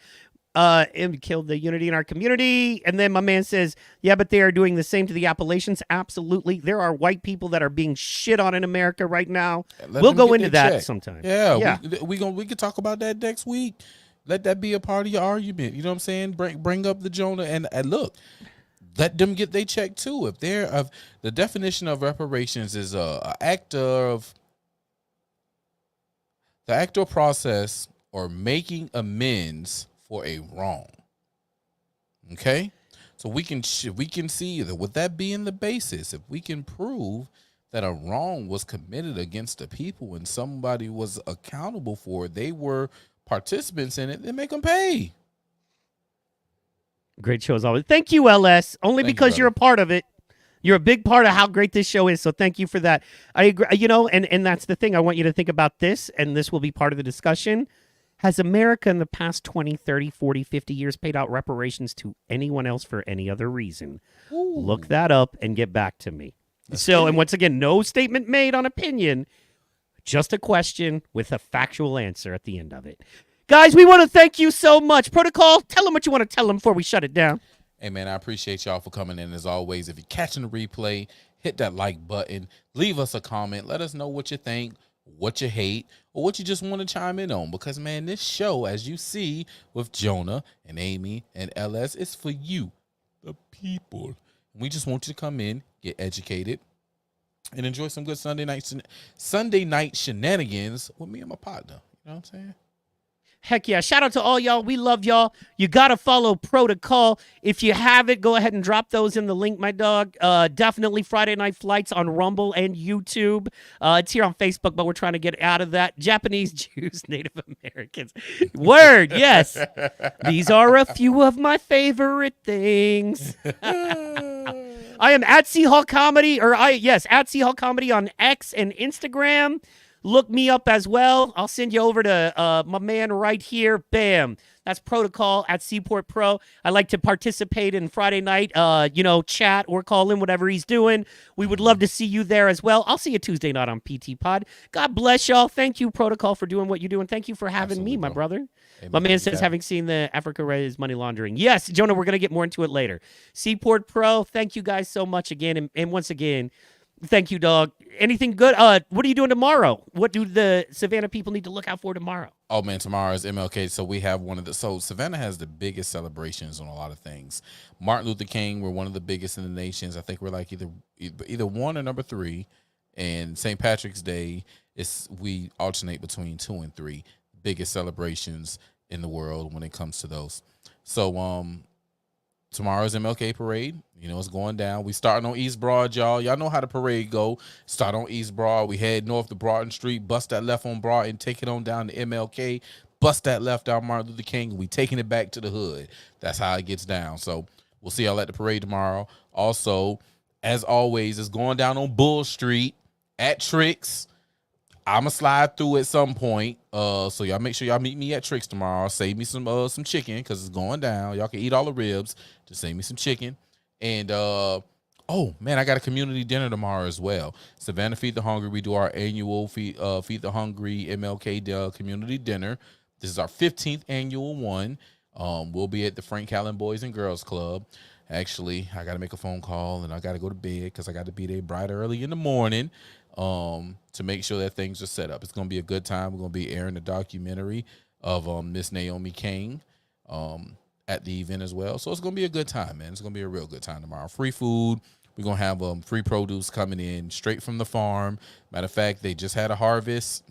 It killed the unity in our community. And then my man says, yeah, but they are doing the same to the Appalachians. Absolutely. There are white people that are being shit on in America right now. We'll go into that sometime. Yeah. We could talk about that next week. Let that be a part of your argument. You know what I'm saying? Bring up the Jonah and look. Let them get their check too. If they're of the definition of reparations is a act of the actual process or making amends for a wrong. Okay? So we can see that with that being the basis, if we can prove that a wrong was committed against the people and somebody was accountable for it, they were participants in it, then make them pay. Great show as always. Thank you, LS. Only Thank you, because brother. you're a part of it. You're a big part of how great this show is, so thank you for that. I agree, and that's the thing. I want you to think about this, and this will be part of the discussion. Has America in the past 20, 30, 40, 50 years paid out reparations to anyone else for any other reason? Ooh. Look that up and get back to me. And once again, no statement made on opinion, just a question with a factual answer at the end of it. Guys, we want to thank you so much. Protocol, tell them what you want to tell them before we shut it down. Hey, man, I appreciate y'all for coming in. As always, if you're catching the replay, hit that like button. Leave us a comment. Let us know what you think, what you hate, or what you just want to chime in on. Because, man, this show, as you see with Jonah and Amy and LS, is for you, the people. We just want you to come in, get educated, and enjoy some good Sunday night shenanigans with me and my partner. You know what I'm saying? Heck yeah. Shout out to all y'all. We love y'all. You got to follow Protocol. If you have it, go ahead and drop those in the link, my dog. Definitely Friday Night Flights on Rumble and YouTube. It's here on Facebook, but we're trying to get out of that. Japanese, Jews, Native Americans. Word, yes. These are a few of my favorite things. I am at Seahawk Comedy, at Seahawk Comedy on X and Instagram. Look me up as well. I'll send you over to my man right here. Bam. That's Protocol at Seaport Pro. I like to participate in Friday night, chat or call in, whatever he's doing. We would love to see you there as well. I'll see you Tuesday night on PT Pod. God bless y'all. Thank you, Protocol, for doing what you do, and thank you for having me, my brother. My man says, having seen the Africa Raise money laundering. Yes, Jonah, we're going to get more into it later. Seaport Pro, thank you guys so much again. And once again, thank you, dog. Anything good? What are you doing tomorrow? What do the Savannah people need to look out for tomorrow? Oh man, tomorrow is MLK. So we have so Savannah has the biggest celebrations on a lot of things. Martin Luther King, we're one of the biggest in the nations. I think we're like either one or number 3. And St. Patrick's Day we alternate between 2 and 3 biggest celebrations in the world when it comes to those. So tomorrow's MLK parade. It's going down. We starting on East Broad, y'all. Y'all know how the parade go. Start on East Broad. We head north to Broughton Street, bust that left on Broad, and take it on down to MLK. Bust that left down Martin Luther King. We taking it back to the hood. That's how it gets down. So we'll see y'all at the parade tomorrow. Also, as always, it's going down on Bull Street at Tricks. I'ma slide through at some point. So y'all make sure y'all meet me at Tricks tomorrow. Save me some chicken because it's going down. Y'all can eat all the ribs. Just save me some chicken. And oh man, I got a community dinner tomorrow as well. Savannah Feed the Hungry. We do our annual Feed the Hungry MLK community dinner. This is our 15th annual one. We'll be at the Frank Callen Boys and Girls Club. Actually, I got to make a phone call and I got to go to bed because I got to be there bright early in the morning to make sure that things are set up. It's going to be a good time. We're going to be airing the documentary of Miss Naomi King at the event as well. So it's going to be a good time, man. It's going to be a real good time tomorrow. Free food. We're going to have free produce coming in straight from the farm. Matter of fact, they just had a harvest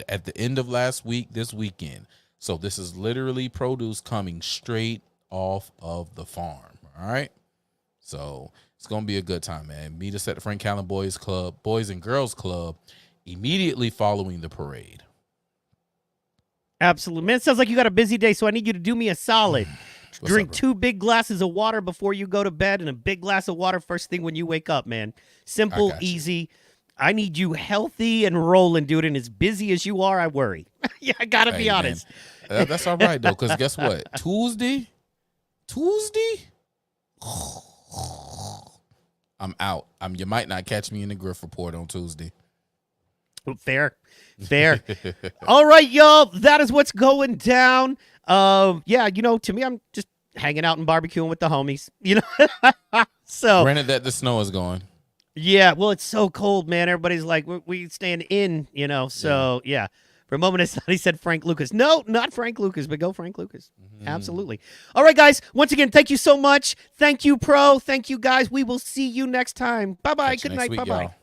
at the end of last week, this weekend. So this is literally produce coming straight off of the farm. All right. So it's going to be a good time, man. Meet us at the Frank Callen Boys and Girls Club immediately following the parade. Absolutely. Man, it sounds like you got a busy day, so I need you to do me a solid. Drink 2 big glasses of water before you go to bed and a big glass of water first thing when you wake up, man. Simple, easy. I need you healthy and rolling, dude. And as busy as you are, I worry. Yeah, I got to be honest. That's all right, though, because guess what? Tuesday, I'm out. You might not catch me in the Griff Report on Tuesday. Fair. All right, y'all. That is what's going down. Yeah, to me, I'm just hanging out and barbecuing with the homies. So granted that the snow is gone. Yeah, well, it's so cold, man. Everybody's like, we staying in, So yeah. For a moment, I thought he said Frank Lucas. No, not Frank Lucas, but go Frank Lucas. Mm-hmm. Absolutely. All right, guys. Once again, thank you so much. Thank you, Pro. Thank you, guys. We will see you next time. Bye-bye. Good night. Bye-bye.